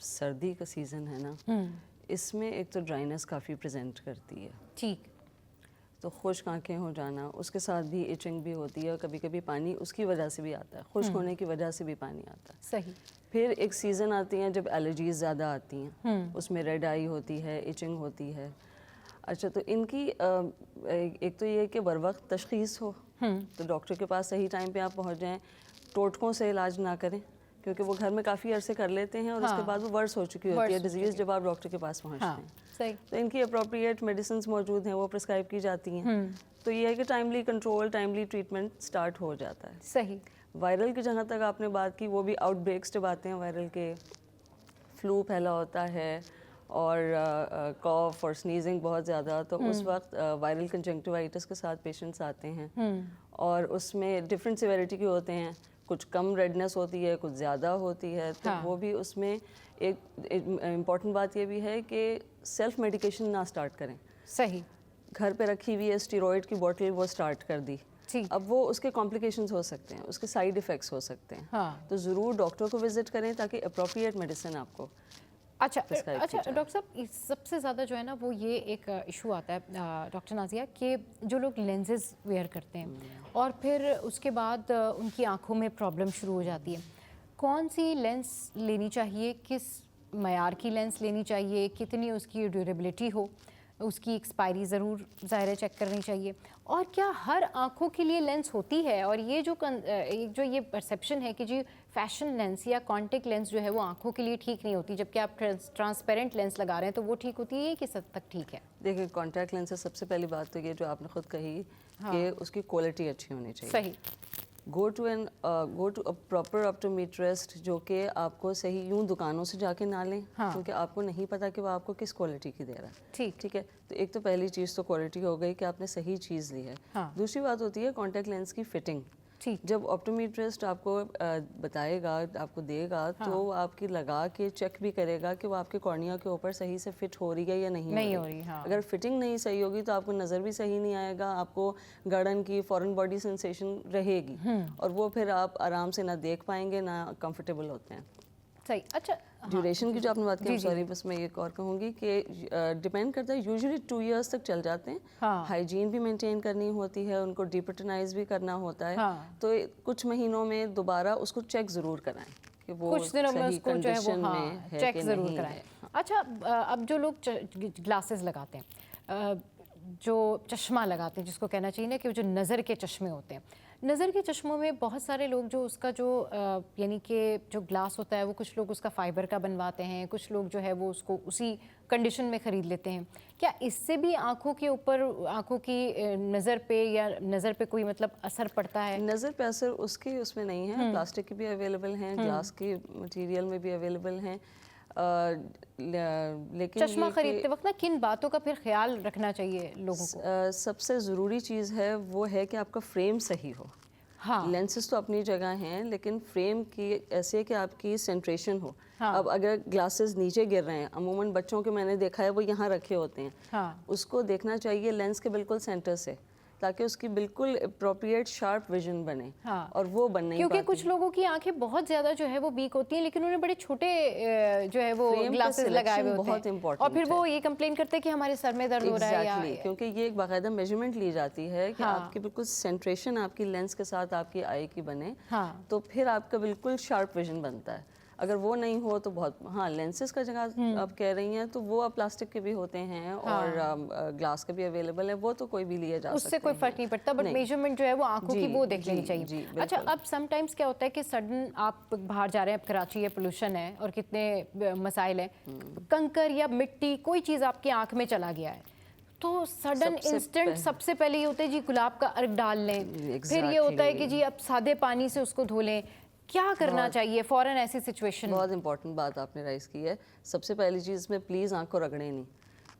सर्दी का सीज़न है ना, इसमें एक तो ड्राइनेस काफ़ी प्रेजेंट करती है। ठीक। तो खुश्क आंखें हो जाना, उसके साथ भी इचिंग भी होती है और कभी कभी पानी उसकी वजह से भी आता है, खुश्क होने की वजह से भी पानी आता है। सही। फिर एक सीज़न आती हैं जब एलर्जीज ज़्यादा आती हैं, उसमें रेड आई होती है, इचिंग होती है। अच्छा, तो इनकी एक तो ये कि बर वक्त तशख़ीस हो, तो डॉक्टर के पास सही टाइम पे आप पहुंच जाएं, टोटकों से इलाज ना करें क्योंकि वो घर में काफ़ी अरसे कर लेते हैं और उसके बाद वो वर्स हो चुकी होती है डिजीज़ जब आप डॉक्टर के पास पहुंचते हैं। सही। तो इनकी अप्रोप्रिएट मेडिसिन मौजूद हैं, वो प्रिस्क्राइब की जाती हैं। तो ये है कि timely control, timely treatment start हो जाता है। सही। वायरल की जहाँ तक आपने बात की, वो भी आउटब्रेक्स जब आते हैं वायरल के, फ्लू फैला होता है और कॉफ और स्नीजिंग बहुत ज़्यादा, तो उस वक्त वायरल कंजंक्टिवाइटिस के साथ पेशेंट्स आते हैं और उसमें डिफरेंट सिवेरिटी के होते हैं, कुछ कम रेडनेस होती है, कुछ ज़्यादा होती है। तो वो भी उसमें एक इम्पॉर्टेंट बात ये भी है कि सेल्फ मेडिकेशन ना स्टार्ट करें। सही। घर पे रखी हुई है स्टीरॉयड की बोतल, वो स्टार्ट कर दी, अब वो उसके कॉम्प्लिकेशंस हो सकते हैं, उसके साइड इफ़ेक्ट्स हो सकते हैं। तो ज़रूर डॉक्टर को विजिट करें ताकि अप्रोप्रिएट मेडिसिन आपको। अच्छा डॉक्टर साहब, सबसे ज़्यादा जो है ना वो ये एक इशू आता है डॉक्टर नाज़िया कि जो लोग लेंसेज वेयर करते हैं और फिर उसके बाद उनकी आंखों में प्रॉब्लम शुरू हो जाती है। कौन सी लेंस लेनी चाहिए, किस मयार की लेंस लेनी चाहिए, कितनी उसकी ड्यूरेबिलिटी हो, उसकी एक्सपायरी ज़रूर ज़ाहिर चेक करनी चाहिए, और क्या हर आंखों के लिए लेंस होती है? और ये जो ये परसेप्शन है कि जी फैशन लेंस या कॉन्टेक्ट लेंस जो है वो आंखों के लिए ठीक नहीं होती, जबकि आप ट्रांसपेरेंट लेंस लगा रहे हैं तो वो ठीक होती है, किस हद तक ठीक है? देखिए, कॉन्टैक्ट लेंस से सबसे पहली बात तो ये जो आपने खुद कही कि उसकी क्वालिटी अच्छी होनी चाहिए। सही। Go to a proper optometrist जो कि आपको सही यूं दुकानों से जाके ना लें, क्योंकि आपको नहीं पता कि वो आपको किस क्वालिटी की दे रहा है। ठीक है, तो एक तो पहली चीज़ तो क्वालिटी हो गई कि आपने सही चीज़ ली है। दूसरी बात होती है कॉन्टैक्ट लेंस की फिटिंग। जब ऑप्टोमेट्रिस्ट आपको बताएगा, आपको देगा, तो वो आपकी लगा के चेक भी करेगा कि वो आपके कॉर्निया के ऊपर सही से फिट हो रही है या नहीं हो रही। अगर फिटिंग नहीं सही होगी तो आपको नज़र भी सही नहीं आएगा, आपको गार्डन की फॉरेन बॉडी सेंसेशन रहेगी और वो फिर आप आराम से ना देख पाएंगे ना कंफर्टेबल होते हैं। सही। अच्छा, ड्यूरेशन की जो आपने बात की, सॉरी बस मैं एक और कहूँगी कि डिपेंड करता है, यूजुअली 2 इयर्स तक चल जाते हैं। हाइजीन भी मेंटेन करनी होती है, उनको डिपटनाइज भी करना होता है। तो कुछ महीनों में दोबारा उसको चेक ज़रूर कराएं कि वो कुछ दिनों में उसको जो है वो चेक ज़रूर कराएं। अच्छा, अब जो लोग ग्लासेस लगाते हैं, जो चश्मा लगाते हैं, जिसको कहना चाहिए ना कि जो नज़र के चश्मे होते हैं, नज़र के चश्मों में बहुत सारे लोग जो उसका जो यानी कि जो ग्लास होता है वो कुछ लोग उसका फ़ाइबर का बनवाते हैं, कुछ लोग जो है वो उसको उसी कंडीशन में ख़रीद लेते हैं। क्या इससे भी आंखों के ऊपर, आंखों की नज़र पे या नज़र पे कोई मतलब असर पड़ता है? नज़र पे असर उसमें नहीं है। प्लास्टिक की भी अवेलेबल हैं, ग्लास की मटेरियल में भी अवेलेबल हैं। लेकिन चश्मा खरीदते वक्त ना किन बातों का फिर ख्याल रखना चाहिए लोगों को? सबसे ज़रूरी चीज़ है वो है कि आपका फ्रेम सही हो। लेंसेस तो अपनी जगह हैं, लेकिन फ्रेम की ऐसे कि आपकी सेंट्रेशन हो। अब अगर ग्लासेस नीचे गिर रहे हैं, अमूमन बच्चों के मैंने देखा है वो यहाँ रखे होते हैं, उसको देखना चाहिए लेंस के बिल्कुल सेंटर से, ताकि उसकी बिल्कुल अप्रोप्रिएट शार्प विजन बने। और वो बन नहीं क्योंकि कुछ लोगों की आंखें बहुत ज़्यादा जो है वो वीक होती हैं, लेकिन उन्हें बड़े छोटे जो है वो ग्लासेस लगाए हुए होते हैं और फिर वो ये कंप्लेन करते हैं कि हमारे सर में दर्द हो रहा है या क्योंकि ये एक बाकायदा मेजरमेंट ली जाती है कि आपकी बिल्कुल सेंट्रेशन आपकी लेंस के साथ आपकी आई की बने, तो फिर आपका बिल्कुल शार्प विजन बनता है। अगर वो नहीं हो तो बहुत, लेंसेज का जगह आप कह रही हैं तो वो अब प्लास्टिक के भी होते हैं और ग्लास के भी अवेलेबल है, वो तो कोई भी लिया जा सकता है, उससे कोई फर्क नहीं पड़ता, बट मेजरमेंट जो है वो आंखों की वो देख लेनी चाहिए। अच्छा, अब समटाइम्स क्या होता है कि सडन आप बाहर जा रहे हैं, अब कराची है, पोल्यूशन है और कितने मसाइल हैं, कंकर या मिट्टी कोई चीज़ आपकी आंख में चला गया है, तो सडन इंस्टेंट सबसे पहले ये होता है जी गुलाब का अर्क डाल लें, फिर ये होता है कि जी अब सादे पानी से उसको धो लें। क्या करना चाहिए फौरन ऐसी सिचुएशन? बहुत इंपॉर्टेंट बात आपने राइज की है। सबसे पहली चीज़ में प्लीज़ आँख को रगड़े नहीं,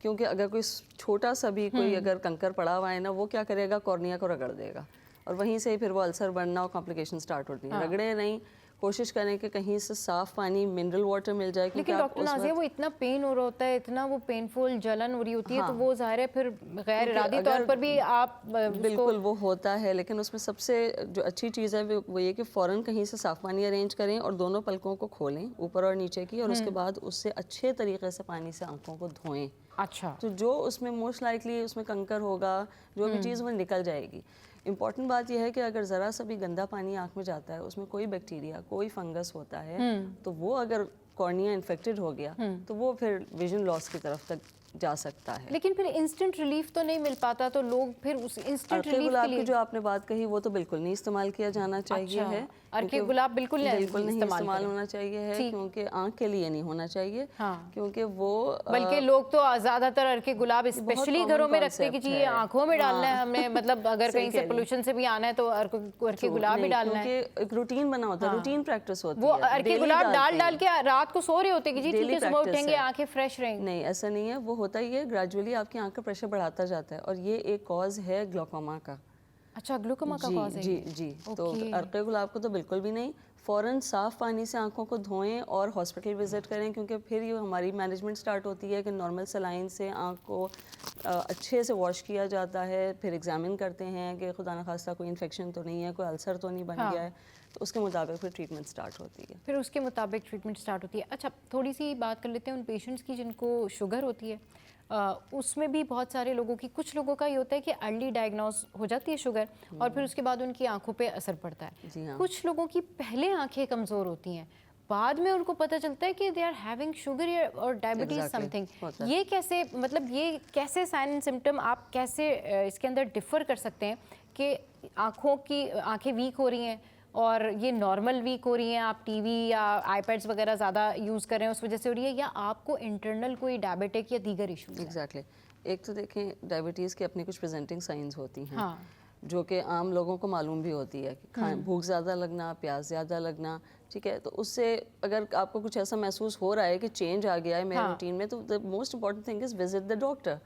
क्योंकि अगर कोई छोटा सा भी कोई अगर कंकर पड़ा हुआ है ना, वो क्या करेगा, कॉर्निया को रगड़ देगा और वहीं से ही फिर वो अल्सर बनना और कॉम्प्लिकेशन स्टार्ट होती है। रगड़े नहीं, कोशिश करें कि कहीं से साफ पानी, मिनरल वाटर मिल जाए। लेकिन डॉक्टर नाज़िया वो इतना पेन हो रहा होता है, इतना वो पेनफुल जलन हो रही होती है, तो वो ज़ाहिर है फिर गैर इरादी तौर पर भी आप बिल्कुल वो होता है, लेकिन उसमें सबसे जो अच्छी चीज़ है वो ये कि फ़ौरन कहीं से साफ पानी अरेंज करें और दोनों पलकों को खोलें, ऊपर और नीचे की, और उसके बाद उससे अच्छे तरीके से पानी से आंखों को धोएं। अच्छा, तो जो उसमें मोस्ट लाइकली उसमें कंकर होगा, जो भी चीज़ वो निकल जाएगी। इम्पॉर्टेंट बात यह है कि अगर ज़रा सा भी गंदा पानी आँख में जाता है, उसमें कोई बैक्टीरिया, कोई फंगस होता है, तो वो अगर कॉर्निया इन्फेक्टेड हो गया तो वो फिर विजन लॉस की तरफ तक जा सकता है। लेकिन फिर इंस्टेंट रिलीफ तो नहीं मिल पाता, तो लोग फिर उस इंस्टेंट अर्के रिलीफ गुलाब के की लिए जो आपने बात कही वो तो बिल्कुल नहीं इस्तेमाल किया जाना चाहिए है। अर्के गुलाब बिल्कुल नहीं इस्तेमाल होना चाहिए है, क्योंकि आँख के लिए नहीं होना चाहिए, क्योंकि वो बल्कि लोग तो ज़्यादातर अर्के गुलाब स्पेशली घरों में रखते हैं कि जी ये आंखों में डालना है हमने, मतलब अगर कहीं से पोल्यूशन से भी आना है तो अर्के गुलाब भी डालना है। एक रूटीन बना होता है, रूटीन प्रैक्टिस होती है। वो अर्के गुलाब डाल के रात को सो रहे होते कि जी ठीक है, सुबह उठेंगे आंखें फ्रेश रहेंगी। नहीं, ऐसा नहीं है, वो होता ही है ग्रेजुअली आपकी आंख का प्रेशर बढ़ाता जाता है, और ये एक कॉज है ग्लोकोमा का। अच्छा, ग्लूकोमा का कॉज है? जी। तो अर्के गुलाब को तो बिल्कुल भी नहीं। फ़ौरन साफ़ पानी से आंखों को धोएं और हॉस्पिटल विज़िट करें, क्योंकि फिर ये हमारी मैनेजमेंट स्टार्ट होती है कि नॉर्मल सलाइन से आंख को अच्छे से वॉश किया जाता है, फिर एग्जामिन करते हैं कि खुदा न खास्ता कोई इन्फेक्शन तो नहीं है, कोई अल्सर तो नहीं बन गया है, तो उसके मुताबिक फिर ट्रीटमेंट स्टार्ट होती है। फिर उसके मुताबिक ट्रीटमेंट स्टार्ट होती है। अच्छा, थोड़ी सी बात कर लेते हैं उन पेशेंट्स की जिनको शुगर होती है। उसमें भी बहुत सारे लोगों की, कुछ लोगों का ये होता है कि अर्ली डायग्नोस हो जाती है शुगर और फिर उसके बाद उनकी आंखों पे असर पड़ता है। जी हाँ। कुछ लोगों की पहले आंखें कमज़ोर होती हैं, बाद में उनको पता चलता है कि दे आर हैविंग शुगर और डायबिटीज समथिंग। ये कैसे, मतलब ये कैसे साइन एंड सिम्टम आप कैसे इसके अंदर डिफ़र कर सकते हैं कि आंखें वीक हो रही हैं और ये नॉर्मल वीक हो रही हैं, आप टीवी या आईपैड्स वगैरह ज़्यादा यूज़ कर रहे हैं उस वजह से हो रही है, या आपको इंटरनल कोई डायबिटिक या दीगर इशूज़? एग्जैक्टली। एक तो देखें, डायबिटीज़ की अपनी कुछ प्रेजेंटिंग साइंस होती हैं, जो कि आम लोगों को मालूम भी होती है कि भूख ज़्यादा लगना, प्यास ज़्यादा लगना, ठीक है। तो उससे अगर आपको कुछ ऐसा महसूस हो रहा है कि चेंज आ गया है मेरे रूटीन में, तो the most important thing is visit the doctor.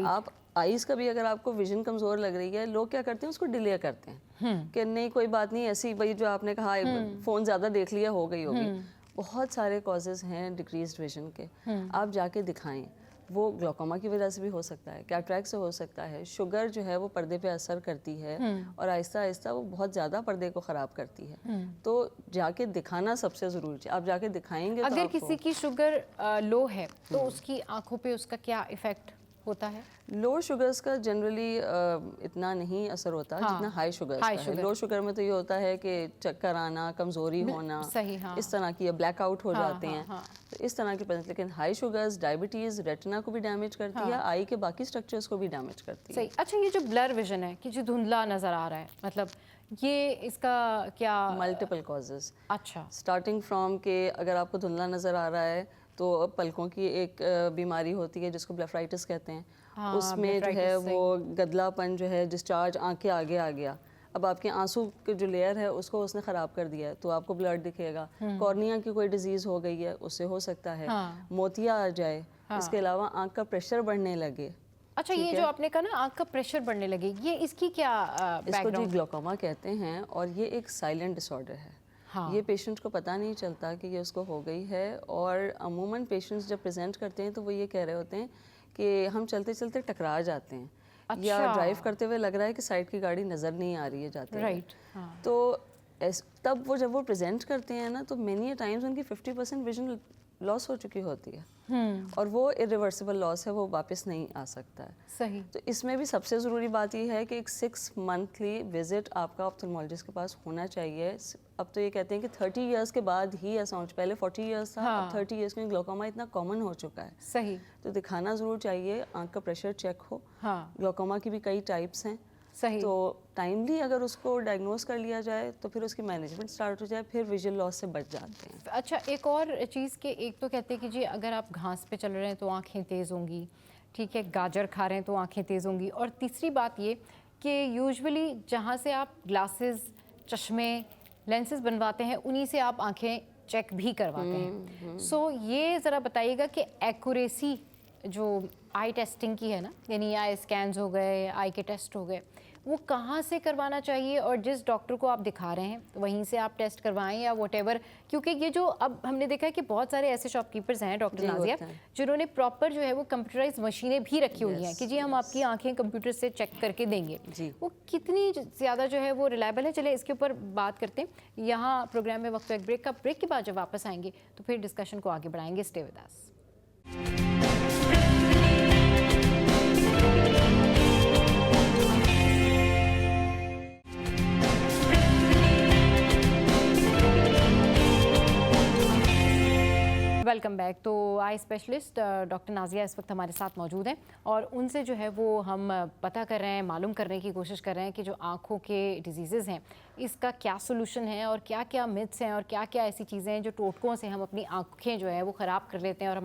आप आईज का भी अगर आपको विजन कमज़ोर लग रही है, लोग क्या करते हैं, उसको डिले करते हैं कि नहीं कोई बात नहीं, ऐसी भाई जो आपने कहा फ़ोन ज़्यादा देख लिया हो गई होगी। बहुत सारे कॉजेज़ हैं डिक्रीज्ड विजन के, आप जाके दिखाएं। वो ग्लोकोमा की वजह से भी हो सकता है, कैटरैक्ट से हो सकता है, शुगर जो है वो पर्दे पे असर करती है और आहिस्ता आहिस्ता वो बहुत ज़्यादा पर्दे को ख़राब करती है। तो जाके दिखाना सबसे ज़रूरी है। आप जाके दिखाएंगे तो अगर किसी की शुगर लो है तो उसकी आंखों पे उसका क्या इफ़ेक्ट होता है? लो शुगर्स का जनरली इतना नहीं असर होता जितना हाई शुगर्स का है। लो शुगर में तो ये होता है कि चक्कर आना, कमज़ोरी होना, इस तरह की, ब्लैकआउट हो जाते हैं, तो इस तरह की प्रेजेंट। लेकिन हाई शुगर्स डायबिटीज़ रेटिना को भी डैमेज करती है, आई के बाकी स्ट्रक्चर्स को भी डैमेज करती है। अच्छा, ये जो ब्लर विजन है कि जो धुंधला नज़र आ रहा है, मतलब ये इसका क्या? Multiple causes. अच्छा, स्टार्टिंग फ्रॉम के अगर आपको धुंधला नज़र आ रहा है तो पलकों की एक बीमारी होती है जिसको ब्लेफराइटिस कहते हैं। उसमें जो है वो गदलापन जो है, डिस्चार्ज आँख के आगे आ गया, अब आपके आंसू के जो लेयर है उसको उसने ख़राब कर दिया है, तो आपको ब्लड दिखेगा। कॉर्निया की कोई डिजीज़ हो गई है, उससे हो सकता है। मोतिया आ जाए, इसके अलावा आँख का प्रेशर बढ़ने लगे। अच्छा, ये जो आपने कहा ना आँख का प्रेशर बढ़ने लगे, ये इसकी क्या इसको जी ग्लोकोमा कहते हैं, और ये एक साइलेंट डिसऑर्डर है। ये पेशेंट को पता नहीं चलता कि ये उसको हो गई है, और अमूमन पेशेंट्स जब प्रेजेंट करते हैं तो वो ये कह रहे होते हैं कि हम चलते चलते टकरा जाते हैं, या ड्राइव करते हुए लग रहा है कि साइड की गाड़ी नज़र नहीं आ रही है जाते हुए। तो तब वो जब वो प्रेजेंट करते हैं ना, तो मेनी टाइम्स उनकी 50% विजन लॉस हो चुकी होती है, और वो इरिवर्सिबल लॉस है, वो वापस नहीं आ सकता है। सही। तो इसमें भी सबसे ज़रूरी बात ये है कि एक 6 मंथली विजिट आपका ऑप्थेल्मोलॉजिस्ट के पास होना चाहिए। अब तो ये कहते हैं कि 30 इयर्स के बाद ही ऐसा हो, पहले 40 इयर्स था, अब 30 इयर्स में ग्लोकोमा इतना कॉमन हो चुका है। सही। तो दिखाना ज़रूर चाहिए, आँख का प्रेशर चेक हो। ग्लोकोमा की भी कई टाइप्स हैं। सही। तो टाइमली अगर उसको डायग्नोस कर लिया जाए तो फिर उसकी मैनेजमेंट स्टार्ट हो जाए, फिर विजुअल लॉस से बच जाते हैं। अच्छा, एक और चीज़ के, एक तो कहते हैं कि जी अगर आप घास पे चल रहे हैं तो आंखें तेज़ होंगी, ठीक है, गाजर खा रहे हैं तो आंखें तेज़ होंगी, और तीसरी बात ये कि यूजुअली जहाँ से आप ग्लासेस, चश्मे लेंसेज बनवाते हैं, उन्हीं से आप आंखें चेक भी करवाते हैं। सो ये ज़रा बताइएगा कि एक्यूरेसी जो आई टेस्टिंग की है ना, यानी आई स्कैन्स हो गए, आई के टेस्ट हो गए, वो कहाँ से करवाना चाहिए, और जिस डॉक्टर को आप दिखा रहे हैं वहीं से आप टेस्ट करवाएं या व्हाटएवर, क्योंकि ये जो अब हमने देखा है कि बहुत सारे ऐसे शॉपकीपर्स हैं डॉक्टर नाजिया जिन्होंने प्रॉपर जो है वो कंप्यूटराइज मशीनें भी रखी हुई हैं कि जी हम आपकी आंखें कंप्यूटर से चेक करके देंगे। वो कितनी ज़्यादा जो है वो रिलायबल है? चले इसके ऊपर बात करते हैं। यहाँ प्रोग्राम में वक्त एक ब्रेक का, ब्रेक के बाद जब वापस आएंगे तो फिर डिस्कशन को आगे बढ़ाएंगे। Stay with us. Welcome back. तो आई स्पेशलिस्ट डॉक्टर नाजिया इस वक्त हमारे साथ मौजूद हैं और उनसे जो है वो हम पता कर रहे हैं, मालूम करने की कोशिश कर रहे हैं कि जो आँखों के डिजीज़ हैं इसका क्या सोल्यूशन है और क्या क्या मिथ्स हैं और क्या क्या ऐसी चीज़ें हैं जो टोटकों से हम अपनी आँखें जो है वो ख़राब कर लेते हैं और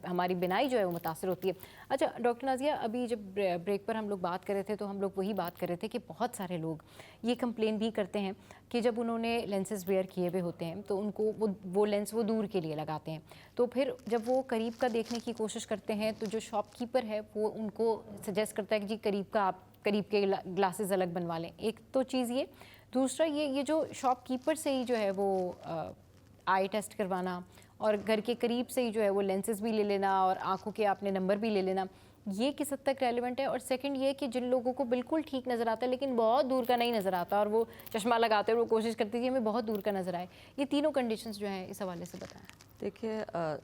हमारी बिनाई जो है वो मुतासर होती है। अच्छा डॉक्टर नाजिया, अभी जब ब्रेक पर हम लोग बात कर रहे थे तो हम लोग वही बात कर रहे थे कि बहुत सारे लोग ये कंप्लेन भी करते हैं कि जब उन्होंने लेंसेज वेयर किए हुए होते हैं तो उनको वो लेंस वो दूर के लिए लगाते हैं, तो फिर जब वो करीब का देखने की कोशिश करते हैं तो जो शॉपकीपर है वो उनको सजेस्ट करता है कि जी करीब का आप करीब के ग्लासेस अलग बनवा लें। एक तो चीज़ ये, दूसरा ये जो शॉपकीपर से ही जो है वो आई टेस्ट करवाना और घर के करीब से ही जो है वो लेंसेज भी ले लेना और आंखों के आपने नंबर भी ले लेना, ये किस हद तक रेलिवेंट है? और सेकंड ये कि जिन लोगों को बिल्कुल ठीक नज़र आता है लेकिन बहुत दूर का नहीं नज़र आता और वो चश्मा लगाते हैं और वो कोशिश करती है कि हमें बहुत दूर का नज़र आए, ये तीनों कंडीशंस जो हैं इस हवाले से बताएं। देखिए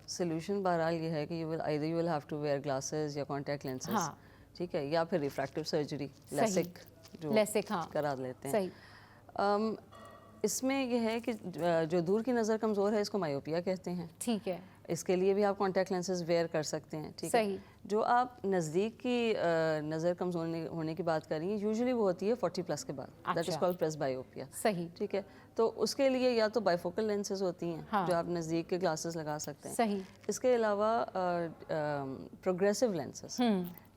सोल्यूशन बहरहाल ये है कि you will have to wear glasses या कॉन्टैक्ट लेंसेज, ठीक है, या फिर रिफ्रैक्टिव सर्जरी लेसिक हाँ करा लेते हैं। सही। इसमें यह है कि जो दूर की नज़र कमज़ोर है इसको मायोपिया कहते हैं, ठीक है, इसके लिए भी आप कॉन्टैक्ट लेंसेज वेयर कर सकते हैं, ठीक है। जो आप नज़दीक की नज़र कमज़ोर होने की बात कर रही हैं यूजुअली वो होती है 40+ के बाद, दैट इज़ कॉल्ड प्रेसबायोपिया, सही, ठीक है। तो उसके लिए या तो बाइफोकल लेंसेज होती हैं हाँ। जो आप नज़दीक के ग्लासेस लगा सकते हैं, सही। इसके अलावा प्रोग्रेसिव लेंसेज,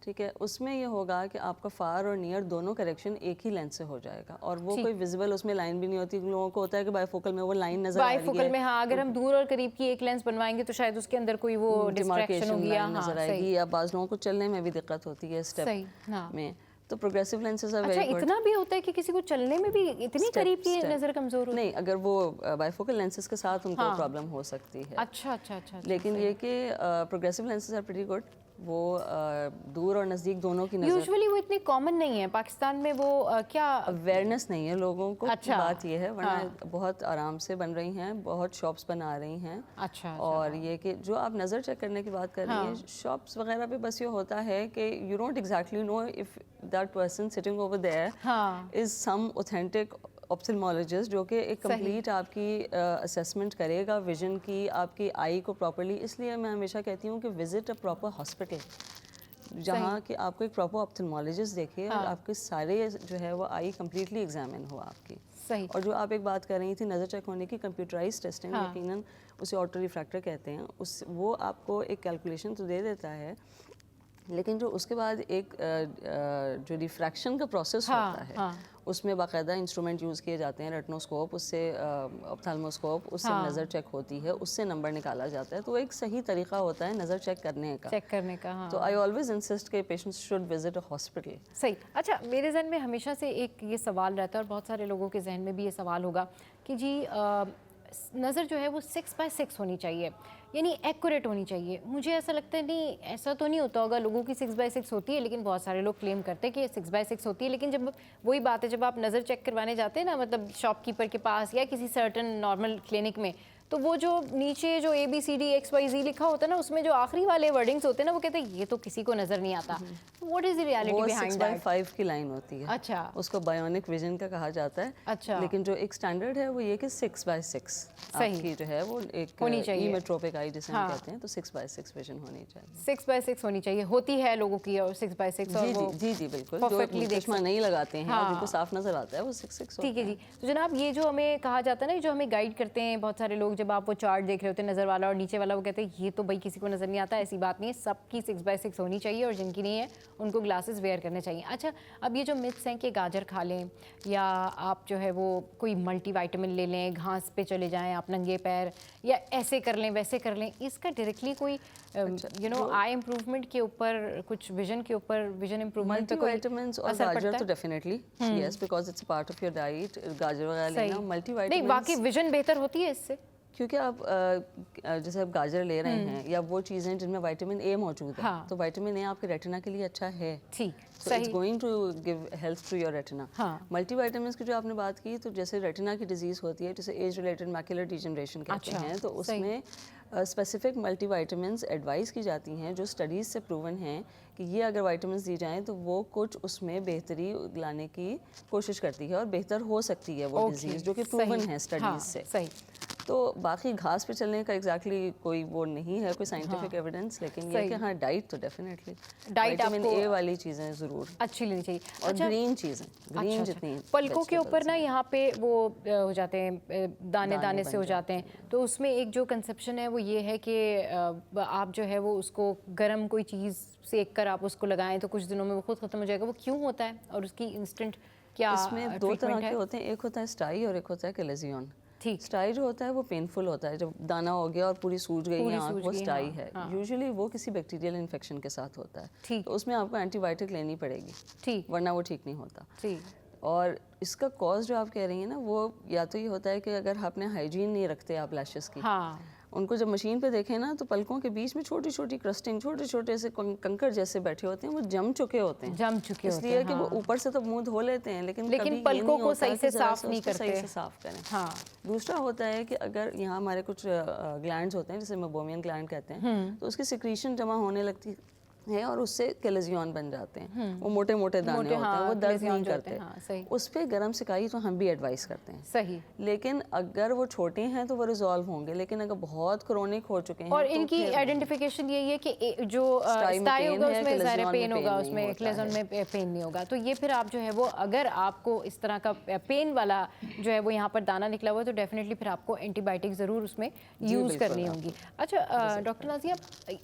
ठीक है, उसमें ये होगा कि आपका फार और नियर दोनों करेक्शन एक ही लेंस से हो जाएगा और वो कोई विजिबल उसमें लाइन भी नहीं होती। लोगों को होता है कि बाइफोकल में वो लाइन नजर आ रही है, बाइफोकल में हाँ, अगर हम दूर और करीब की एक लेंस बनवाएंगे तो शायद उसके अंदर कोई वो डिस्ट्रैक्शन होगी या नजर आएगी, या बाज़ लोगों को चलने में भी दिक्कत होती है स्टेप में, तो progressive lenses are very good. इतना भी होता है कि किसी को चलने में भी इतनी करीब की नजर कमजोर हो? नहीं, अगर वो बाइफोकल लेंसेज के साथ उनको प्रॉब्लम हो सकती है। अच्छा। लेकिन ये कि progressive lenses are pretty good, वो दूर और नज़दीक दोनों की नज़र। यूजुअली वो इतने कॉमन नहीं है पाकिस्तान में, वो क्या अवेयरनेस नहीं है लोगों को। अच्छा। बात ये है, वरना बहुत आराम से बन रही हैं, बहुत शॉप्स बना रही हैं। अच्छा। और ये कि जो आप नज़र चेक करने की बात कर रही हैं, शॉप्स वगैरह पे बस ये होता है कि you don't exactly know if that person sitting over there is some authentic ophthalmologist जो कि एक कंप्लीट आपकी असेसमेंट करेगा विजन की, आपकी आई को प्रॉपर्ली। इसलिए मैं हमेशा कहती हूँ कि विजिट अ प्रॉपर हॉस्पिटल जहाँ कि आपको एक प्रॉपर ऑप्थेल्मोलॉजिस्ट देखे और आपके सारे जो है वो आई कम्प्लीटली एग्जामिन हो आपकी। सही। और जो आप एक बात कर रही थी नज़र चेक होने की, कंप्यूटराइज टेस्टिंग, यकीनन उसे ऑटो रिफ्रैक्टर कहते हैं, उस वो आपको एक कैलकुलेशन तो दे देता है, लेकिन जो उसके बाद एक जो रिफ्रैक्शन का प्रोसेस होता है उसमें बाकायदा इंस्ट्रूमेंट यूज़ किए जाते हैं, रेटिनोस्कोप, उससे ऑप्थेल्मोस्कोप, उससे नज़र चेक होती है, उससे नंबर निकाला जाता है। तो एक सही तरीका होता है नज़र चेक करने का। तो आई ऑलवेज इंसिस्ट के patients should visit a hospital. सही। अच्छा, मेरे जहन में हमेशा से एक ये सवाल रहता है और बहुत सारे लोगों के जहन में भी ये सवाल होगा कि जी नज़र जो है वो 6x6 होनी चाहिए, यानी एक्यूरेट होनी चाहिए। मुझे ऐसा लगता है नहीं, ऐसा तो नहीं होता होगा, लोगों की 6x6 होती है, लेकिन बहुत सारे लोग क्लेम करते हैं कि 6x6 होती है। लेकिन जब वही बात है, जब आप नज़र चेक करवाने जाते हैं ना, मतलब शॉपकीपर के पास या किसी सर्टन नॉर्मल क्लिनिक में, तो वो जो नीचे जो ABCDXYZ लिखा होता है ना, उसमें जो आखिरी वाले वर्डिंग्स होते हैं ना, वो कहते हैं ये तो किसी को नज़र नहीं आता। What is the reality behind that? 6/5 की लाइन होती है। अच्छा। उसको बायोनिक विजन का कहा जाता है। अच्छा। लेकिन जो एक स्टैंडर्ड है वो ये कि 6/6 आपकी जो है वो एक होनी चाहिए, इमेट्रोपिक आई जिसे हम कहते हैं, तो 6/6 विजन होनी चाहिए। 6/6 होनी चाहिए, होती है लोगों की और 6/6। और वो जी बिल्कुल, जो चश्मा नहीं लगाते हैं जिनको साफ नजर आता है वो 6/6 होता है। ठीक है जी। तो जनाब, ये जो हमें कहा जाता है ना, जो हमें गाइड करते हैं बहुत सारे लोग जब आप वो चार्ट देख रहे होते हैं, नज़र वाला और नीचे वाला, वो कहते हैं ये तो भाई किसी को नज़र नहीं आता, ऐसी बात नहीं है, सबकी 6x6 होनी चाहिए और जिनकी नहीं है उनको ग्लासेस वेयर करने चाहिए। अच्छा, अब ये जो मिथ्स हैं कि गाजर खा लें या आप जो है वो कोई मल्टीविटामिन ले लें, घास पे चले जाएं आप नंगे पैर, या ऐसे कर लें वैसे कर लें, इसका डायरेक्टली कोई आई इम्प्रूवमेंट के ऊपर, कुछ विजन के ऊपर, विजन इम्प्रूवमेंट पे कोई मल्टीविटामिन्स और गाजर तो definitely yes, because it's part of your diet. गाजर वगैरह लेना, मल्टीविटामिन्स नहीं, बाकी विजन बेहतर होती है इससे, क्योंकि आप जैसे आप गाजर ले रहे हैं या वो चीज़ें जिनमें विटामिन ए मौजूद है, तो विटामिन ए आपके रेटिना के लिए अच्छा है, ठीक, so it's going to give health to your retina। Multivitamins की जो आपने बात की, तो जैसे रेटिना की डिजीज़ होती है जिसे एज रिलेटेड मैकुलर डिजनरेशन कहते हैं, तो उसमें स्पेसिफिक मल्टीविटामिन्स एडवाइस की जाती हैं जो स्टडीज़ से प्रूवन हैं कि ये अगर विटामिन्स दी जाएं तो वो कुछ उसमें बेहतरी लाने की कोशिश करती है और बेहतर हो सकती है वो डिजीज़, जो कि प्रूवन है स्टडीज़ से। सही। तो बाकी घास पे चलने का एग्जैक्टली कोई वो नहीं है, कोई साइंटिफिक एविडेंस, लेकिन ये कि हाँ डाइट तो डेफिनेटली डाइट विटामिन ए वाली चीज़ें ज़रूर अच्छी लेनी चाहिए। और ग्रीन चीज़ें, ग्रीन जितनी पलकों के ऊपर ना यहाँ पे वो हो जाते हैं, दाने दाने से हो जाते हैं, तो उसमें एक जो कंसेप्शन है वो ये है कि आप जो है वो उसको गर्म कोई चीज़ सेक कर आप उसको लगाएं तो कुछ दिनों में वो खुद ख़त्म हो जाएगा। वो क्यों होता है और उसकी इंस्टेंट क्या? इसमें दो तरह के होते हैं, एक होता है स्टाई और एक होता है कैलेजियन। ठीक। स्टाई जो होता है वो पेनफुल होता है, जब दाना हो गया और पूरी सूज गई है आँख, वो स्टाई है। यूजुअली वो किसी बैक्टीरियल इन्फेक्शन के साथ होता है, ठीक। तो उसमें आपको एंटीबायोटिक लेनी पड़ेगी, ठीक, वरना वो ठीक नहीं होता। ठीक। और इसका कॉज जो आप कह रही हैं ना, वो या तो ये होता है कि अगर आपने हाइजीन नहीं रखते आप लैशेस की, हाँ, उनको जब मशीन पे देखें ना तो पलकों के बीच में छोटी छोटी क्रस्टिंग, छोटे छोटे से कंकड़ जैसे बैठे होते हैं, वो जम चुके होते हैं, इसलिए कि वो ऊपर से तो मुंह धो लेते हैं लेकिन पलकों को सही से साफ नहीं करते, सही से साफ करें। हाँ। दूसरा होता है कि अगर यहाँ हमारे कुछ ग्लैंड्स होते हैं जिसे मेबोमियन ग्लैंड कहते हैं, तो उसकी सिक्रीशन जमा होने लगती है और उससे कैलेजियन बन जाते हैं, वो मोटे मोटे दाने होते हैं, वो दर्द नहीं करते। उस पर गर्म सिकाई तो हम भी एडवाइस करते हैं, सही। लेकिन अगर वो छोटे हैं तो वो रिजॉल्व होंगे, लेकिन अगर बहुत क्रोनिक हो चुके हैं और इनकी आइडेंटिफिकेशन यही है कि जो स्टाई होगा उसमें ज़्यादा पेन होगा, उसमें क्लेजन में पेन नहीं होगा, तो ये फिर आप जो है वो अगर आपको इस तरह का पेन वाला जो है वो यहाँ पर दाना निकला हुआ है तो डेफिनेटली फिर आपको एंटीबायोटिक ज़रूर उसमें यूज़ करनी होगी। अच्छा डॉक्टर नाज़िया,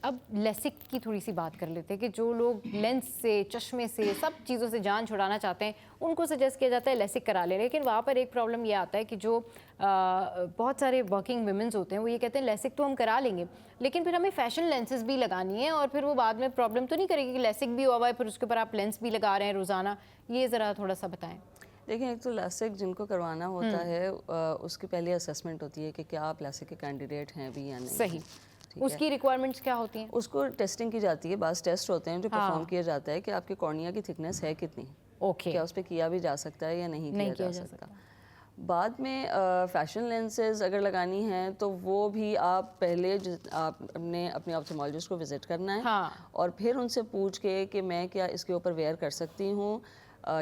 अब लेसिक की थोड़ी सी बात कर लेते हैं कि जो लोग लेंस से, चश्मे से, सब चीज़ों से जान छुड़ाना चाहते हैं उनको सजेस्ट किया जाता है लेसिक करा लें, लेकिन वहाँ पर एक प्रॉब्लम ये आता है कि जो बहुत सारे वर्किंग वुमेन्स होते हैं वो ये कहते हैं लेसिक तो हम करा लेंगे लेकिन फिर हमें फैशन लेंसेज भी लगानी है और फिर वो बाद में प्रॉब्लम तो नहीं करेगी कि लेसिक भी हुआ है फिर उसके ऊपर आप लेंस भी लगा रहे हैं रोज़ाना, ये ज़रा थोड़ा सा बताएं। देखिए, एक तो लेसिक जिनको करवाना होता है उसकी पहली असेसमेंट होती है कि क्या आप लेसिक के कैंडिडेट हैं भी या नहीं। सही। उसकी रिक्वायरमेंट्स क्या होती हैं? उसको टेस्टिंग की जाती है, बास टेस्ट होते हैं जो परफॉर्म किया जाता है कि आपकी कॉर्निया की थिकनेस है कितनी, क्या उस पर किया भी जा सकता है या नहीं किया जा सकता। बाद में फैशन लेंसेज अगर लगानी है तो वो भी आप पहले आप अपने ऑप्थेमोलॉजिस्ट को विजिट करना है और फिर उनसे पूछ के कि मैं क्या इसके ऊपर वेयर कर सकती हूँ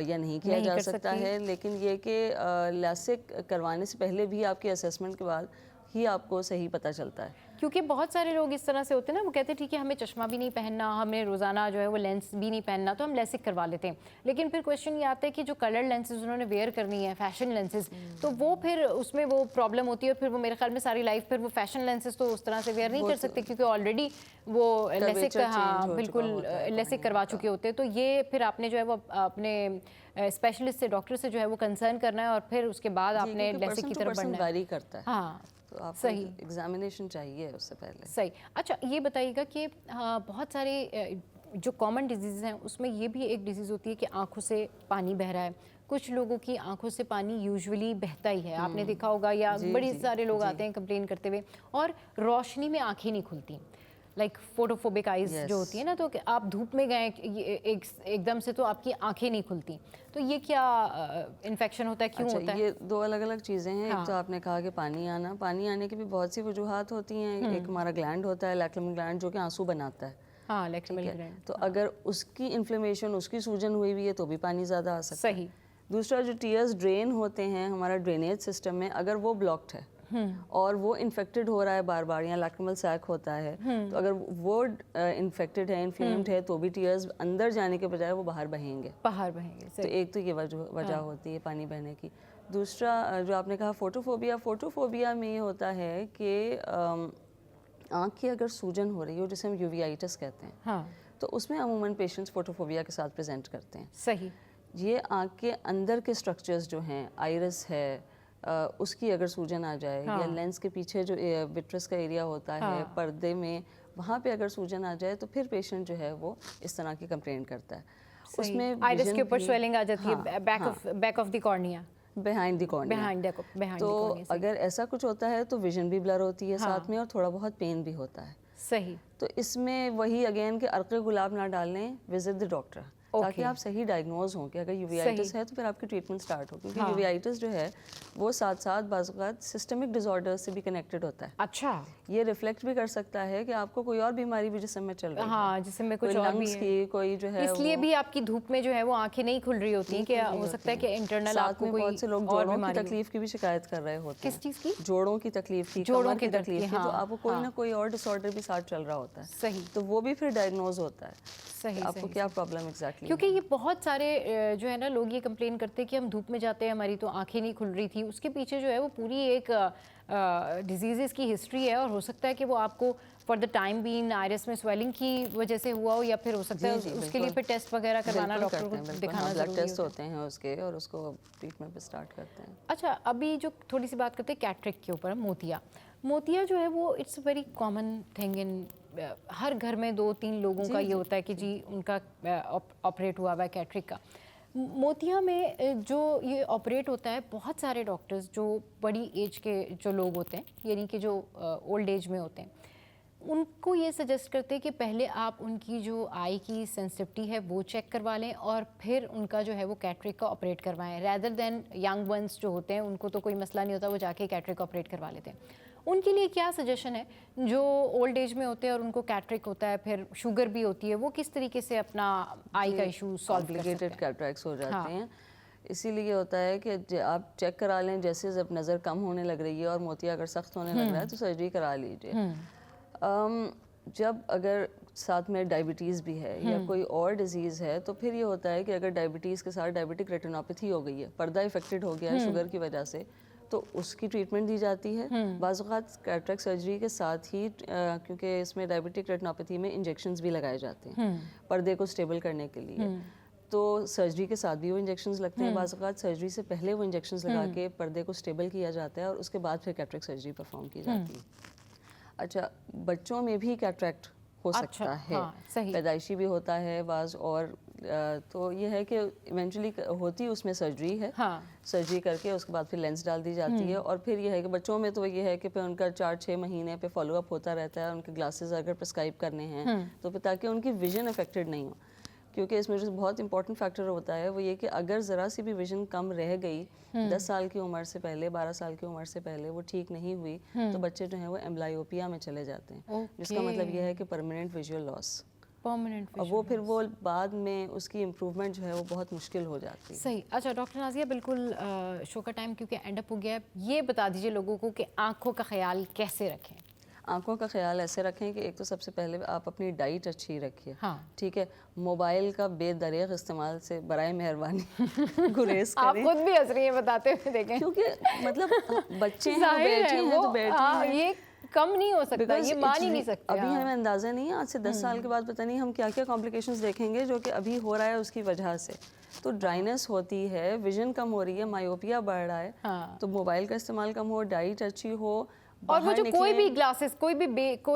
या नहीं किया जा सकता है। लेकिन ये कि लेसिक करवाने से पहले भी आपके असेसमेंट के बाद ही आपको सही पता चलता है, क्योंकि बहुत सारे लोग इस तरह से होते हैं ना, वो कहते हैं ठीक है हमें चश्मा भी नहीं पहनना, हमें रोज़ाना जो है वो लेंस भी नहीं पहनना तो हम लेसिक करवा लेते हैं, लेकिन फिर क्वेश्चन ये आता है कि जो कलर लेंसेज उन्होंने वेयर करनी है, फैशन लेंसेज, तो वो फिर उसमें वो प्रॉब्लम होती है और फिर वो मेरे ख्याल में सारी लाइफ फिर वो फैशन लेंसेज तो उस तरह से वेयर नहीं कर सकते क्योंकि ऑलरेडी वो लेसिक, हाँ बिल्कुल लेसिक करवा चुके होते हैं। तो ये फिर आपने जो है वो अपने स्पेशलिस्ट से, डॉक्टर से जो है वो कंसर्न करना है और फिर उसके बाद आपने लेसिक की तरफ बढ़ना है। करता है, हाँ तो आपको सही एग्जामिनेशन चाहिए उससे पहले। सही। अच्छा ये बताइएगा कि बहुत सारे जो कॉमन डिजीज़ हैं उसमें ये भी एक डिजीज़ होती है कि आंखों से पानी बह रहा है, कुछ लोगों की आंखों से पानी यूजुअली बहता ही है, आपने देखा होगा या बड़ी सारे लोग आते हैं कंप्लेन करते हुए, और रोशनी में आंखें नहीं खुलती, लाइक फोटोफोबिक आइज जो होती है ना, तो आप धूप में गए एकदम से तो आपकी आंखें नहीं खुलती, तो ये क्या इन्फेक्शन होता है, क्यों होता है? ये दो अलग अलग चीज़ें हैं। एक तो आपने कहा कि पानी आने की भी बहुत सी वजूहात होती हैं। एक हमारा ग्लैंड होता है लैक्रिमल ग्लैंड जो कि आंसू बनाता है, हाँ लैक्रिमल ग्लैंड, तो अगर उसकी इन्फ्लेमेशन, उसकी सूजन हुई हुई है तो भी पानी ज़्यादा आ सकता है। सही। दूसरा जो टीयर्स ड्रेन होते हैं हमारा ड्रेनेज सिस्टम में, अगर वो ब्लॉक्ड है और वो इन्फेक्टेड हो रहा है बार बार, या लैक्रिमल सैक होता है, तो अगर वो इन्फेक्टेड है, इन्फ्लेम्ड है, तो भी टीयर्स अंदर जाने के बजाय वो बाहर बहेंगे। बाहर बहेंगे, तो एक तो ये वजह होती है पानी बहने की। دوسرا جو آپ نے کہا فوٹوفوبیا میں یہ ہوتا ہے کہ آنکھ کی اگر سوجن ہو رہی ہو جسے ہم یوویائٹس کہتے ہیں تو اس میں عموماً پیشنٹس فوٹوفوبیا کے ساتھ پریزنٹ کرتے ہیں. صحیح. یہ آنکھ کے اندر کے سٹرکچرز جو ہیں آئرس ہے اس کی اگر سوجن آ جائے یا لینس کے پیچھے جو وٹرس کا ایریا ہوتا ہے پردے میں وہاں پہ اگر سوجن آ جائے تو پھر پیشنٹ جو ہے وہ اس طرح کی کمپلین کرتا ہے. اس میں آئرس کے اوپر سویلنگ آ جاتی ہے back of the cornea, behind the cornea. تو اگر ایسا کچھ ہوتا ہے تو ویژن بھی بلر ہوتی ہے ساتھ میں اور تھوڑا بہت پین بھی ہوتا ہے. صحیح. تو اس میں وہی اگین کہ عرق گلاب نہ ڈالیں, وزٹ دی ڈاکٹر تاکہ آپ صحیح ڈائگنوز ہوں کہ اگر یوویائٹس ہے تو پھر آپ کی ٹریٹمنٹ سٹارٹ ہو, کیونکہ یوویائٹس جو ہے وہ ساتھ ساتھ بعض اوقات سسٹمک ڈس آرڈر سے بھی کنیکٹڈ ہوتا ہے. اچھا. یہ ریفلیکٹ بھی کر سکتا ہے کہ آپ کو کوئی اور بیماری بھی جسم میں چل رہی ہے, ہاں جسم میں کچھ اور بھی ہے, کوئی جو ہے اس لیے بھی آپ کی دھوپ میں جو ہے وہ آنکھیں نہیں کھل رہی ہوتی ہیں کہ ہو سکتا ہے کہ انٹرنل آپ کو کوئی بہت سے لوگ جوڑوں کی تکلیف کی بھی شکایت کر رہے ہوتے ہیں. کس چیز کی؟ جوڑوں کی تکلیف کی, جوڑوں کی تکلیف کی, تو آپ کو کوئی نہ کوئی اور ڈس آرڈر بھی ساتھ چل رہا ہوتا ہے. صحیح. تو وہ بھی پھر ڈائگنوز ہوتا ہے صحیح. آپ کو کیا پرابلم ایگزیکٹلی, کیونکہ یہ بہت سارے جو ہے نا لوگ یہ کمپلین کرتے ہیں کہ ہم دھوپ میں جاتے ہیں ہماری تو آنکھیں نہیں کھل رہی تھی, اس کے پیچھے جو ہے وہ پوری ایک ڈیزیزز کی ہسٹری ہے اور ہو سکتا ہے کہ وہ آپ کو for the time being iris میں سویلنگ کی وجہ سے ہوا ہو یا پھر ہو سکتا ہے اس کے لیے پھر ٹیسٹ وغیرہ کروانا ڈاکٹر کو دکھانا ضروری ٹیسٹ ہوتے ہیں اس کے اور اس کو ٹریٹمنٹ پہ سٹارٹ کرتے ہیں. اچھا ابھی جو تھوڑی سی بات کرتے ہیں کیٹریک کے اوپر, موتیا جو ہے وہ it's a very common thing in ہر گھر میں 2-3 لوگوں کا یہ ہوتا ہے کہ جی ان کا آپریٹ ہوا ہوا ہے کیٹریک کا. موتیا میں جو یہ آپریٹ ہوتا ہے بہت سارے ڈاکٹرز جو بڑی ایج کے جو لوگ ہوتے ہیں یعنی کہ جو اولڈ ایج میں ہوتے ہیں ان کو یہ سجیسٹ کرتے ہیں کہ پہلے آپ ان کی جو آئی کی سینسٹیوٹی ہے وہ چیک کروا لیں اور پھر ان کا جو ہے وہ کیٹریک کا آپریٹ کروائیں, ریدر دین ینگ ونس جو ہوتے ہیں ان کو تو کوئی مسئلہ نہیں ہوتا, وہ جا کے کیٹریک آپریٹ کروا لیتے ہیں. ان کے لیے کیا سجیشن ہے جو اولڈ ایج میں ہوتے ہیں اور ان کو کیٹریک ہوتا ہے پھر شوگر بھی ہوتی ہے, وہ کس طریقے سے اپنا آئی کا ایشو سالو کر سکتے ہیں؟ کیٹریکس ہو جاتے ہیں, اسی لیے ہوتا ہے کہ آپ چیک کرا لیں جیسے جب نظر کم ہونے لگ رہی ہے اور موتیا اگر سخت ہونے لگ رہا ہے تو سرجری کرا لیجیے. جب اگر ساتھ میں ڈائبٹیز بھی ہے یا کوئی اور ڈیزیز ہے تو پھر یہ ہوتا ہے کہ اگر ڈائبٹیز کے ساتھ ڈائبٹک ریٹینوپیتھی ہو گئی ہے, پردہ افیکٹڈ ہو گیا ہے شوگر کی وجہ سے, تو اس کی ٹریٹمنٹ دی جاتی ہے. بعض اوقات کیٹریک سرجری کے ساتھ ہی کیونکہ اس میں ڈائبٹک ریٹینوپیتھی میں انجیکشنز بھی لگائے جاتے ہیں پردے کو اسٹیبل کرنے کے لیے, تو سرجری کے ساتھ بھی وہ انجیکشنز لگتے ہیں. بعض اوقات سرجری سے پہلے وہ انجیکشنز لگا کے پردے کو اسٹیبل کیا جاتا ہے اور اس کے بعد پھر کیٹریک سرجری پرفارم کی جاتی ہے. اچھا, بچوں میں بھی کیٹریکٹ ہو سکتا ہے, پیدائشی بھی ہوتا ہے بعض, اور تو یہ ہے کہ ایونچولی ہوتی اس میں سرجری ہے, سرجری کر کے اس کے بعد پھر لینس ڈال دی جاتی ہے. اور پھر یہ ہے کہ بچوں میں تو یہ ہے کہ پھر ان کا 4-6 مہینے پہ فالو اپ ہوتا رہتا ہے, ان کے گلاسز اگر پرسکرائب کرنے ہیں تو پھر تاکہ ان کی ویژن افیکٹڈ نہیں ہو, کیونکہ اس میں جو بہت امپورٹنٹ فیکٹر ہوتا ہے وہ یہ کہ اگر ذرا سی بھی ویژن کم رہ گئی 10 سال کی عمر سے پہلے, 12 سال کی عمر سے پہلے, وہ ٹھیک نہیں ہوئی تو بچے جو ہیں وہ ایمبلائیوپیا میں چلے جاتے ہیں, جس کا مطلب یہ ہے کہ پرماننٹ ویژول لاس, اور وہ پھر وہ بعد میں اس کی امپروومنٹ جو ہے وہ بہت مشکل ہو جاتی ہے. صحیح. اچھا ڈاکٹر نازیہ, بالکل شو کا ٹائم کیونکہ اینڈ اپ ہو گیا ہے, یہ بتا دیجیے لوگوں کو کہ آنکھوں کا خیال کیسے رکھیں؟ آنکھوں کا خیال ایسے رکھیں کہ ایک تو سب سے پہلے آپ اپنی ڈائٹ اچھی رکھیے, ٹھیک ہے, موبائل کا بے دریغ استعمال سے برائے مہربانی گریز کریں. آپ خود بھی ہنس رہی ہیں بتاتے ہوئے, دیکھیں, کیونکہ مطلب بچے ہیں بیٹھے ہیں تو بیٹھے ہیں, یہ کم نہیں ہو سکتا, یہ مان ہی نہیں سکتے. ابھی ہمیں اندازہ نہیں ہے, آج سے 10 سال کے بعد پتہ نہیں ہم کیا کیا کمپلیکیشنز دیکھیں گے جو کہ ابھی ہو رہا ہے اس کی وجہ سے. تو ڈرائنس ہوتی ہے, ویژن کم ہو رہی ہے, مائیوپیا بڑھ رہا ہے, تو موبائل کا استعمال کم ہو, ڈائٹ اچھی ہو, اور وہ جو کوئی بھی گلاسز کوئی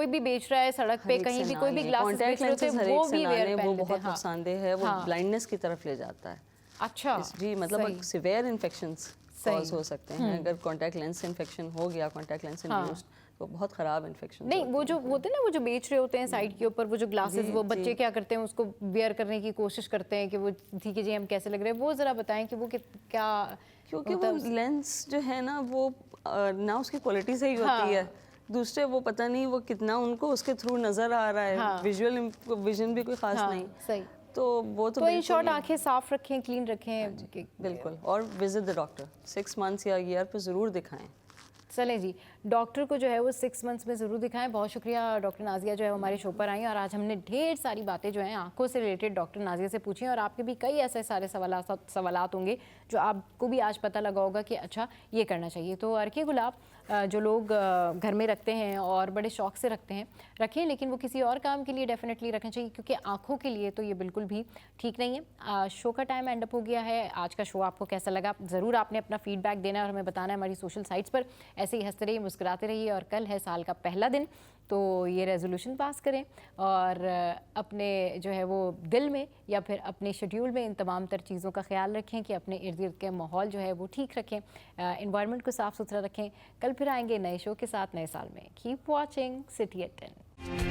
بھی بیچ رہا ہے سڑک پہ کہیں بھی, کوئی بھی گلاسز بیچ رہے ہیں وہ بھی ویئر پہنتے ہیں, وہ بہت نقصان دہ ہے, وہ بلائنڈنس کی طرف لے جاتا ہے. اچھا جی, مطلب سیویئر انفیکشنز کاز ہو سکتے ہیں. اگر کانٹیکٹ لینس سے انفیکشن ہو گیا, کانٹیکٹ لینس انڈیوسڈ, تو بہت خراب انفیکشن. نہیں, وہ جو ہوتے ہیں نا, وہ جو بیچ رہے ہوتے ہیں سائڈ کے اوپر, وہ جو گلاسز, وہ بچے کیا کرتے ہیں اس کو ویئر کرنے کی کوشش کرتے ہیں کہ وہ ٹھیک ہے جی ہم کیسے لگ رہے ہیں, وہ ذرا بتائیں کہ وہ کیا, کیونکہ وہ لینس جو ہے نا وہ نہ اس کی کوالٹی صحیح ہوتی ہے, دوسرے وہ پتہ نہیں وہ کتنا ان کو اس کے تھرو نظر آ رہا ہے, ویژن بھی کوئی خاص نہیں. صحیح. تو وہ تو ان شارٹ آنکھیں صاف رکھیں, کلین رکھیں. بالکل. اور وزٹ دا ڈاکٹر 6 months یا ایئر پہ ضرور دکھائیں. चलें जी, डॉक्टर को जो है वो 6 मंथ्स में ज़रूर दिखाएं। बहुत शुक्रिया डॉक्टर नाज़िया जो है हमारे शो पर आई और आज हमने ढेर सारी बातें जो हैं आंखों से रिलेटेड डॉक्टर नाज़िया से पूछी और आपके भी कई ऐसे सारे सवालात होंगे जो आपको भी आज पता लगा होगा कि अच्छा ये करना चाहिए। तो अर्के गुलाब जो लोग घर में रखते हैं और बड़े शौक से रखते हैं रखें, लेकिन वो किसी और काम के लिए डेफिनेटली रखना चाहिए क्योंकि आंखों के लिए तो ये बिल्कुल भी ठीक नहीं है। शो का टाइम एंड अप हो गया है। आज का शो आपको कैसा लगा ज़रूर आपने अपना फीडबैक देना है और हमें बताना है हमारी सोशल साइट्स पर। ऐसे ही हंसते रहिए, मुस्कुराते रहिए और कल है साल का पहला दिन, तो ये रेजोल्यूशन पास करें और अपने जो है वो दिल में या फिर अपने शेड्यूल में इन तमाम तर चीज़ों का ख्याल रखें कि अपने इर्द गिर्द के माहौल जो है वो ठीक रखें, एनवायरनमेंट को साफ़ सुथरा रखें। कल फिर आएंगे नए शो के साथ नए साल में। Keep watching city at 10।